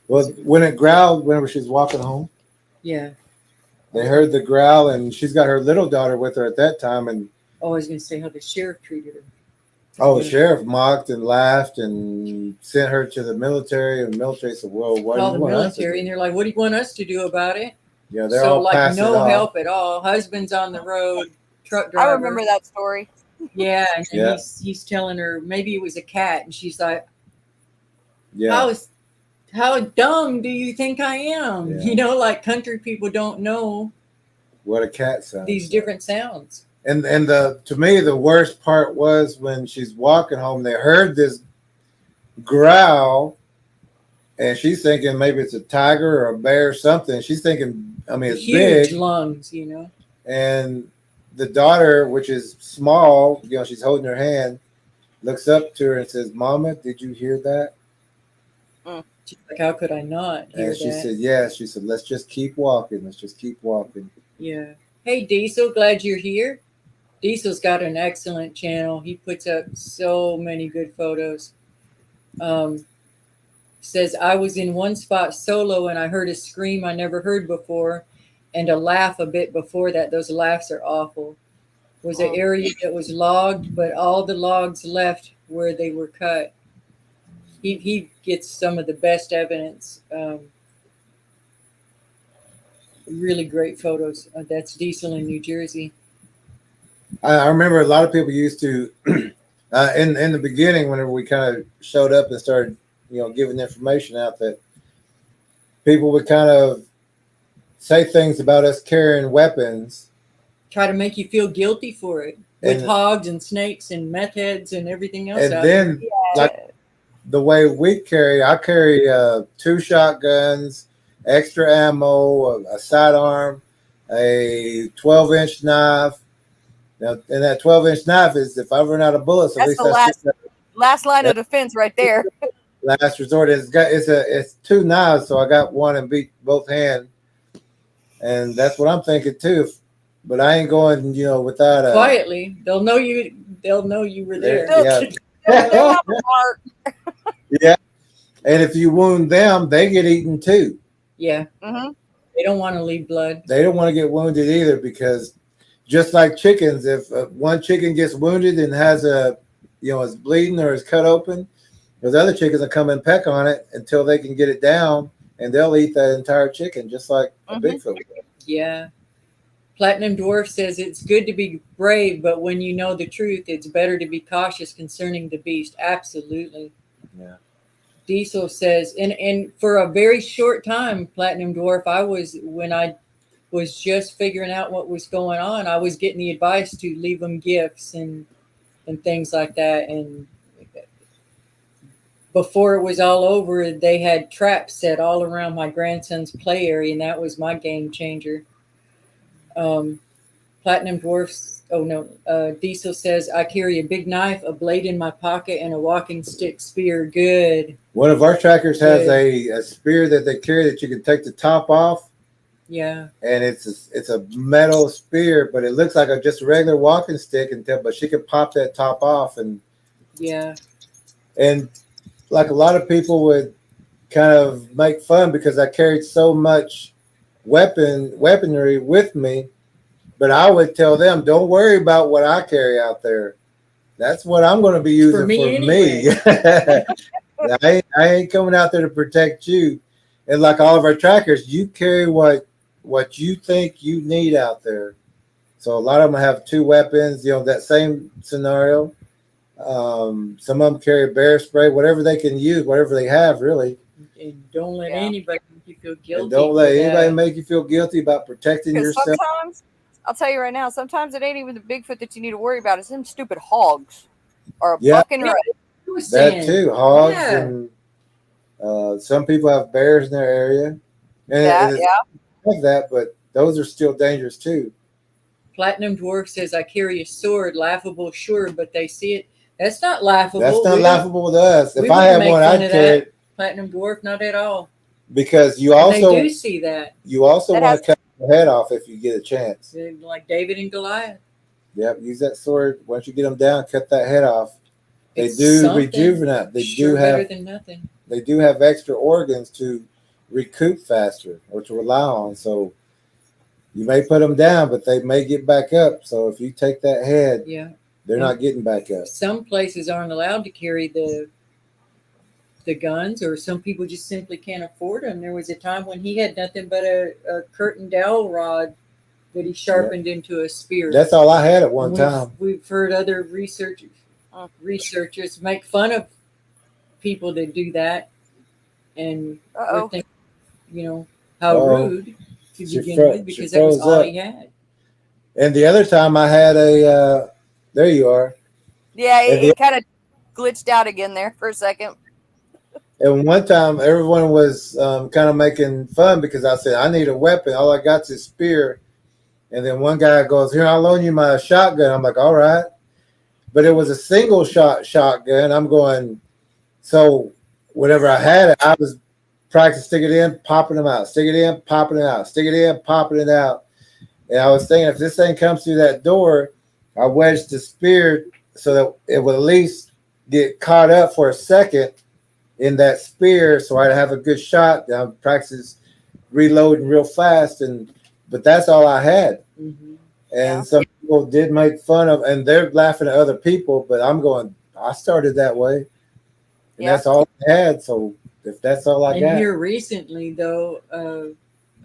Well, when it growled whenever she's walking home. Yeah. They heard the growl, and she's got her little daughter with her at that time. And I was going to say how the sheriff treated her. The sheriff mocked and laughed and sent her to the military, and the military said, "Well, what do you want us to do?" And they're like, "What do you want us to do about it?" Yeah, they're all like no help at all. Husband's on the road, truck driver. I remember that story. Yeah, and he's telling her maybe it was a cat, and she's like, How dumb do you think I am? Yeah. Like country people don't know what a cat sounds. These different sounds. And to me, the worst part was when she's walking home, they heard this growl, and she's thinking maybe it's a tiger or a bear or something. She's thinking, it's huge big. lungs, And the daughter, which is small, she's holding her hand, looks up to her and says, "Mama, did you hear that?" She's like, "How could I not hear and she that?" said, "Yes." She said, "Let's just keep walking. Let's just keep walking." Yeah. Hey, Diesel, glad you're here. Diesel's got an excellent channel. He puts up so many good photos. Says, I was in one spot solo and I heard a scream I never heard before and a laugh a bit before that. Those laughs are awful. It was an area that was logged, but all the logs left where they were cut. He gets some of the best evidence. Really great photos. That's Diesel in New Jersey. I remember a lot of people used to, in the beginning, whenever we kind of showed up and started, giving information out, that people would kind of say things about us carrying weapons. Try to make you feel guilty for it with hogs and snakes and meth heads and everything else. And then, like the way I carry 2 shotguns, extra ammo, a sidearm, a 12-inch knife. Now, and that 12-inch knife is if I run out of bullets, that's the last line of defense right there. Last resort. It's 2 knives, so I got one in both hands, and that's what I'm thinking too. But I ain't going, without a quietly. They'll know you. They'll know you were there. They'll Them up apart. Yeah. And if you wound them, they get eaten too. Yeah. Mm-hmm. They don't want to leave blood. They don't want to get wounded either, because just like chickens, if one chicken gets wounded and has is bleeding or is cut open, those other chickens will come and peck on it until they can get it down, and they'll eat that entire chicken, just like a Bigfoot will. Yeah. Platinum Dwarf says it's good to be brave, but when you know the truth, it's better to be cautious concerning the beast. Absolutely. Yeah. Diesel says, and for a very short time, Platinum Dwarf, when I was just figuring out what was going on, I was getting the advice to leave them gifts and things like that. And before it was all over, they had traps set all around my grandson's play area, and that was my game changer. Platinum Dwarfs, Diesel says, I carry a big knife, a blade in my pocket, and a walking stick spear. Good. One of our trackers has a spear that they carry that you can take the top off. Yeah. And it's a metal spear, but it looks like just a regular walking stick, but she can pop that top off. And yeah. And like a lot of people would kind of make fun because I carried so much weaponry with me. But I would tell them, don't worry about what I carry out there. That's what I'm going to be using for me. I ain't coming out there to protect you. And like all of our trackers, you carry what you think you need out there. So a lot of them have 2 weapons, that same scenario. Some of them carry bear spray, whatever they can use, whatever they have, really. And don't let anybody make you feel guilty. And don't let anybody make you feel guilty about protecting yourself. Sometimes, I'll tell you right now, sometimes it ain't even the Bigfoot that you need to worry about. It's them stupid hogs or a buck and that too, hogs, and some people have bears in their area. And like that, but those are still dangerous too. Platinum Dwarf says, I carry a sword, laughable, sure, but they see it. That's not laughable. That's not laughable to us. If I had one, I'd carry it. Platinum Dwarf, not at all. Because you also they do see that. You also want to cut your head off if you get a chance. Like David and Goliath. Yep, use that sword. Once you get them down, cut that head off. They do rejuvenate. They do have better than nothing. They do have extra organs to recoup faster or to rely on. So you may put them down, but they may get back up. So if you take that head, they're not getting back up. Some places aren't allowed to carry the guns, or some people just simply can't afford them. There was a time when he had nothing but a curtain dowel rod that he sharpened into a spear. That's all I had at one time. We've heard other researchers make fun of people that do that, and think, how rude to begin with, because that was all he had. And the other time I had there you are. Yeah, it kind of glitched out again there for a second. And one time, everyone was kind of making fun because I said, I need a weapon. All I got is a spear. And then one guy goes, here, I'll loan you my shotgun. I'm like, all right. But it was a single shot shotgun. I'm going, so whenever I had it, I was practicing stick it in, popping them out, stick it in, popping it out, stick it in, popping it out. And I was thinking, if this thing comes through that door, I wedged the spear so that it would at least get caught up for a second in that spear, so I'd have a good shot. I practice reloading real fast, but that's all I had. Mm-hmm. And some people did make fun of, and they're laughing at other people, but I'm going, I started that way, and that's all I had. So if that's all I got. And here recently, though,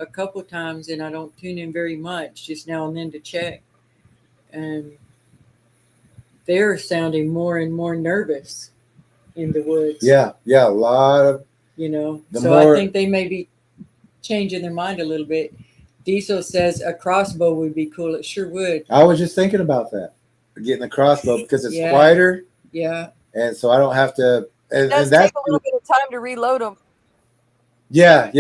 a couple times, and I don't tune in very much, just now and then to check, and they're sounding more and more nervous in the woods. Yeah, a lot of, I think they may be changing their mind a little bit. Diesel says a crossbow would be cool. It sure would. I was just thinking about that, getting a crossbow, because it's quieter. Yeah. And so I don't have to. And it does take a little bit of time to reload them. Yeah.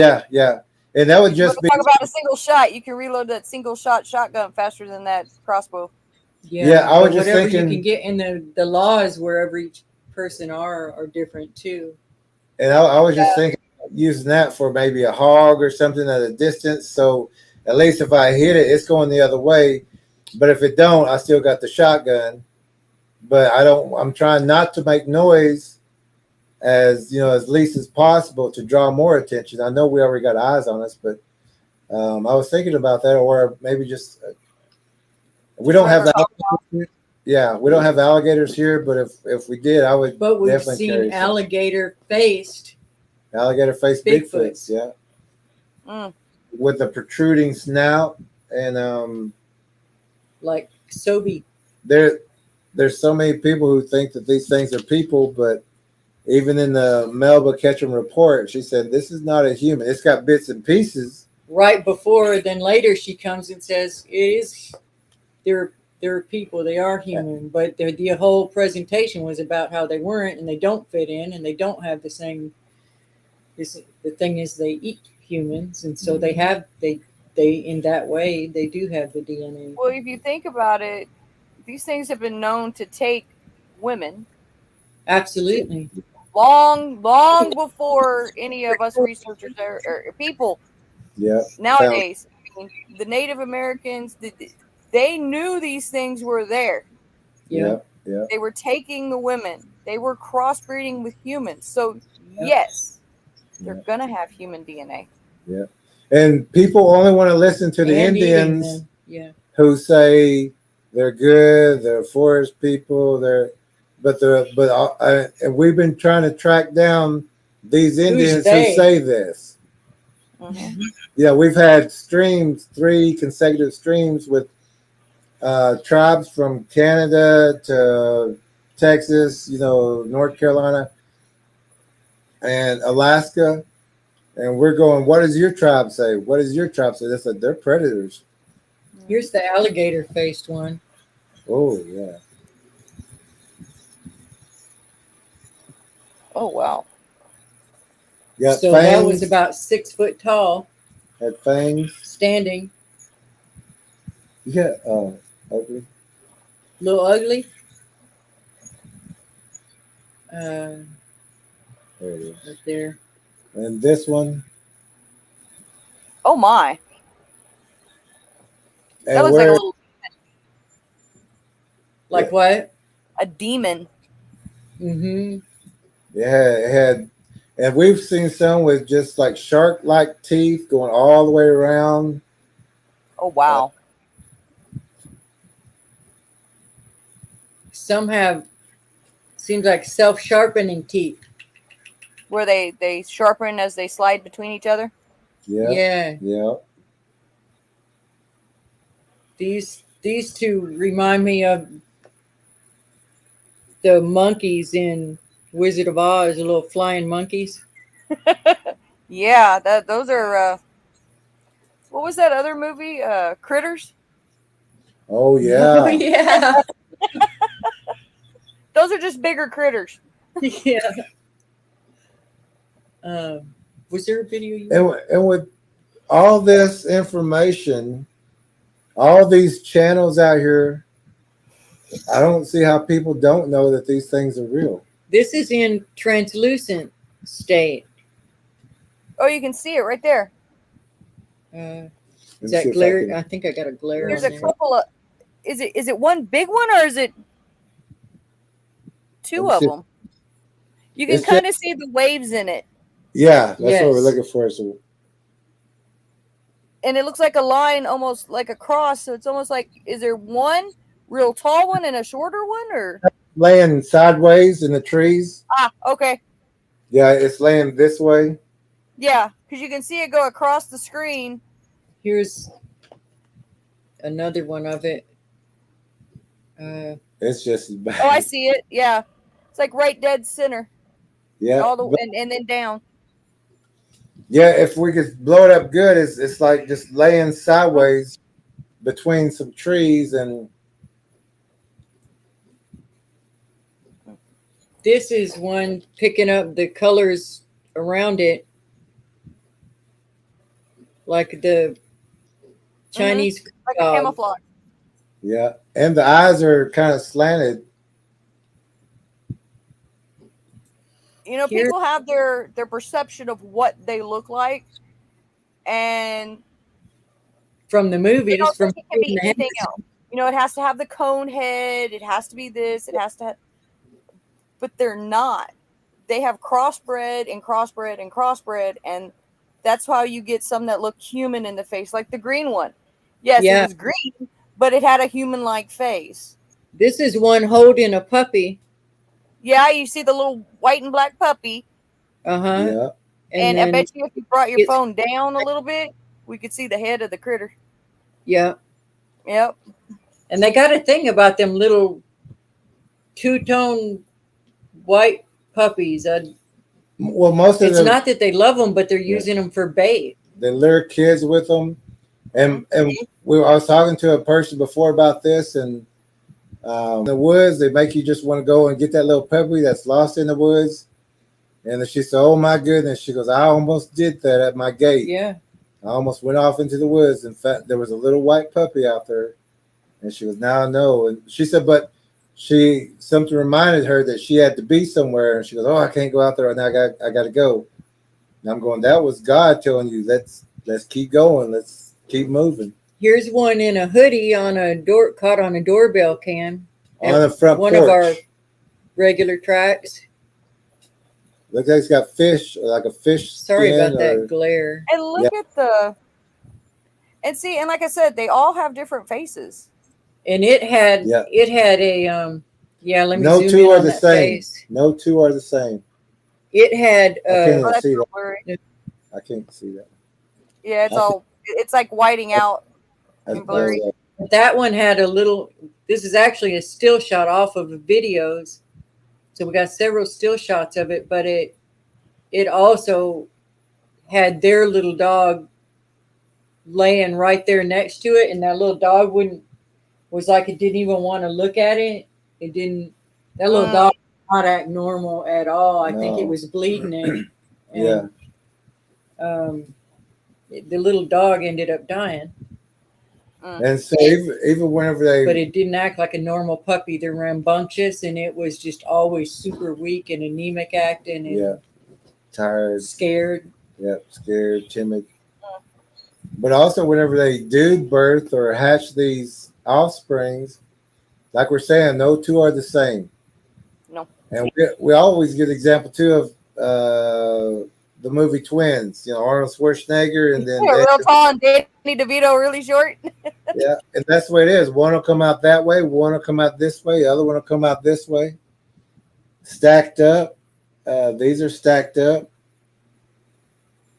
And that would just be. Talk about a single shot. You can reload that single shot shotgun faster than that crossbow. Yeah, I was just thinking. You can get in the laws wherever each person are different too. And I was just thinking using that for maybe a hog or something at a distance. So at least if I hit it, it's going the other way. But if it don't, I still got the shotgun but I'm trying not to make noise as as least as possible to draw more attention. I know we already got eyes on us, but I was thinking about that, or maybe just we don't have alligators. Yeah, we don't have alligators here, but if we did, I would. But we've definitely carry seen some. alligator faced Bigfoots, yeah, Mm. with the protruding snout, and like Sobe. There's so many people who think that these things are people, but even in the Melba Ketchum report, she said this is not a human. It's got bits and pieces. Right before, then later she comes and says it is. They're people. They are human, but the whole presentation was about how they weren't, and they don't fit in, and they don't have the same. The thing is, they eat humans, and so they in that way they do have the DNA. Well, if you think about it, these things have been known to take women. Absolutely. Long before any of us researchers or people. Yeah. Nowadays, I mean, the Native Americans, they knew these things were there. Yeah. They were taking the women. They were crossbreeding with humans. So yes, they're gonna have human DNA. Yeah. And people only want to listen to the Indians who say they're good, they're forest people, and we've been trying to track down these Indians who say this. Mm-hmm. Yeah, we've had 3 consecutive streams with tribes from Canada to Texas, North Carolina and Alaska. And we're going, what does your tribe say? What does your tribe say? They said they're predators. Here's the alligator faced one. Oh, yeah. Oh, wow. Yeah, so fangs. That was about 6 foot tall. Had fangs. Standing. Yeah, ugly. Little ugly. There it is. Right there. And this one. Oh my. And that looks like a little. Like what? A demon. Mm-hmm. Yeah, it had, and we've seen some with just like shark-like teeth going all the way around. Oh wow. Some have seems like self-sharpening teeth. Where they sharpen as they slide between each other? Yeah. These 2 remind me of the monkeys in Wizard of Oz, the little flying monkeys. Yeah, those are what was that other movie? Critters? Oh yeah. Oh yeah. Those are just bigger critters. Yeah. Was there a video? And with all this information, all these channels out here, I don't see how people don't know that these things are real. This is in translucent state. Oh, you can see it right there. Is that glare? I think I got a glare. There's on a couple of. Is it one big one or is it 2 of them? You can kind of see the waves in it. Yeah, that's what we're looking for. So. And it looks like a line, almost like a cross. So it's almost like, is there one real tall one and a shorter one, or laying sideways in the trees? Ah, okay. Yeah, it's laying this way. Yeah, because you can see it go across the screen. Here's another one of it. It's just bad. Oh, I see it. Yeah, it's like right dead center. Yeah, all the and then down. Yeah, if we could blow it up good, it's like just laying sideways between some trees. And this is one picking up the colors around it, like the Chinese like a camouflage. Yeah, and the eyes are kind of slanted. You know, people have their perception of what they look like, and from the movies, from it can be anything else. You know, it has to have the cone head. It has to be this. It has to have, but they're not. They have crossbred and crossbred and crossbred, and that's how you get some that look human in the face, like the green one. Yes, it was green, but it had a human-like face. This is one holding a puppy. Yeah, you see the little white and black puppy. Uh-huh. Yeah. And I bet you if you brought your phone down a little bit, we could see the head of the critter. Yeah. Yep. And they got a thing about them little two-tone white puppies. Well, most of it's them, not that they love them, but they're using them for bait. they lure kids with them. And I was talking to a person before about this, and in the woods, they make you just want to go and get that little puppy that's lost in the woods. And then she said, "Oh my goodness!" She goes, "I almost did that at my gate. Yeah, I almost went off into the woods. In fact, there was a little white puppy out there." And she goes, "Now I know." And she said, "But something reminded her that she had to be somewhere." And she goes, "Oh, I can't go out there right now. I got to go." And I'm going, "That was God telling you, let's keep going. Let's keep moving." Here's one in a hoodie on a caught on a doorbell cam On the front one porch. of our regular tracks. Looks like it's got fish, like a fish. Sorry skin about that glare. And look at the, and see, and like I said, they all have different faces. And it had a let me no zoom two in are on the that same. face. No two are the same. It had I can't even that's see that. blurry. I can't see that. Yeah, it's like whiting out and blurry. That one had a little. This is actually a still shot off of the videos, so we got several still shots of it. But it also had their little dog laying right there next to it, and that little dog was like it didn't even want to look at it. It didn't. That little dog did not act normal at all. I think it was bleeding it. And, the little dog ended up dying. And so even whenever but it didn't act like a normal puppy. They're rambunctious, and it was just always super weak and anemic acting. And tired, scared. Yep, scared, timid. But also whenever they do birth or hatch these offsprings, like we're saying, no two are the same. No. And we always give the example too of the movie Twins, Arnold Schwarzenegger and then real tall and Danny DeVito really short. Yeah, and that's the way it is. One will come out that way, one will come out this way, the other one will come out this way. Stacked up. These are stacked up.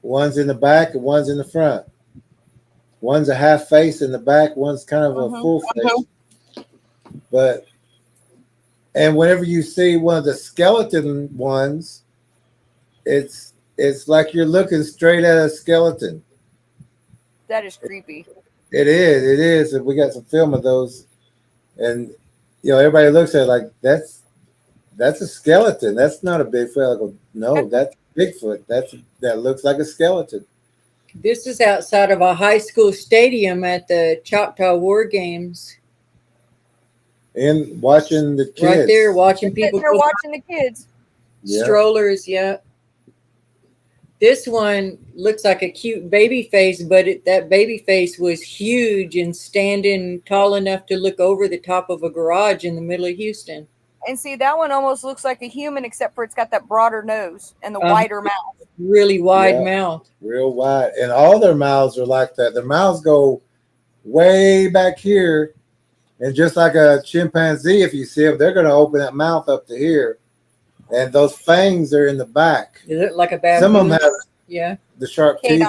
One's in the back and one's in the front. One's a half face in the back, one's kind of a full face. And whenever you see one of the skeleton ones, it's like you're looking straight at a skeleton. That is creepy. It is. And we got some film of those. And everybody looks at it like that's a skeleton. That's not a Bigfoot. I go, no, that's Bigfoot. That looks like a skeleton. This is outside of a high school stadium at the Choctaw War Games. And watching the kids. Right there, watching people. They're watching the kids. Strollers, yeah. This one looks like a cute baby face, but that baby face was huge and standing tall enough to look over the top of a garage in the middle of Houston. And see, that one almost looks like a human, except for it's got that broader nose and the wider mouth. Really wide mouth. Real wide. And all their mouths are like that. Their mouths go way back here. And just like a chimpanzee, if you see them, they're going to open that mouth up to here. And those fangs are in the back. Is it like a baboon? Some of them have the sharp teeth.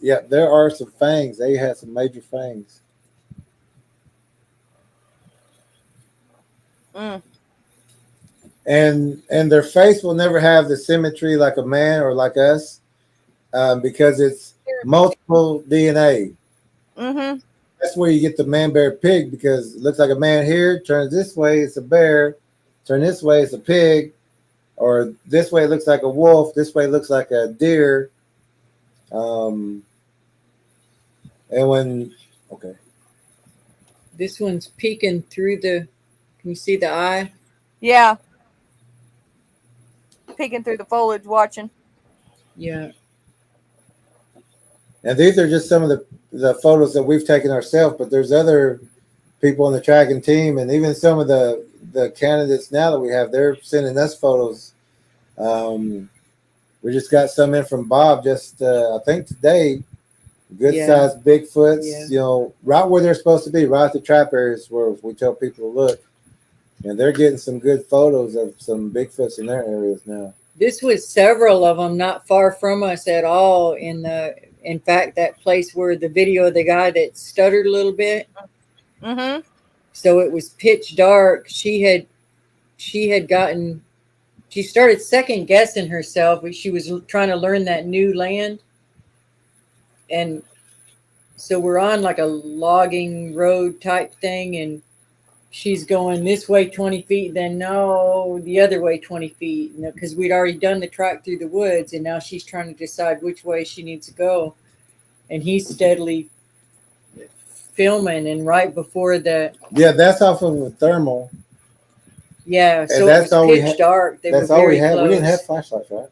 But there are some fangs. They have some major fangs. And their face will never have the symmetry like a man or like us, because it's multiple DNA. That's where you get the man, bear, pig, because it looks like a man here, turns this way, it's a bear, turn this way, it's a pig, or this way it looks like a wolf, this way it looks like a deer. And this one's peeking through can you see the eye? Yeah. Peeking through the foliage, watching. Yeah. And these are just some of the photos that we've taken ourselves, but there's other people on the tracking team, and even some of the candidates now that we have, they're sending us photos. We just got some in from Bob just I think today. Good sized Bigfoots, you know, right where they're supposed to be, right at the trap areas where we tell people to look. And they're getting some good photos of some Bigfoots in their areas now. This was several of them not far from us at all. In fact, that place where the video of the guy that stuttered a little bit. Mm-hmm. So it was pitch dark. She started second guessing herself. She was trying to learn that new land. And so we're on like a logging road type thing, and she's going this way 20 feet, then no, the other way 20 feet, you know, because we'd already done the track through the woods, and now she's trying to decide which way she needs to go. And he's steadily filming, and right before the that's off of a thermal. Yeah, so that's it all was pitch dark. They that's were all very we had. close. We didn't have flashlights, right?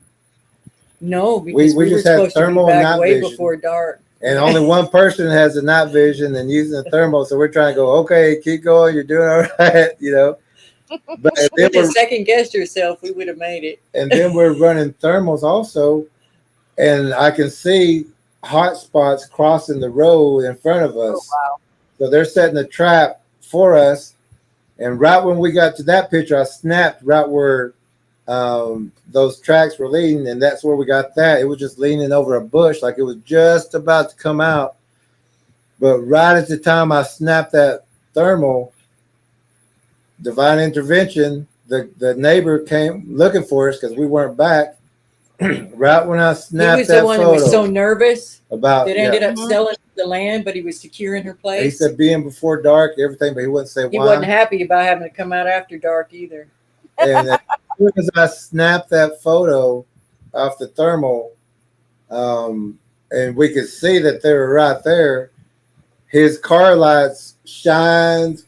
No, because we were just had supposed to be thermal and back night way vision. before dark. And only one person has the night vision and using the thermal. So we're trying to go, okay, keep going. You're doing all right, you know. But If you had second guessed yourself, we would have made it. And then we're running thermals also. And I can see hot spots crossing the road in front of us. Oh, wow. So they're setting a trap for us. And right when we got to that picture, I snapped right where those tracks were leading, and that's where we got that. It was just leaning over a bush, like it was just about to come out. But right at the time I snapped that thermal, divine intervention, the neighbor came looking for us because we weren't back. Right when I snapped he was that the one photo, that was so nervous about that ended up selling the land, but he was securing her place. He said being before dark, everything, but he wouldn't say why. He wasn't happy about having to come out after dark either. And as soon as I snapped that photo off the thermal, and we could see that they were right there, his car lights shined.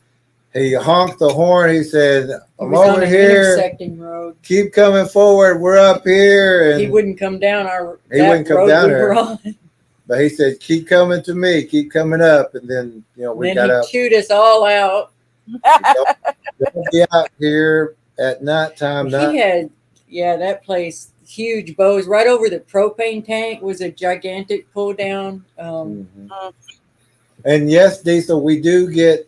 He honked the horn. He said, "I'm over here. Intersecting road. Keep coming forward. We're up here." And he wouldn't come down He wouldn't come down there. On. But he said, "Keep coming to me. Keep coming up." And then we got up. Chewed us all out. Don't be out here at nighttime. He had, that place, huge bows right over the propane tank was a gigantic pull down. And yes, Diesel, we do get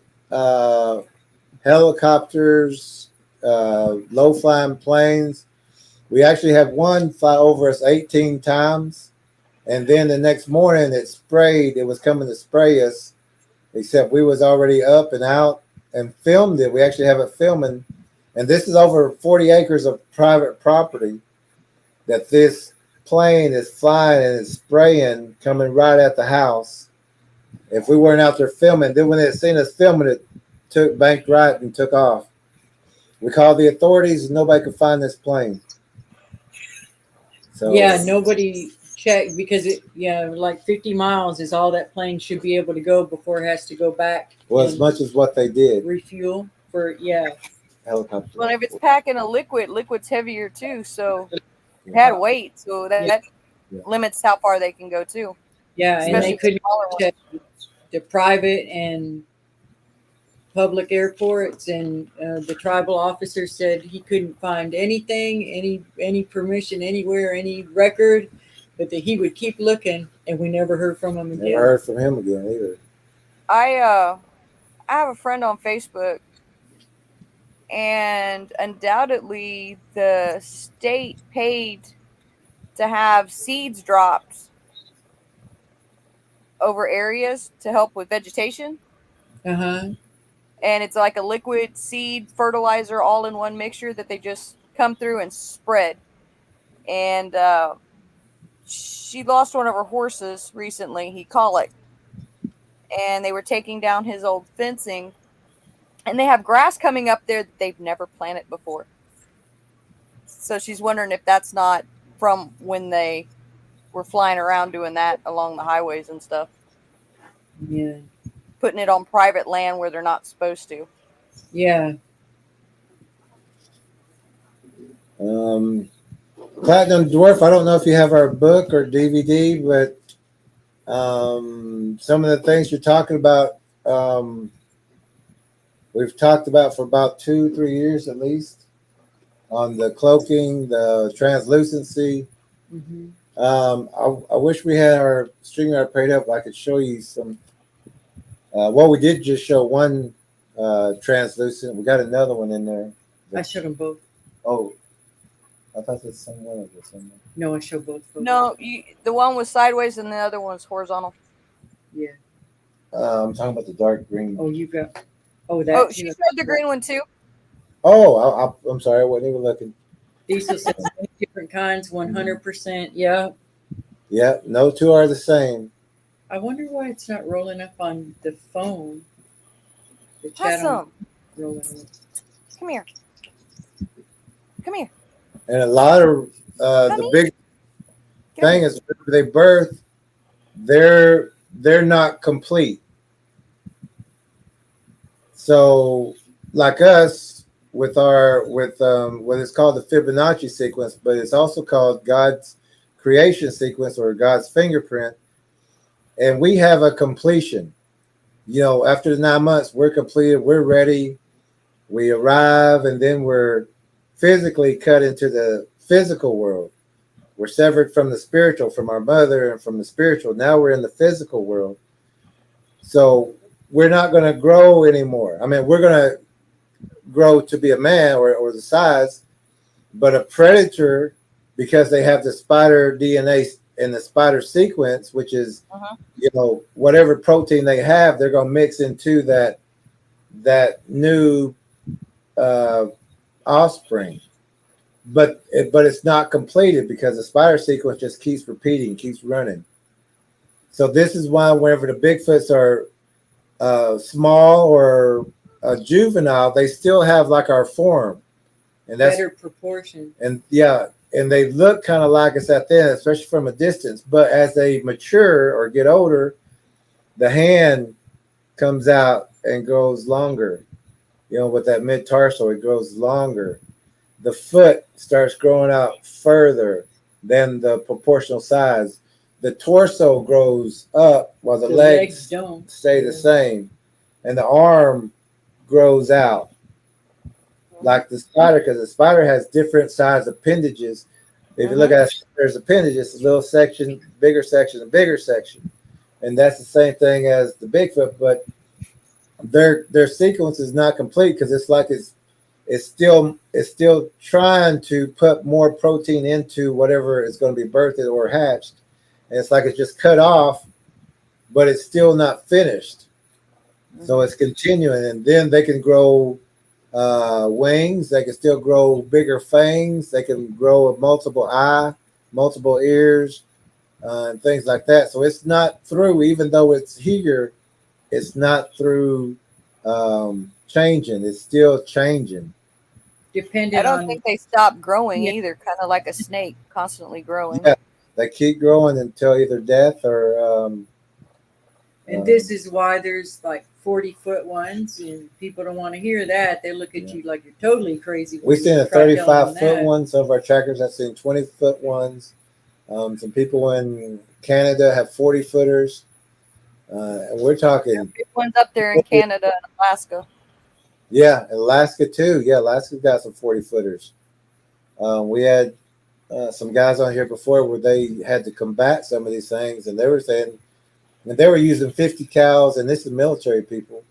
helicopters, low flying planes. We actually have one fly over us 18 times. And then the next morning it sprayed. It was coming to spray us, except we was already up and out and filmed it. We actually have it filming. And this is over 40 acres of private property that this plane is flying and it's spraying, coming right at the house. If we weren't out there filming, then when they had seen us filming it, banked right and took off. We called the authorities and nobody could find this plane. So nobody checked because like 50 miles is all that plane should be able to go before it has to go back. Well, as much as what they did. Refuel for helicopter. Well, if it's packing a liquid's heavier too, so it had weight, so that limits how far they can go too. Yeah, especially and they couldn't check ones. the private and public airports, and the tribal officer said he couldn't find anything, any permission anywhere, any record, but that he would keep looking, and we never heard from him again. Never heard from him again either. I have a friend on Facebook, and undoubtedly the state paid to have seeds dropped over areas to help with vegetation. And it's like a liquid seed fertilizer all in one mixture that they just come through and spread. And she lost one of her horses recently. He colicked. And they were taking down his old fencing. And they have grass coming up there that they've never planted before. So she's wondering if that's not from when they were flying around doing that along the highways and stuff. Yeah. Putting it on private land where they're not supposed to. Yeah. Platinum Dwarf, I don't know if you have our book or DVD, but some of the things you're talking about, we've talked about for about 2-3 years at least on the cloaking, the translucency. Mm-hmm. I wish we had our StreamYard paid up. I could show you some. Well, we did just show one translucent. We got another one in there. I showed them both. Oh, I thought that's someone of this. No, I showed both. No, the one was sideways and the other one's horizontal. Yeah. I'm talking about the dark green. Oh, you got. Oh, that. Oh, she showed the green one too. Oh, I'm sorry. I wasn't even looking. Diesel says many different kinds, 100%. Yeah. Yeah, no two are the same. I wonder why it's not rolling up on the phone. The chat Awesome. Rolling up. Come here. Come here. And a lot of the big thing is when they birth, they're not complete. So like us with what is called the Fibonacci sequence, but it's also called God's creation sequence or God's fingerprint. And we have a completion. After the 9 months, we're completed, we're ready. We arrive, and then we're physically cut into the physical world. We're severed from the spiritual, from our mother and from the spiritual. Now we're in the physical world. So we're not going to grow anymore. I mean, we're going to grow to be a man or the size, but a predator, because they have the spider DNA in the spider sequence, which is, whatever protein they have, they're going to mix into that new offspring. But it's not completed because the spider sequence just keeps repeating, keeps running. So this is why whenever the Bigfoots are small or juvenile, they still have like our form, and that's better proportion. And and they look kind of like us at then, especially from a distance. But as they mature or get older, the hand comes out and grows longer. With that mid tarsal, it grows longer. The foot starts growing out further than the proportional size. The torso grows up while the legs don't stay the same, and the arm grows out like the spider, because the spider has different size appendages. If you look at it, there's appendages, a little section, bigger section, and bigger section, and that's the same thing as the Bigfoot, but their sequence is not complete because it's like it's still trying to put more protein into whatever is going to be birthed or hatched, and it's like it's just cut off, but it's still not finished. So it's continuing, and then they can grow wings. They can still grow bigger fangs. They can grow a multiple eye, multiple ears, and things like that. So it's not through, even though it's here, it's not through changing. It's still changing. Depending I don't think they stop growing either, kind of like a snake, constantly growing. Yeah, they keep growing until either death or. And this is why there's like 40-foot ones, and people don't want to hear that. They look at you like you're totally crazy. We've seen a 35-foot one. Some of our trackers have seen 20-foot ones. Some people in Canada have 40-footers. And we're talking. Big ones up there in Canada and Alaska. Yeah, Alaska too. Yeah, Alaska's got some 40-footers. We had some guys on here before where they had to combat some of these things, and they were saying, and they were using 50 cals, and this is military people.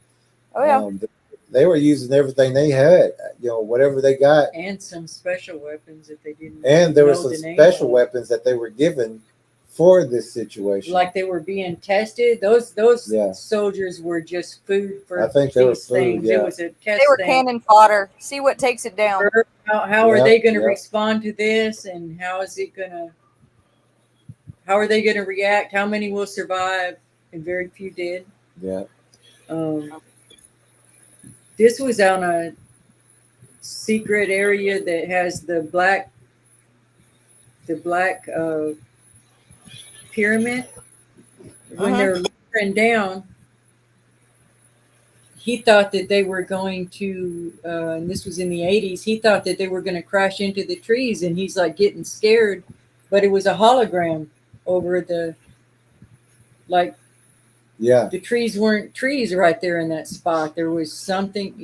Oh yeah. They were using everything they had, whatever they got, and some special weapons that they didn't. And there were some special weapons that they were given for this situation. Like they were being tested. Those soldiers were just food for. I think they were food. Things. Yeah. It was a test. They were cannon fodder. See what takes it down. How are they going to respond to this, and how is it going to? How are they going to react? How many will survive? And very few did. Yeah. This was on a secret area that has the black pyramid. When they're lowering down, he thought that they were going to, and this was in the 80s, he thought that they were going to crash into the trees, and he's like getting scared, but it was a hologram over the, like, Yeah. The trees weren't trees right there in that spot. There was something,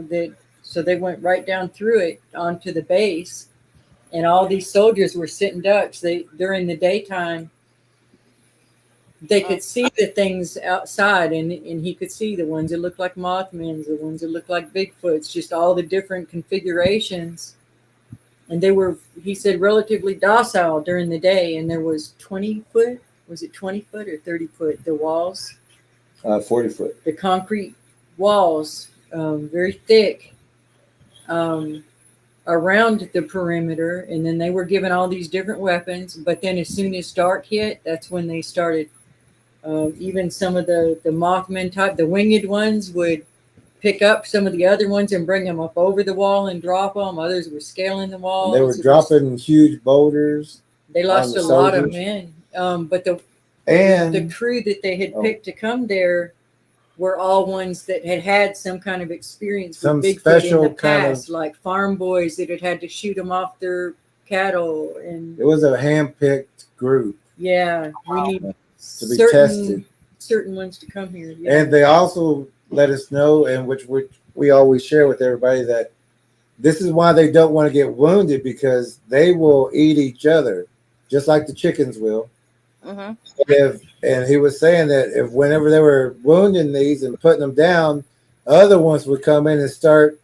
that, so they went right down through it onto the base, and all these soldiers were sitting ducks. During the daytime, they could see the things outside, and he could see the ones that looked like Mothmans, the ones that looked like Bigfoots, just all the different configurations. And they were, he said, relatively docile during the day. And there was 20 foot, was it 20 foot or 30 foot, the walls? 40 foot. The concrete walls, very thick, around the perimeter. And then they were given all these different weapons. But then as soon as dark hit, that's when they started. Even some of the Mothman type, the winged ones would pick up some of the other ones and bring them up over the wall and drop them. Others were scaling the walls. They were dropping huge boulders. They lost a lot of men. But the crew that they had picked to come there were all ones that had some kind of experience with Bigfoot in the past, like farm boys that had to shoot them off their cattle. And it was a hand-picked group. Yeah, we need to be tested. Certain ones to come here. Yeah. And they also let us know, and which we always share with everybody, that this is why they don't want to get wounded, because they will eat each other, just like the chickens will. And he was saying that if whenever they were wounding these and putting them down, other ones would come in and start,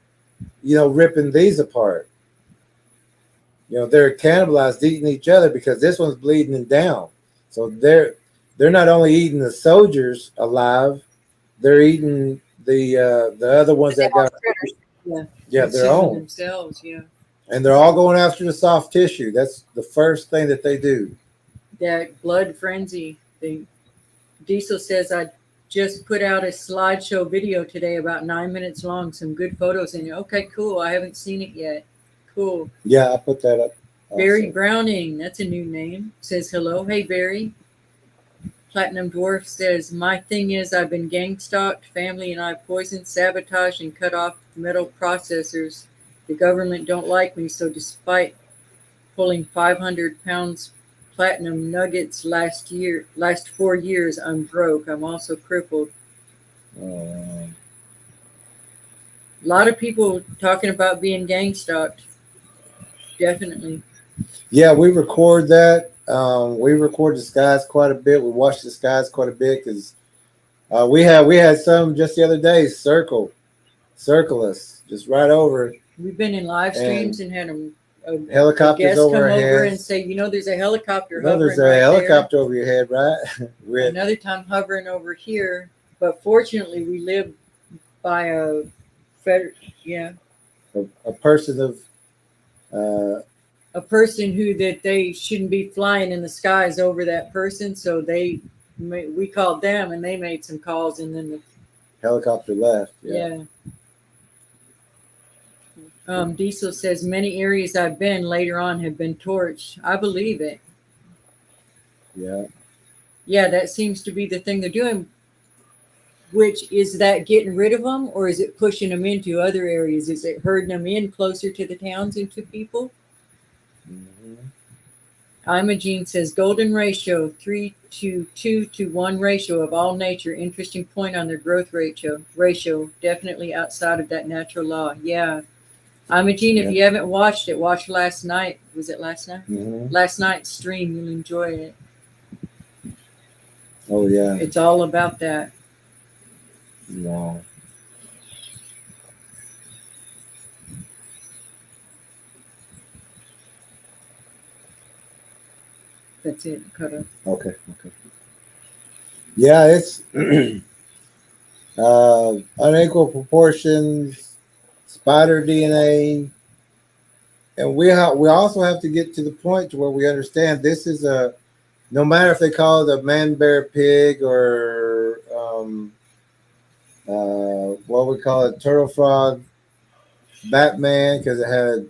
ripping these apart. They're cannibalized, eating each other, because this one's bleeding them down. So they're not only eating the soldiers alive, they're eating the other ones that got their own themselves. Yeah, and they're all going after the soft tissue. That's the first thing that they do. That blood frenzy thing. Diesel says, I just put out a slideshow video today, about 9 minutes long. Some good photos in it. Okay, cool. I haven't seen it yet. Cool. Yeah, I put that up. Barry Browning, that's a new name, says hello. Hey, Barry. Platinum Dwarf says, my thing is I've been gang stalked, family and I poisoned, sabotaged, and cut off metal processors. The government don't like me, so despite pulling 500 pounds platinum nuggets last 4 years, I'm broke. I'm also crippled. A lot of people talking about being gang stalked. Definitely. Yeah, we record that. We record the skies quite a bit. We watch the skies quite a bit because we had some just the other day circle us just right over. We've been in live streams and had a helicopters guest over come our over heads. and say, there's a helicopter No, hovering there's a right helicopter there. over your head, right? Another time hovering over here, but fortunately we live by a person of a person who that they shouldn't be flying in the skies over that person, so we called them and they made some calls, and then the helicopter left. Diesel says many areas I've been later on have been torched. I believe it. Yeah, that seems to be the thing they're doing. Which is that getting rid of them, or is it pushing them into other areas? Is it herding them in closer to the towns and to people? Imogene says golden ratio, 3 to 2 to 1 ratio of all nature. Interesting point on their growth ratio. Definitely outside of that natural law. Yeah. Imogene, if you haven't watched it, watch last night. Was it last night? Last night's stream. You'll enjoy it. Oh, yeah. It's all about that. Wow. That's it. Cut off. Okay. Yeah, it's unequal proportions, spider DNA, and we also have to get to the point to where we understand this is no matter if they call it a man bear pig or what we call it, turtle frog Batman, because it had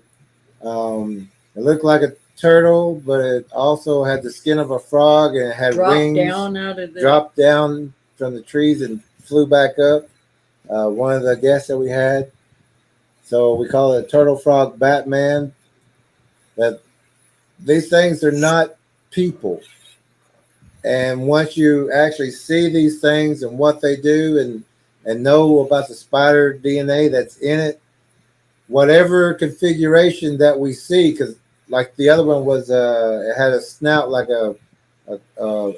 it looked like a turtle, but it also had the skin of a frog and it had wings. Dropped down from the trees and flew back up. One of the guests that we had. So we call it a turtle frog Batman. That these things are not people. And once you actually see these things and what they do and know about the spider DNA that's in it, whatever configuration that we see, because like the other one was, it had a snout like a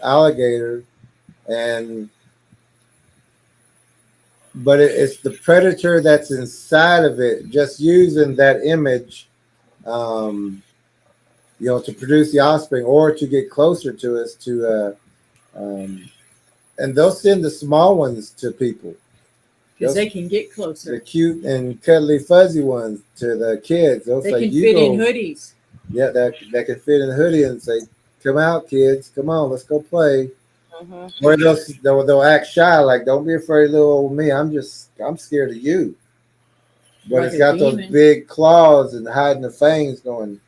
alligator, but it's the predator that's inside of it, just using that image, to produce the offspring or to get closer to us and they'll send the small ones to people. Because they can get closer. The cute and cuddly fuzzy ones to the kids. They can fit in hoodies. Yeah, that can fit in a hoodie and say, "Come out, kids! Come on, let's go play." Mm-hmm. Or they'll act shy, like, "Don't be afraid, little old me. I'm scared of you." But Like it's got those big claws and hiding the fangs going.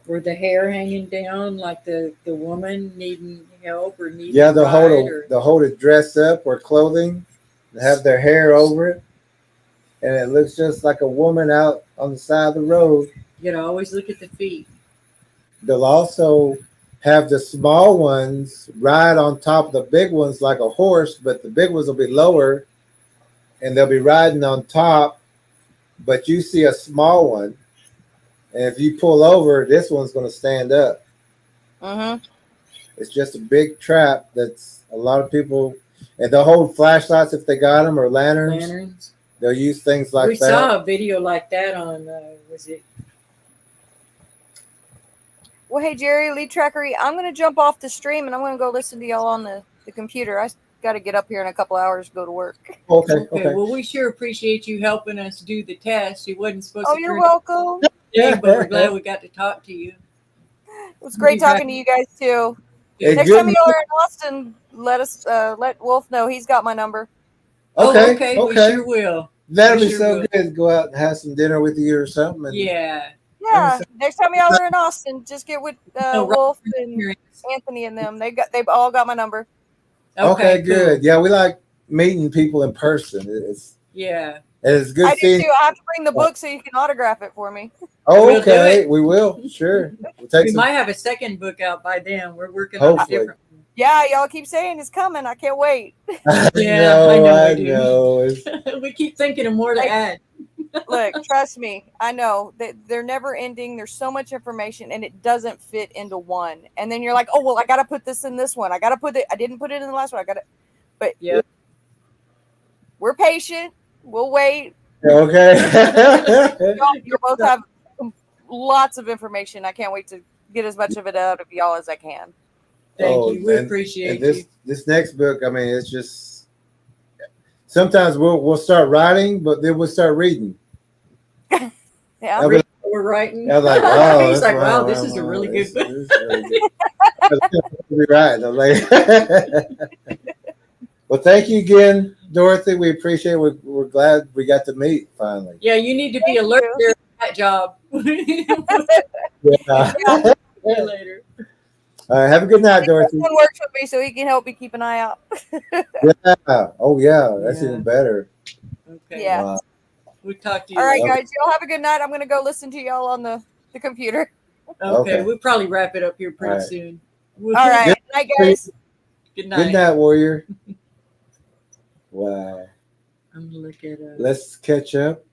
Or the hair hanging down, like the woman needing help or needing. Yeah, they'll hold it dress up or clothing, and have their hair over it, and it looks just like a woman out on the side of the road. You gotta always look at the feet. They'll also have the small ones ride on top of the big ones like a horse, but the big ones will be lower, and they'll be riding on top. But you see a small one, and if you pull over, this one's going to stand up. Mm-hmm. It's just a big trap that's a lot of people, and they'll hold flashlights if they got them, or lanterns. They'll use things like that. We saw a video like that on, was it? Well, hey, Jerry, Lead Trackery, I'm going to jump off the stream and I'm going to go listen to y'all on the computer. I got to get up here in a couple hours to go to work. Okay. Well, we sure appreciate you helping us do the test. You wasn't supposed to. Oh, you're welcome. Yeah, but we're glad we got to talk to you. It was great talking to you guys, too. Hey, next time y'all are in Austin, let Wolf know. He's got my number. Okay. We sure will. That'll be so good to go out and have some dinner with you or something. Yeah. Next time y'all are in Austin, just get with Wolf and Anthony and them. They've all got my number. Okay, good. Cool. Yeah, we like meeting people in person. It's good. I do too. I have to bring the book so you can autograph it for me. Oh, okay, we will. Sure. We might have a second book out by then. We're working on a different one. Yeah, y'all keep saying it's coming. I can't wait. I know. We keep thinking of more to add. Look, trust me. I know that they're never ending. There's so much information and it doesn't fit into one. And then you're like, oh, well, I got to put this in this one. I didn't put it in the last one. But we're patient. We'll wait. Okay. You both have lots of information. I can't wait to get as much of it out of y'all as I can. Thank you. We appreciate you. This next book, I mean, it's just sometimes we'll start writing, but then we'll start reading. Yeah, we're writing. I'm like, oh, he's like, wow, this is a really good book. Right. I'm like, well, thank you again, Dorothy. We appreciate it. We're glad we got to meet finally. Yeah, you need to be alert there for that job. See you later. All right, have a good night, Dorothy. One works with me, so he can help me keep an eye out. Oh, yeah. That's even better. Okay. Yeah. Wow. We'll talk to you. All right, guys. Y'all have a good night. I'm going to go listen to y'all on the computer. Okay. We'll probably wrap it up here pretty soon. All right. Good night, guys. Good night. Good night, Warrior. Wow. I'm going to look at let's catch up.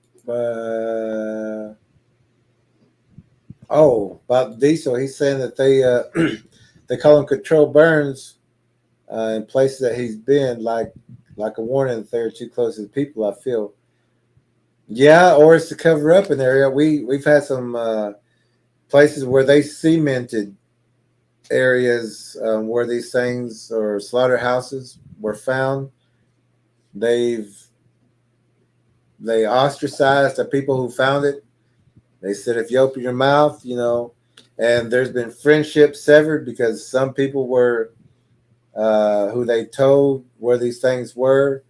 About Diesel. He's saying that they call him control burns in places that he's been, like a warning if they're too close to the people, I feel. Yeah, or it's to cover up an area. We've had some places where they cemented areas where these things or slaughterhouses were found. They ostracized the people who found it. They said, if you open your mouth, and there's been friendships severed because some people were who they told where these things were.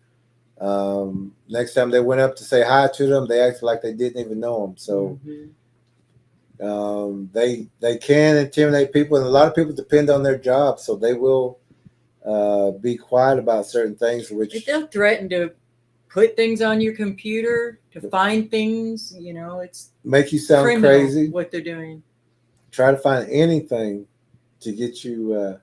Next time they went up to say hi to them, they acted like they didn't even know them. So they can intimidate people, and a lot of people depend on their jobs, so they will be quiet about certain things. Which they'll threaten to put things on your computer, to find things. It's make you sound crazy. What they're doing. Try to find anything to get you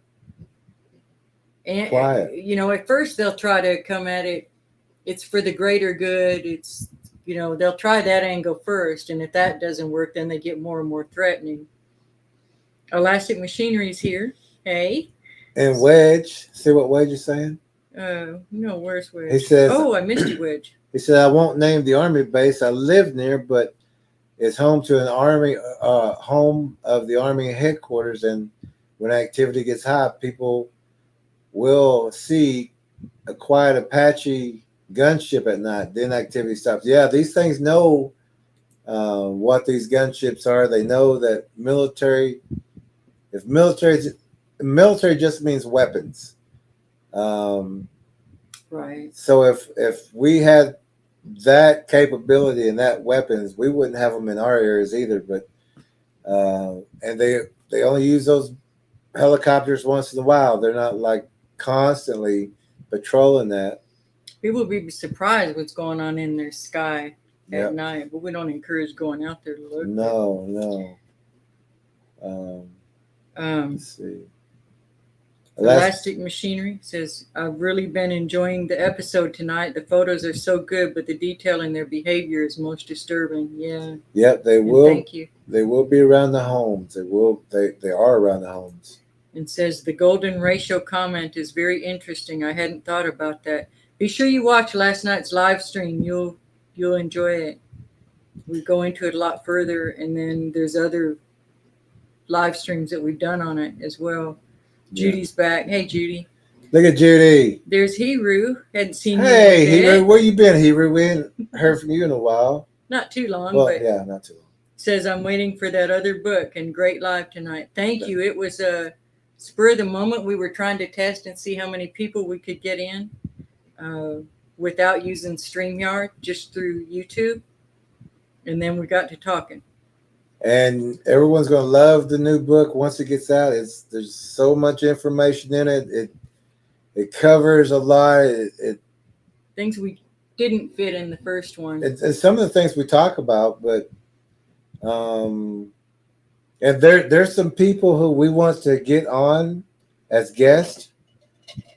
And quiet. you know, at first they'll try to come at it. It's for the greater good. It's, you know, they'll try that angle first, and if that doesn't work, then they get more and more threatening. Elastic Machinery's here. Hey. And Wedge, see what Wedge is saying? No, where's Wedge? He says, "Oh, I missed you, Wedge." He said, I won't name the Army base I live near, but it's home to an Army, home of the Army headquarters. And when activity gets high, people will see a quiet Apache gunship at night. Then activity stops. Yeah, these things know what these gunships are. They know that military just means weapons. Right. So if we had that capability and that weapons, we wouldn't have them in our areas either. But and they only use those helicopters once in a while. They're not like constantly patrolling that. People would be surprised what's going on in their sky at night, but we don't encourage going out there to look. No. Let's see. Elastic Machinery says, I've really been enjoying the episode tonight. The photos are so good, but the detail in their behavior is most disturbing. Yeah. Yep, they And will. Thank you. They will be around the homes. They are around the homes. And says the golden ratio comment is very interesting. I hadn't thought about that. Be sure you watch last night's live stream. You'll enjoy it. We go into it a lot further, and then there's other live streams that we've done on it as well. Judy's back. Hey, Judy. Look at Judy. There's Heru. Hadn't seen you. Hey, Heru, where you been, Heru? We ain't heard from you in a while. Not too long, Well, but yeah, not too long. says I'm waiting for that other book, and great live tonight. Thank you. It was a spur of the moment. We were trying to test and see how many people we could get in without using StreamYard, just through YouTube. And then we got to talking. And everyone's going to love the new book once it gets out. There's so much information in it. It covers a lot. Things we didn't fit in the first one. It's some of the things we talk about, but and there's some people who we want to get on as guests,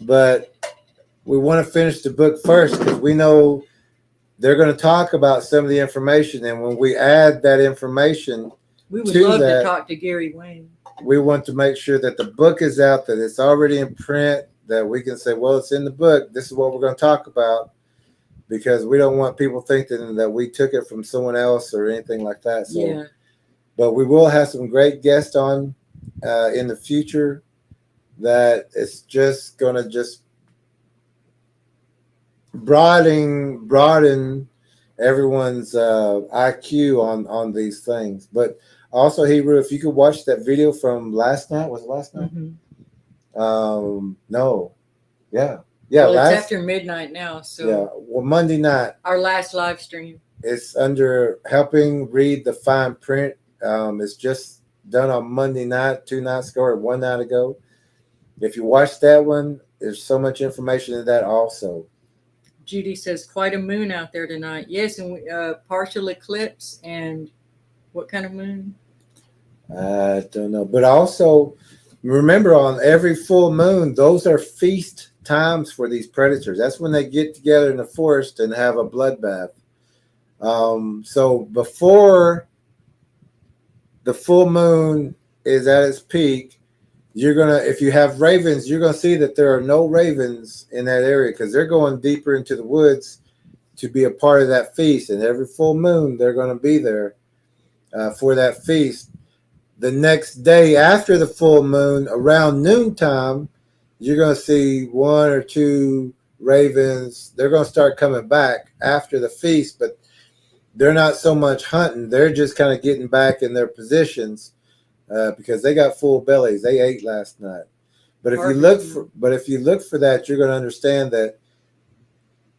but we want to finish the book first because we know they're going to talk about some of the information, and when we add that information, we would love to talk to Gary Wayne. We want to make sure that the book is out, that it's already in print, that we can say, well, it's in the book. This is what we're going to talk about, because we don't want people thinking that we took it from someone else or anything like that. So, yeah. But we will have some great guests on in the future that it's just going to just broaden everyone's IQ on these things. But also, Hebrew, if you could watch that video from last night, was it last night? Mm-hmm. No. Yeah. Well, it's after midnight now. So yeah. Well, Monday night. Our last live stream. It's under helping read the fine print. It's just done on Monday night, 2 nights ago or 1 night ago. If you watch that one, there's so much information in that also. Judy says, quite a moon out there tonight. Yes, and partial eclipse. And what kind of moon? I don't know. But also, remember, on every full moon, those are feast times for these predators. That's when they get together in the forest and have a bloodbath. So before the full moon is at its peak, you're going to, if you have ravens, you're going to see that there are no ravens in that area because they're going deeper into the woods to be a part of that feast. And every full moon, they're going to be there for that feast. The next day after the full moon, around noontime, you're going to see 1 or 2 ravens. They're going to start coming back after the feast, but they're not so much hunting. They're just kind of getting back in their positions because they got full bellies. They ate last night. But if you look for that, you're going to understand that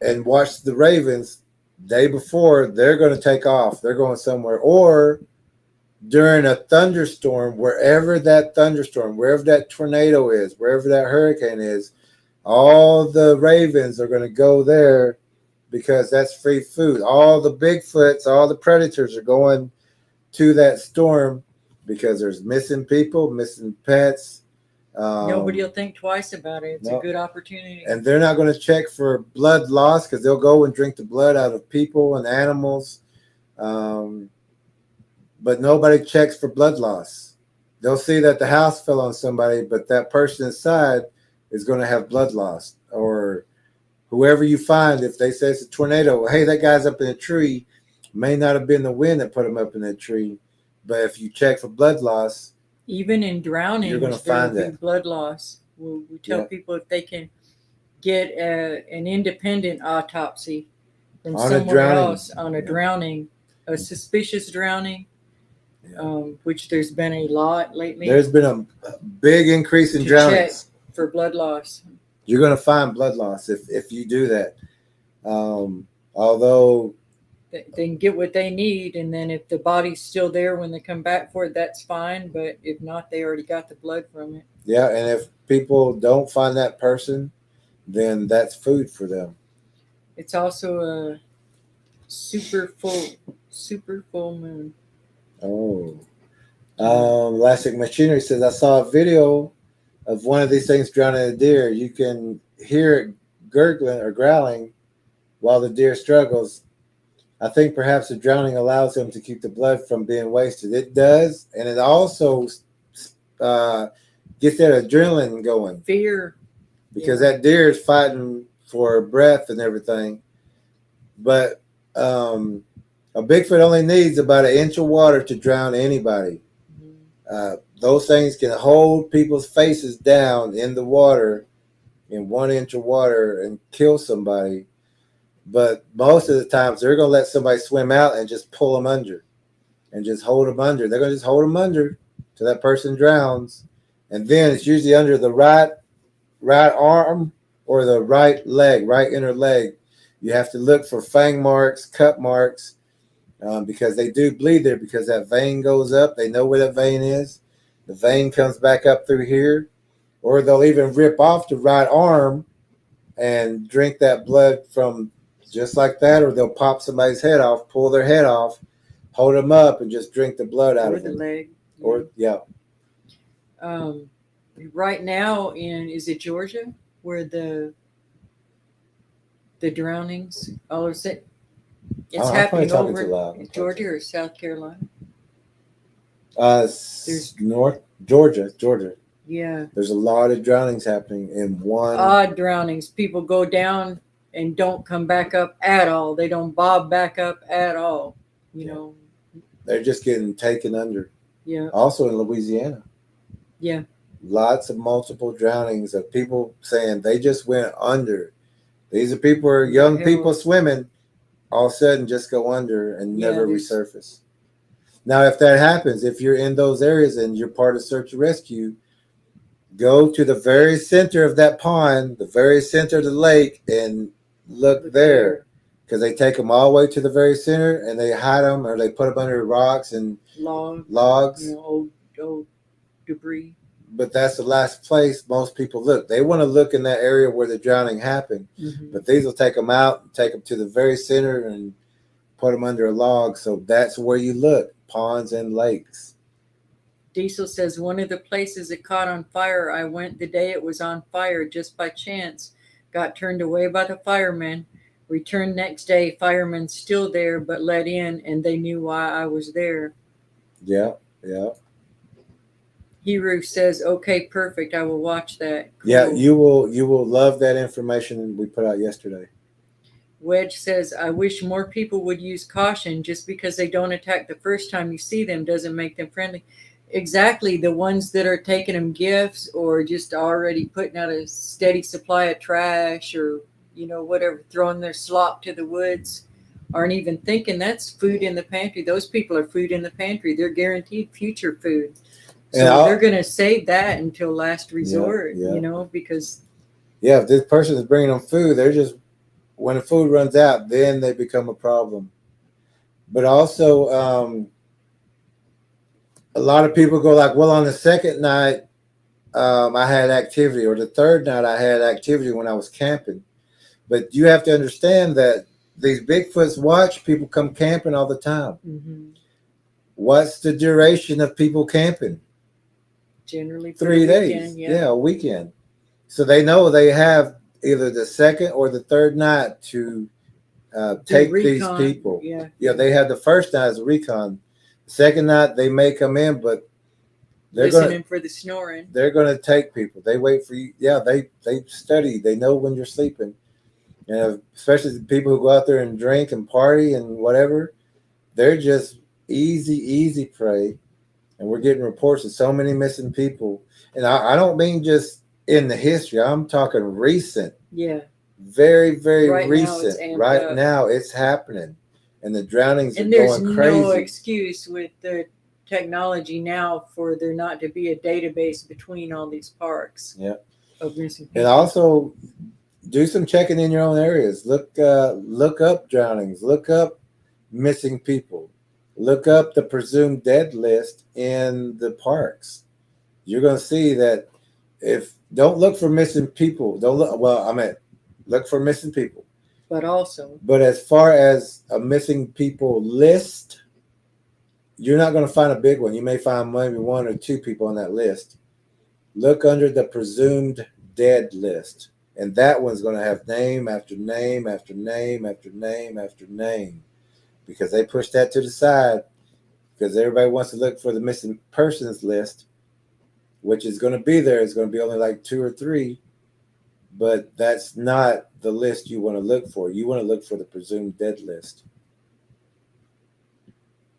and watch the ravens day before. They're going to take off. They're going somewhere, or during a thunderstorm, wherever that tornado is, wherever that hurricane is, all the ravens are going to go there because that's free food. All the Bigfoots, all the predators are going to that storm because there's missing people, missing pets, Nobody will think twice about it. It's no. a good opportunity. And they're not going to check for blood loss because they'll go and drink the blood out of people and animals. But nobody checks for blood loss. They'll see that the house fell on somebody, but that person inside is going to have blood loss. Or whoever you find, if they say it's a tornado, hey, that guy's up in a tree, may not have been the wind that put him up in that tree. But if you check for blood loss, even in drowning, you're going to find that blood loss. We tell people if they can get an independent autopsy from on somewhere else on a drowning, a suspicious drowning, which there's been a lot lately. There's been a big increase in drownings. Check for blood loss. You're going to find blood loss if you do that. Although they can get what they need, and then if the body's still there when they come back for it, that's fine. But if not, they already got the blood from it. Yeah, and if people don't find that person, then that's food for them. It's also a super full moon. Oh. Elastic Machinery says, I saw a video of one of these things drowning a deer. You can hear it gurgling or growling while the deer struggles. I think perhaps the drowning allows him to keep the blood from being wasted. It does, and it also gets that adrenaline going. Fear. Because that deer is fighting for breath and everything. But a Bigfoot only needs about 1 inch of water to drown anybody. Those things can hold people's faces down in the water in 1 inch of water and kill somebody. But most of the times they're going to let somebody swim out and just pull them under and just hold them under. They're going to just hold them under till that person drowns. And then it's usually under the right arm or the right leg, right inner leg. You have to look for fang marks, cut marks, because they do bleed there because that vein goes up. They know where that vein is. The vein comes back up through here, or they'll even rip off the right arm and drink that blood from just like that, or they'll pop somebody's head off, pull their head off, hold them up, and just drink the blood out of them. Or the leg. Or, yeah. Right now is it Georgia where the drownings all of a sudden it's happening over in Georgia or South Carolina? There's North Georgia. Yeah. There's a lot of drownings happening in one. Odd drownings. People go down and don't come back up at all. They don't bob back up at all. You know. They're just getting taken under. Yeah. Also in Louisiana. Yeah. Lots of multiple drownings of people saying they just went under. These are people, are young people swimming, all of a sudden just go under and never resurface. Now, if that happens, if you're in those areas and you're part of search and rescue, go to the very center of that pond, the very center of the lake, and look there. Because they take them all the way to the very center and they hide them, or they put them under rocks and logs. You know, old debris. But that's the last place most people look. They want to look in that area where the drowning happened. But these will take them out, take them to the very center and put them under a log. So that's where you look, ponds and lakes. Diesel says, one of the places it caught on fire, I went the day it was on fire just by chance. Got turned away by the firemen. Returned next day, firemen still there, but let in, and they knew why I was there. Yeah. Hero says, okay, perfect. I will watch that. Cool. Yeah, you will love that information we put out yesterday. Wedge says, I wish more people would use caution. Just because they don't attack the first time you see them doesn't make them friendly. Exactly. The ones that are taking them gifts or just already putting out a steady supply of trash or, you know, whatever, throwing their slop to the woods, aren't even thinking that's food in the pantry. Those people are food in the pantry. They're guaranteed future food. So they're going to save that until last resort, you know, because. Yeah, if this person is bringing them food, they're just, when the food runs out, then they become a problem. But also, a lot of people go like, well, on the second night, I had activity, or the third night I had activity when I was camping. But you have to understand that these Bigfoots watch people come camping all the time. What's the duration of people camping? Generally for 3 the days. weekend, Yeah, a weekend. So they know they have either the second or the third night to take these recon, people. yeah. Yeah, they have the first night as a recon. The second night they may come in, but they're Listening for the snoring. They're gonna take people. They wait for you. Yeah, they study. They know when you're sleeping. And especially the people who go out there and drink and party and whatever, they're just easy prey. And we're getting reports of so many missing people. And I don't mean just in the history. I'm talking recent. Yeah. Very, very Right recent. Now it's happening. And the drownings are going crazy. There's no excuse with the technology now for there not to be a database between all these parks. Yeah. Of missing people. And also do some checking in your own areas. Look up drownings. Look up missing people. Look up the presumed dead list in the parks. You're going to see that don't look for missing people. Look for missing people. But as far as a missing people list, you're not going to find a big one. You may find maybe 1 or 2 people on that list. Look under the presumed dead list. And that one's going to have name after name after name after name after name. Because they push that to the side. Because everybody wants to look for the missing persons list. Which is going to be there. It's going to be only like 2 or 3. But that's not the list you want to look for. You want to look for the presumed dead list.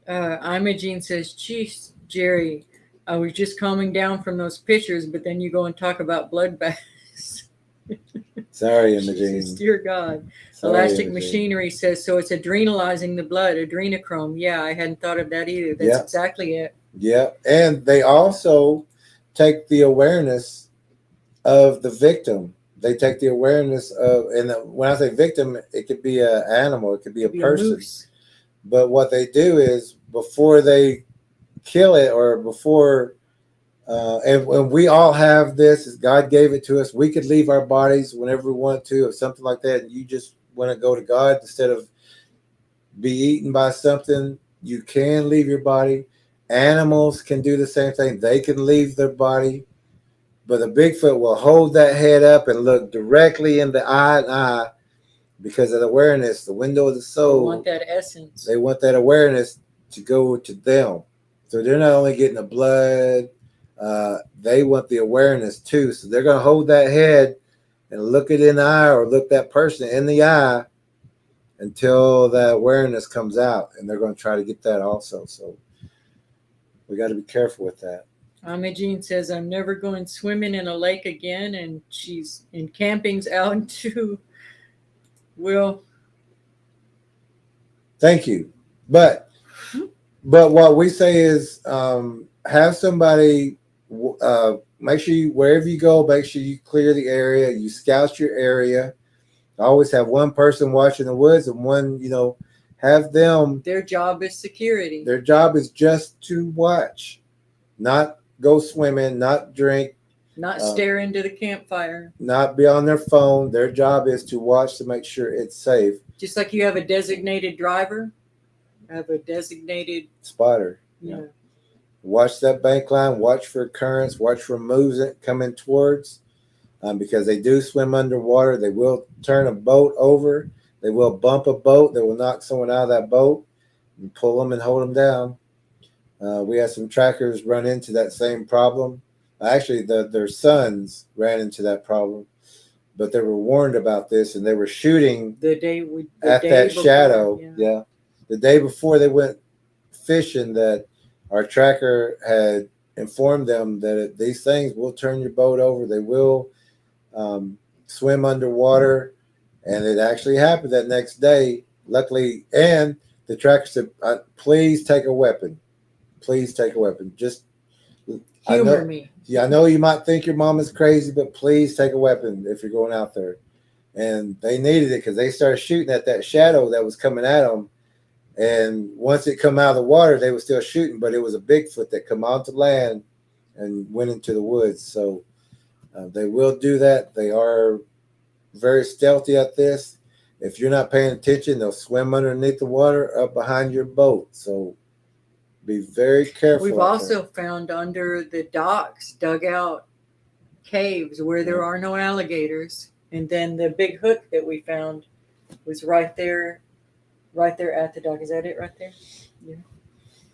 Imogene says, "Geez, Jerry, I was just calming down from those pictures, but then you go and talk about bloodbaths." Sorry, Imogene. Jesus, dear God. Sorry, Elastic Imogene. Machinery says, "So it's adrenalizing the blood, adrenochrome." Yeah, I hadn't thought of that either. That's exactly it. Yeah, and they also take the awareness of the victim. They take the awareness of, and when I say victim, it could be an animal, it could be a person. But what they do is before they kill it, or before, and we all have this, God gave it to us. We could leave our bodies whenever we want to, or something like that. And you just want to go to God instead of be eaten by something. You can leave your body. Animals can do the same thing. They can leave their body. But a Bigfoot will hold that head up and look directly in the eye and eye because of the awareness, the window of the soul. They want that essence. They want that awareness to go to them. So they're not only getting the blood, they want the awareness too. So they're going to hold that head and look it in the eye, or look that person in the eye until that awareness comes out. And they're going to try to get that also. So we got to be careful with that. Imogene says, "I'm never going swimming in a lake again," and she's in camping's out too. Well, thank you. But what we say is have somebody, make sure you, wherever you go, make sure you clear the area, you scout your area. Always have one person watching the woods, and one, have them. Their job is security. Their job is just to watch, not go swimming, not drink, not stare into the campfire, not be on their phone. Their job is to watch to make sure it's safe. Just like you have a designated driver, have a designated spotter. Yeah. Watch that bank line, watch for currents, watch for moves coming towards, because they do swim underwater. They will turn a boat over. They will bump a boat. They will knock someone out of that boat and pull them and hold them down. We had some trackers run into that same problem. Actually, their sons ran into that problem, but they were warned about this, and they were shooting that shadow. Yeah, the day before they went fishing, that our tracker had informed them that these things will turn your boat over. They will swim underwater, and it actually happened that next day. Luckily, and the tracker said, "Please take a weapon. Please take a weapon. Just humor me." Yeah, I know you might think your mom is crazy, but please take a weapon if you're going out there. And they needed it because they started shooting at that shadow that was coming at them. And once it come out of the water, they were still shooting, but it was a Bigfoot that come onto land and went into the woods. So they will do that. They are very stealthy at this. If you're not paying attention, they'll swim underneath the water up behind your boat. So Be very careful. We've out also found under the docks dug out caves where there are no alligators. And then the big hook that we found was right there at the dock. Is that it right there? Yeah.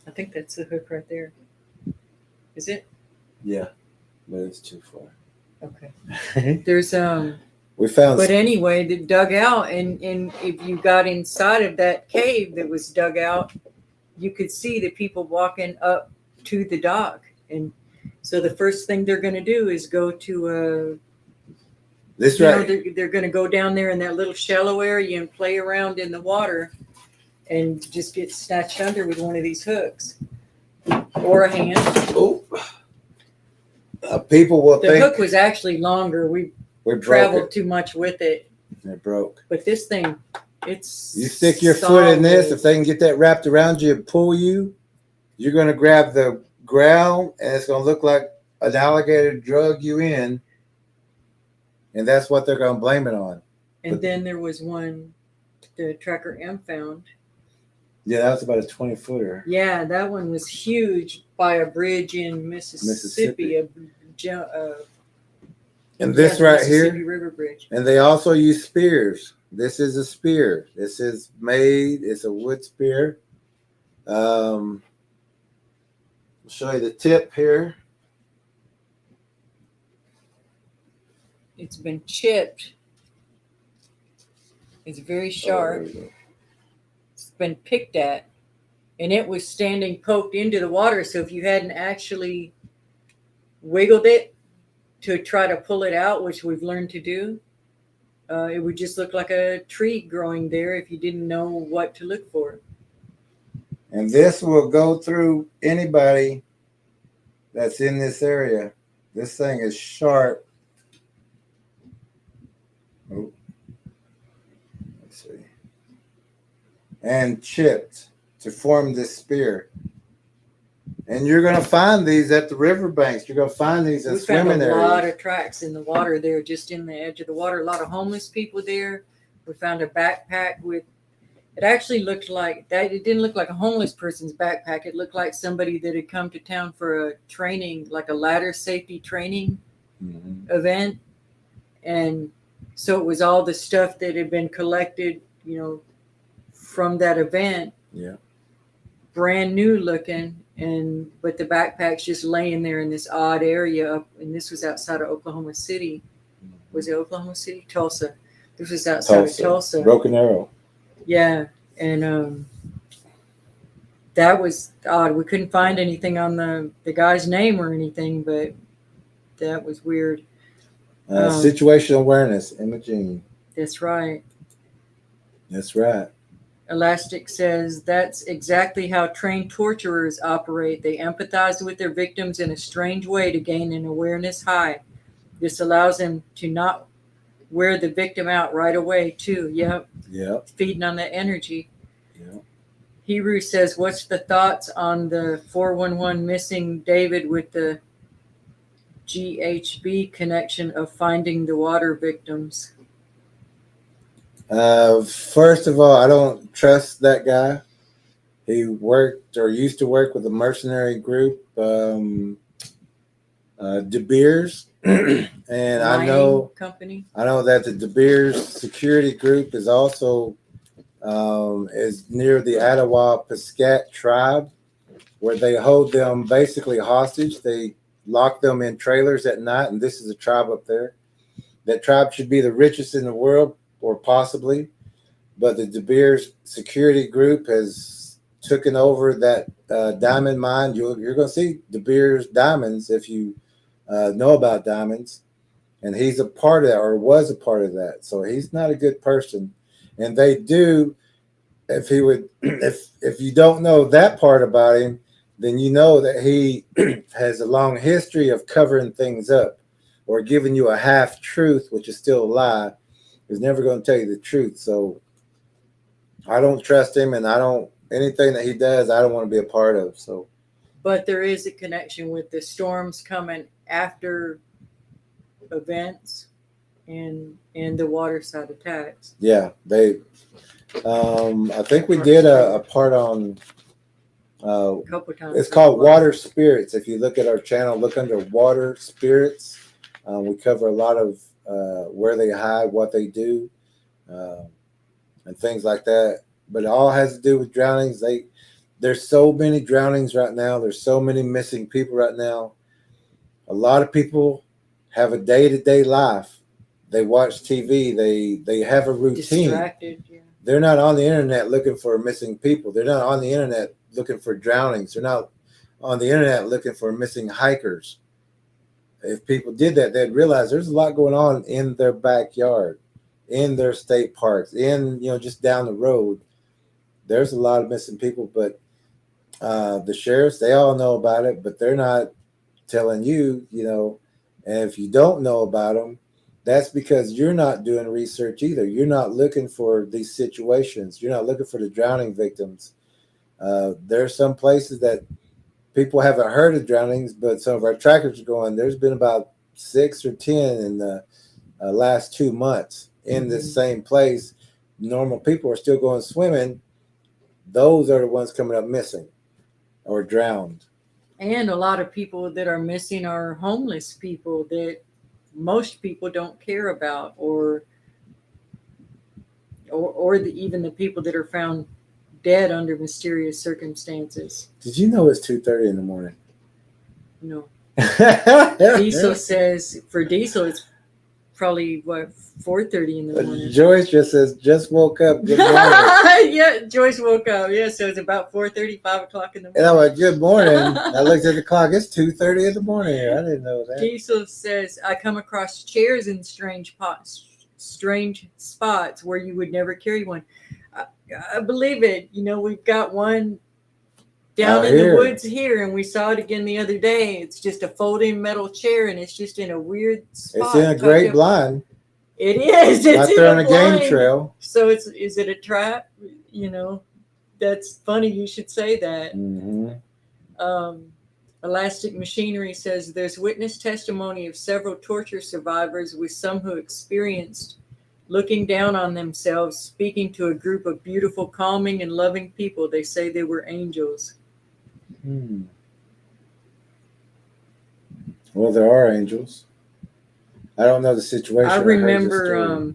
I think that's the hook right there. Is it? Yeah, but it's too far. Okay. There's we found. But anyway, they dug out, and if you got inside of that cave that was dug out, you could see the people walking up to the dock. And so the first thing they're going to do is go to this right. They're going to go down there in that little shallow area and play around in the water, and just get snatched under with one of these hooks or a hand. Oh. People will the think hook was actually longer. We traveled too much with it. It broke. But this thing, it's you stick your foot in this. If they can get that wrapped around you and pull you, you're going to grab the ground, and it's going to look like an alligator drug you in, and that's what they're going to blame it on. And then there was one the Tracker M found. Yeah, that was about a 20-footer. Yeah, that one was huge by a bridge in Mississippi. And this right here, River Bridge. And they also use spears. This is a spear. This is made. It's a wood spear. I'll show you the tip here. It's been chipped. It's very sharp. It's been picked at, and it was standing poked into the water. So if you hadn't actually wiggled it to try to pull it out, which we've learned to do, it would just look like a tree growing there if you didn't know what to look for. And this will go through anybody that's in this area. This thing is sharp. Oh. Let's see. And chipped to form this spear. And you're going to find these at the riverbanks. You're going to find these in swimming areas. We found a lot of tracks in the water there, just in the edge of the water. A lot of homeless people there. We found a backpack with, it actually looked like that. It didn't look like a homeless person's backpack. It looked like somebody that had come to town for a training, like a ladder safety training event. And so it was all the stuff that had been collected, from that event. Yeah. Brand new looking. But the backpack's just laying there in this odd area up, and this was outside of Oklahoma City. Was it Oklahoma City? Tulsa. This was outside of Tulsa. Broken Arrow. Yeah, and that was odd. We couldn't find anything on the guy's name or anything, but that was weird. Situational awareness, imaging. That's right. That's right. Elastic says that's exactly how trained torturers operate. They empathize with their victims in a strange way to gain an awareness high. This allows them to not wear the victim out right away, too. Yep. Feeding on that energy. Yep. Hebrew says, what's the thoughts on the 411 missing David with the GHB connection of finding the water victims? First of all, I don't trust that guy. He worked or used to work with a mercenary group, De Beers, and I know that the De Beers security group is also is near the Ottawa Piscat tribe, where they hold them basically hostage. They lock them in trailers at night, and this is a tribe up there. That tribe should be the richest in the world, or possibly, but the De Beers security group has taken over that diamond mine. You're going to see De Beers diamonds if you know about diamonds, and he's a part of that, or was a part of that. So he's not a good person. And they do, if you don't know that part about him, then you know that he has a long history of covering things up or giving you a half truth, which is still a lie. He's never going to tell you the truth. So I don't trust him, and anything that he does, I don't want to be a part of. So, but there is a connection with the storms coming after events and the waterside attacks. Yeah, they. I think we did a part on A couple times. It's called Water Spirits. If you look at our channel, look under Water Spirits. We cover a lot of where they hide, what they do, and things like that. But it all has to do with drownings. There's so many drownings right now. There's so many missing people right now. A lot of people have a day-to-day life. They watch TV. They have a routine. Distracted, yeah. They're not on the internet looking for missing people. They're not on the internet looking for drownings. They're not on the internet looking for missing hikers. If people did that, they'd realize there's a lot going on in their backyard, in their state parks, in, just down the road. There's a lot of missing people, but the sheriffs, they all know about it, but they're not telling you, and if you don't know about them, that's because you're not doing research either. You're not looking for these situations. You're not looking for the drowning victims. There are some places that people haven't heard of drownings, but some of our trackers are going, there's been about 6 or 10 in the last 2 months in this same place. Normal people are still going swimming. Those are the ones coming up missing or drowned. And a lot of people that are missing are homeless people that most people don't care about, or even the people that are found dead under mysterious circumstances. Did you know it's 2:30 in the morning? No. Diesel says for Diesel it's probably 4:30 in the morning. Joyce just says, just woke up. Good morning. Yeah, Joyce woke up. Yeah, so it's about 4:30, 5 o'clock in the morning. And I went, good morning. I looked at the clock. It's 2:30 in the morning here. I didn't know that. Diesel says, I come across chairs in strange spots where you would never carry one. I believe it. We've got one down in the woods here, and we saw it again the other day. It's just a folding metal chair, and it's just in a weird spot. It's in a great blind. It is. It's right there on a game trail. So is it a trap? That's funny. You should say that. Mm-hmm. Elastic Machinery says there's witness testimony of several torture survivors, with some who experienced looking down on themselves, speaking to a group of beautiful, calming, and loving people. They say they were angels. Well, there are angels. I don't know the situation. I remember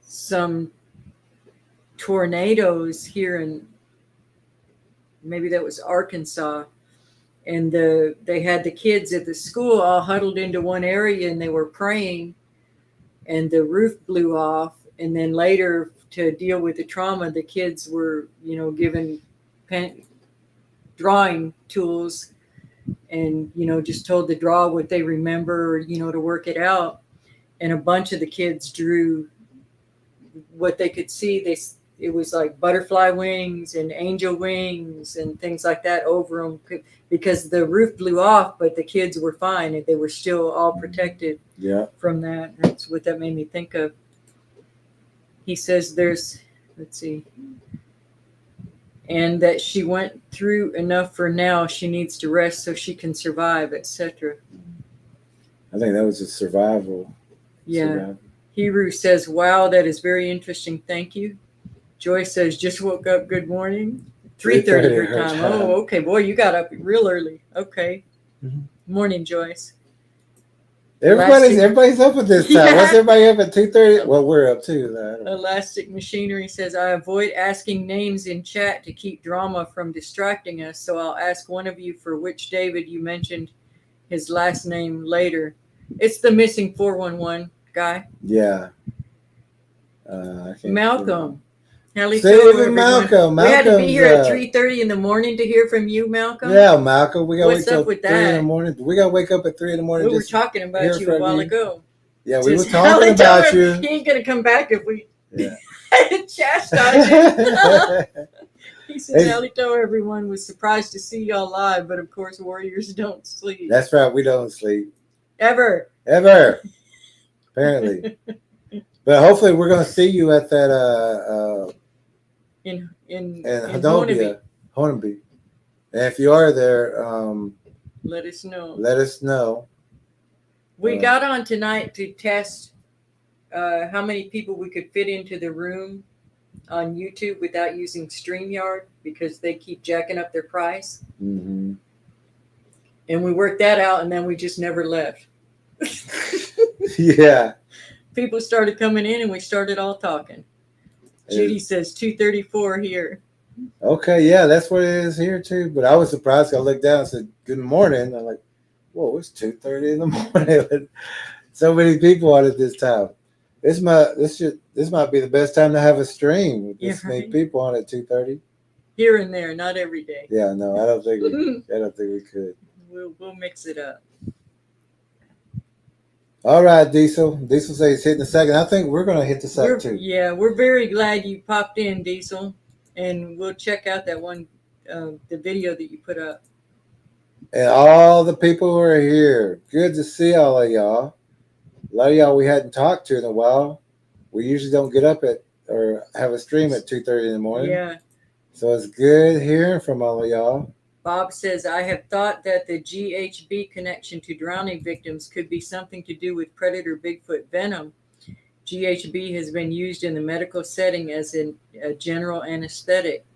some tornadoes here in, maybe that was Arkansas, and they had the kids at the school all huddled into one area, and they were praying, and the roof blew off. And then later, to deal with the trauma, the kids were, given drawing tools, and just told to draw what they remember, to work it out. And a bunch of the kids drew what they could see. It was like butterfly wings and angel wings and things like that over them, because the roof blew off, but the kids were fine, and they were still all protected from that. That's what that made me think of. He says let's see, and that she went through enough for now. She needs to rest so she can survive, etc. I think that was a survival. Yeah. Hebrew says, wow, that is very interesting. Thank you. Joyce says, just woke up. Good morning. 3:30 her time. Oh, okay. Boy, you got up real early. Okay. Morning, Joyce. Everybody's up at this time. Yeah. What's everybody up at 2:30? Well, we're up too. Elastic Machinery says, I avoid asking names in chat to keep drama from distracting us. So I'll ask one of you for which David you mentioned his last name later. It's the missing 411 guy. Yeah. Malcolm. Malcolm. We had to be here at 3:30 in the morning to hear from you, Malcolm. Yeah, Malcolm. We got to wake up with 3 in the morning. We got to wake up at 3 in the morning. We were talking about you a while ago. Yeah, we were talking about you. He ain't gonna come back if we chastise him. He said, Alito, everyone was surprised to see y'all live, but of course, warriors don't sleep. That's right. We don't sleep. Ever. Apparently. But hopefully we're going to see you at that in Honolulu. And if you are there, let us know. We got on tonight to test how many people we could fit into the room on YouTube without using StreamYard. because they keep jacking up their price. Mm-hmm. And we worked that out, and then we just never left. Yeah. People started coming in, and we started all talking. Judy says 234 here. Okay, yeah, that's what it is here too. But I was surprised. I looked down and said, "Good morning." I'm like, "Whoa, it's 2:30 in the morning." So many people on it this time. This might be the best time to have a stream with this many people on at 2:30. Here and there, not every day. Yeah, no, I don't think we could. We'll mix it up. All right, Diesel. Diesel says he's hitting the second. I think we're going to hit the second too. Yeah, we're very glad you popped in, Diesel, and we'll check out that one, the video that you put up. And all the people who are here, good to see all of y'all. A lot of y'all we hadn't talked to in a while. We usually don't get up at or have a stream at 2:30 in the morning. Yeah. So it's good hearing from all of y'all. Bob says, I have thought that the GHB connection to drowning victims could be something to do with predator Bigfoot venom. GHB has been used in the medical setting as a general anesthetic.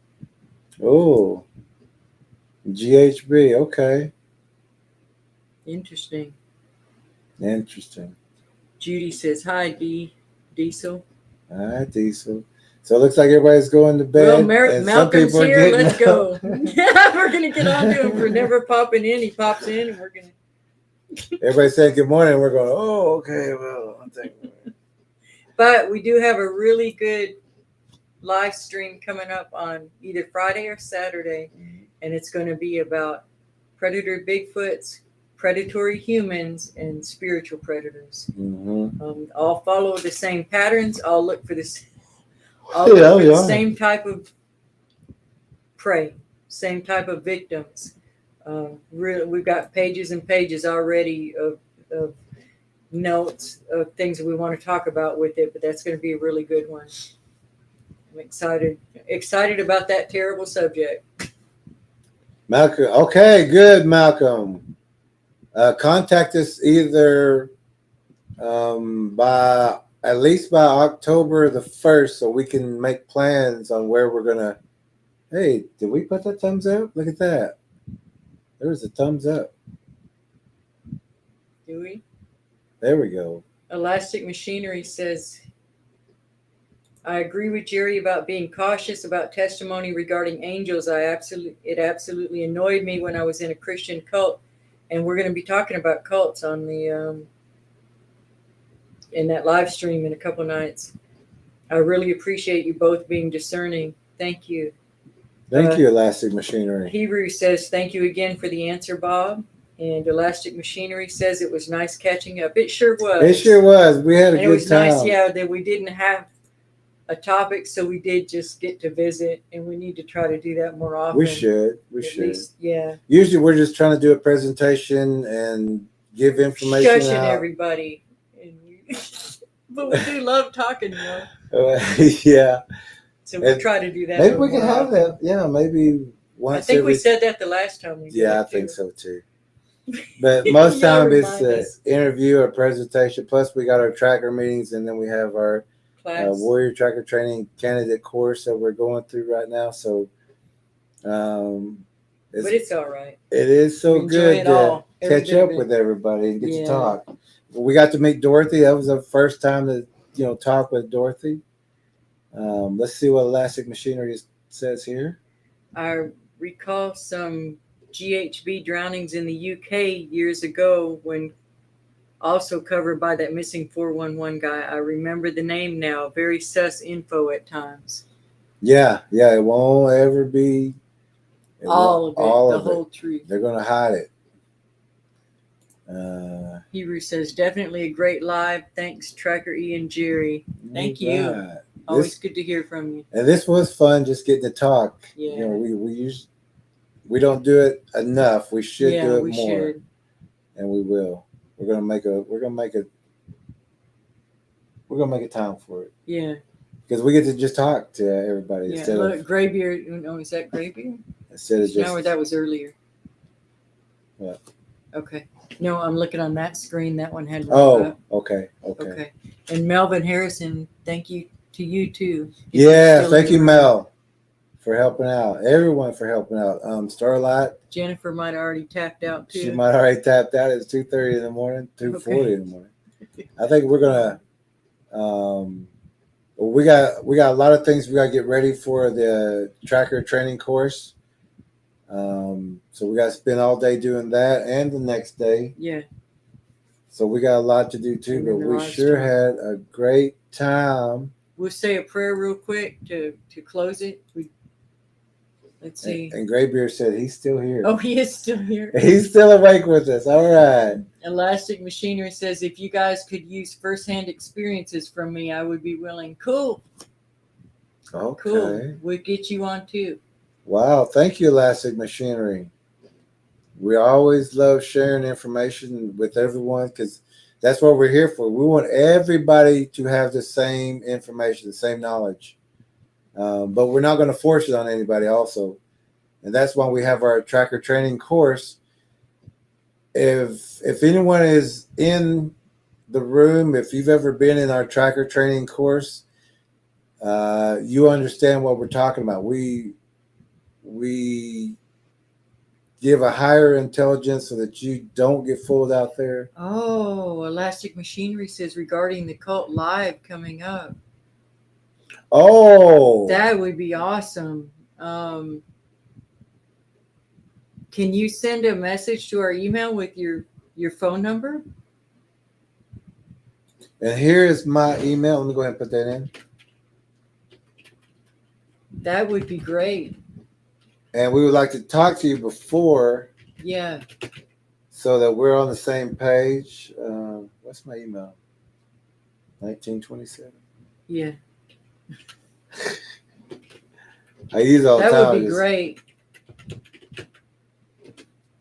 Oh, GHB. Okay. Interesting. Judy says, hi, Diesel. Hi, Diesel. So it looks like everybody's going to bed. Well, Malcolm's here. Let's go. Yeah, we're going to get on to him for never popping in. He pops in, and we're going to. Everybody saying good morning. We're going, oh, okay. Well, I'll take it. But we do have a really good live stream coming up on either Friday or Saturday. And it's going to be about predator Bigfoots, predatory humans, and spiritual predators. Mm-hmm. All follow the same patterns. All look for this. The same type of prey, same type of victims. We've got pages and pages already of notes of things that we want to talk about with it, but that's going to be a really good one. I'm excited about that terrible subject. Malcolm, okay, good, Malcolm. Contact us either at least by October the 1st, so we can make plans on where we're gonna. Hey, did we put that thumbs up? Look at that. There was a thumbs up. Do we? There we go. Elastic Machinery says, I agree with Jerry about being cautious about testimony regarding angels. It absolutely annoyed me when I was in a Christian cult, and we're going to be talking about cults on the in that live stream in a couple nights. I really appreciate you both being discerning. Thank you. Thank you, Elastic Machinery. Hebrew says, thank you again for the answer, Bob. And Elastic Machinery says it was nice catching up. It sure was. It sure was. We had a good time. It was nice, yeah, that we didn't have a topic, so we did just get to visit, and we need to try to do that more often. We should. Least, yeah. Usually we're just trying to do a presentation and give information Shushing out. Everybody. But we do love talking, Yeah. So we'll try to do that. Maybe we can have that. Yeah, maybe once. I think we said that the last time we did. Yeah, I think so too. But most time it's an interview or presentation. Plus, we got our tracker meetings, and then we have our warrior tracker training candidate course that we're going through right now. So, but it's all right. It is so good to catch up with everybody and get to talk. We got to meet Dorothy. That was the first time to talk with Dorothy. Let's see what Elastic Machinery says here. I recall some GHB drownings in the UK years ago, when also covered by that missing 411 guy. I remember the name now. Very sus info at times. Yeah, it won't ever be all of it, the whole truth. They're going to hide it. Hebrew says, definitely a great live. Thanks, Tracker E and Jerry. Thank you. Always good to hear from you. And this was fun, just getting to talk. Yeah. We don't do it enough. We should do it more. Should. And we will. We're gonna make a time for it. Yeah. Because we get to just talk to everybody instead of Graybeard. Is that Graybeard? Instead of just. No, that was earlier. Yeah. Okay. No, I'm looking on that screen. That one had. Okay. And Melvin Harrison, thank you to you too. Yeah, thank you, Mel, for helping out. Everyone for helping out. Starlight, Jennifer might have already tapped out too. she might already tapped out. It's 2:30 in the morning, 2:40 in the morning. I think we're gonna. We got a lot of things we got to get ready for the tracker training course. So we got to spend all day doing that and the next day. Yeah. So we got a lot to do too, but we sure had a great time. We'll say a prayer real quick to close it. Let's see. And Graybeard said he's still here. Oh, he is still here. He's still awake with us. All right. Elastic Machinery says, if you guys could use firsthand experiences from me, I would be willing. Cool. Okay. Cool. We'll get you on too. Wow. Thank you, Elastic Machinery. We always love sharing information with everyone because that's what we're here for. We want everybody to have the same information, the same knowledge. But we're not going to force it on anybody also. And that's why we have our tracker training course. If anyone is in the room, if you've ever been in our tracker training course, you understand what we're talking about. We give a higher intelligence so that you don't get fooled out there. Oh, Elastic Machinery says regarding the cult live coming up. Oh, that would be awesome. Can you send a message to our email with your phone number? And here is my email. Let me go ahead and put that in. That would be great. And we would like to talk to you before. Yeah. So that we're on the same page. What's my email? 1927. Yeah. I use all the time. That would be great.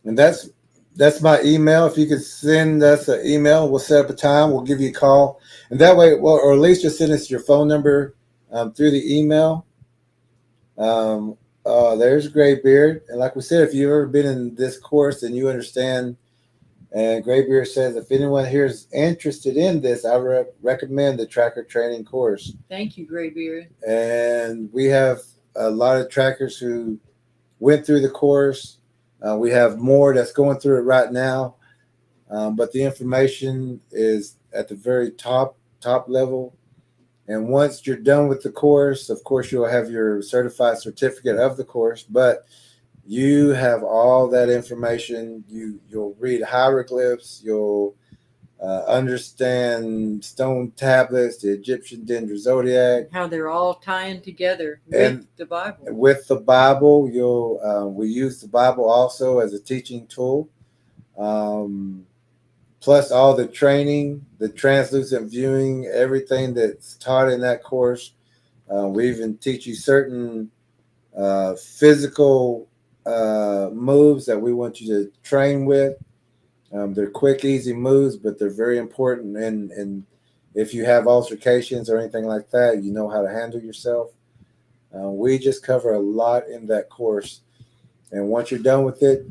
And that's my email. If you could send us an email, we'll set up a time. We'll give you a call. And that way, well, or at least just send us your phone number through the email. There's Graybeard. And like we said, if you've ever been in this course and you understand, and Graybeard says, if anyone here is interested in this, I recommend the tracker training course. Thank you, Graybeard. And we have a lot of trackers who went through the course. We have more that's going through it right now. But the information is at the very top level. And once you're done with the course, of course, you'll have your certified certificate of the course, but you have all that information. You'll read hieroglyphs. You'll understand stone tablets, the Egyptian Dendra Zodiac. How they're all tying together with the Bible. With the Bible, we use the Bible also as a teaching tool. Plus all the training, the translucent viewing, everything that's taught in that course. We even teach you certain physical moves that we want you to train with. They're quick, easy moves, but they're very important. And if you have altercations or anything like that, you know how to handle yourself. We just cover a lot in that course. And once you're done with it,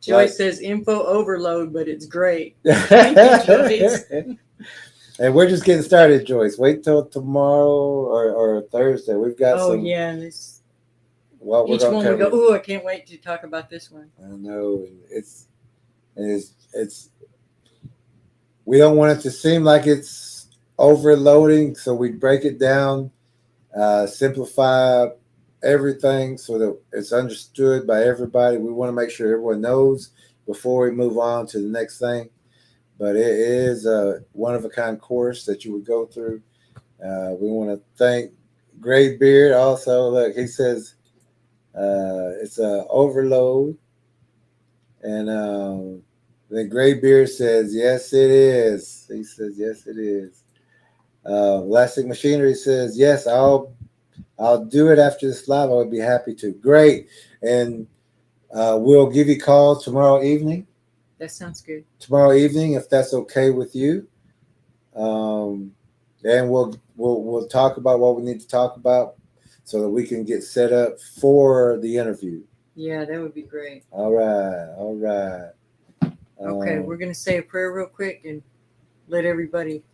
Joyce says info overload, but it's great. Thank you, Joyce. And we're just getting started, Joyce. Wait till tomorrow or Thursday. We've got some. Oh yeah, this. Well, each one we go. Oh, I can't wait to talk about this one. I know it's. We don't want it to seem like it's overloading, so we break it down, simplify everything so that it's understood by everybody. We want to make sure everyone knows before we move on to the next thing. But it is a one-of-a-kind course that you would go through. We want to thank Graybeard also. Look, he says it's an overload. And then Graybeard says, yes, it is. He says, yes, it is. Elastic Machinery says, yes, I'll do it after this live. I would be happy to. Great. And we'll give you a call tomorrow evening. That sounds good. Tomorrow evening, if that's okay with you. And we'll talk about what we need to talk about so that we can get set up for the interview. Yeah, that would be great. All right. Okay, we're going to say a prayer real quick and let everybody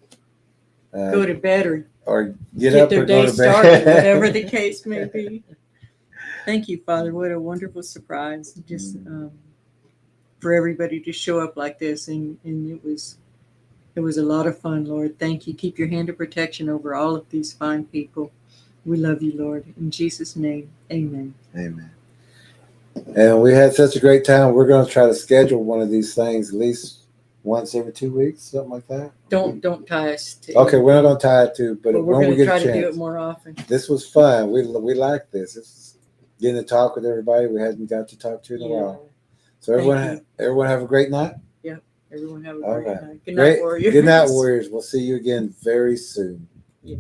go to bed or get get up their or go day to bed. started, whatever the case may be. Thank you, Father. What a wonderful surprise. Just for everybody to show up like this. And it was a lot of fun, Lord. Thank you. Keep your hand of protection over all of these fine people. We love you, Lord. In Jesus' name, amen. Amen. And we had such a great time. We're going to try to schedule one of these things at least once every 2 weeks, something like that. Don't tie us to Okay, we're not going to tie it to, but we're when going we to get try a chance. to do it more often. This was fun. We like this. It's getting to talk with everybody we hadn't got to talk to in a while. So everyone have a great night. Yep. Everyone have a All great right. night. Good night, Warriors. Good night, Warriors. We'll see you again very soon. Yeah.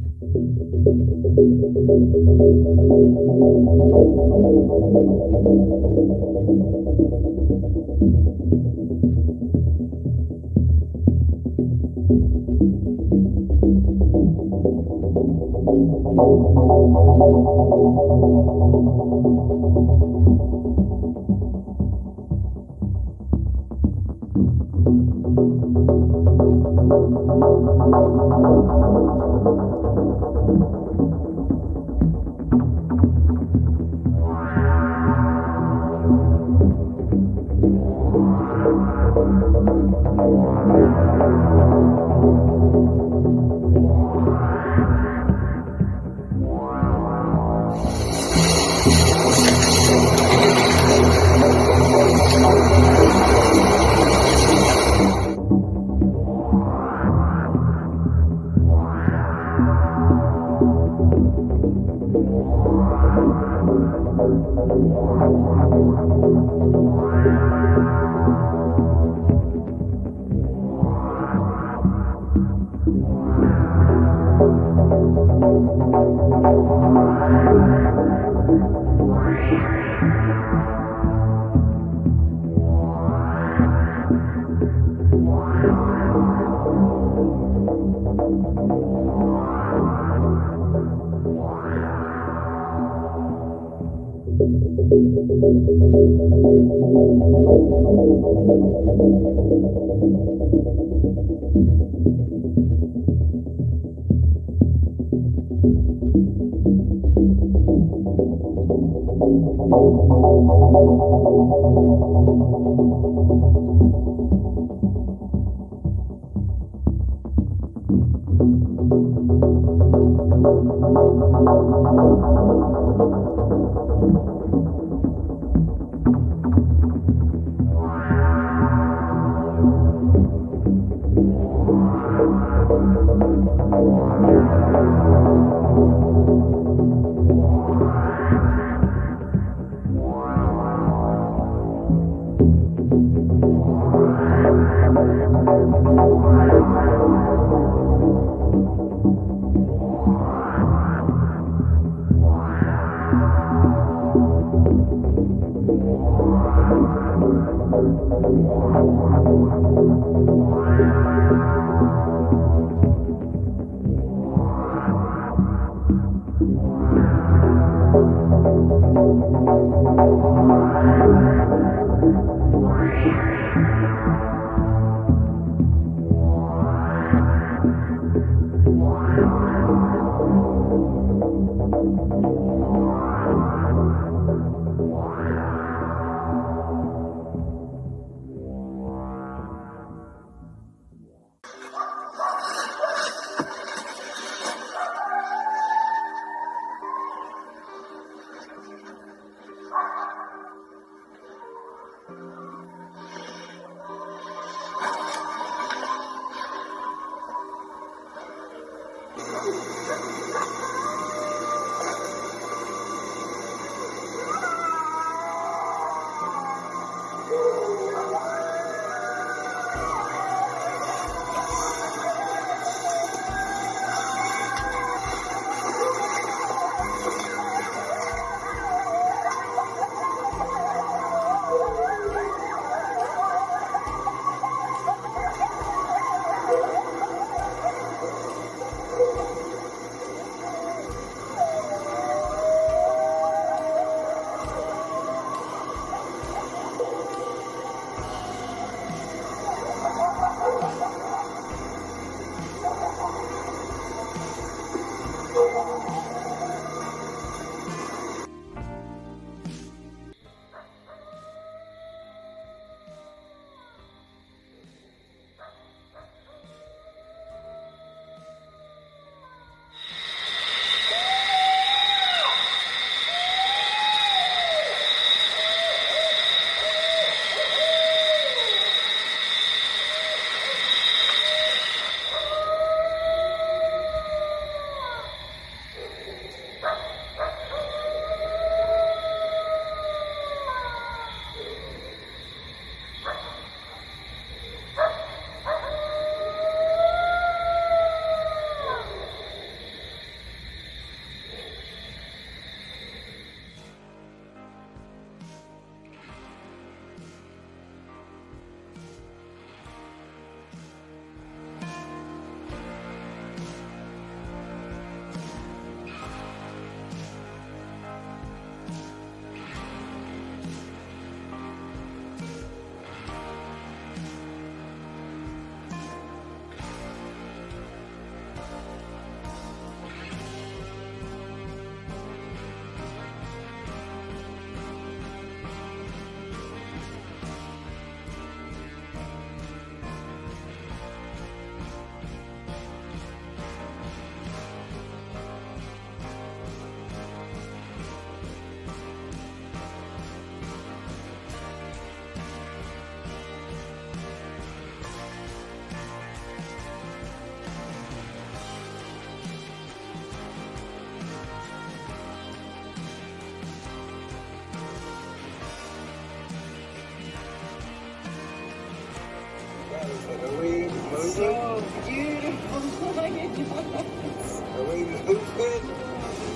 Are we moving? So beautiful. Are we moving?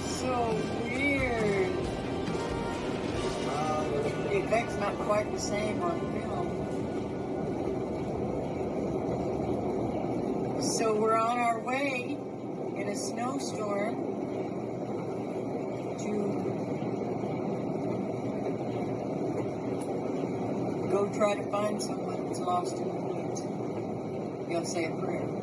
So weird. The effect's not quite the same on film. So we're on our way in a snowstorm to go try to find someone that's lost in the woods. You gotta say a prayer.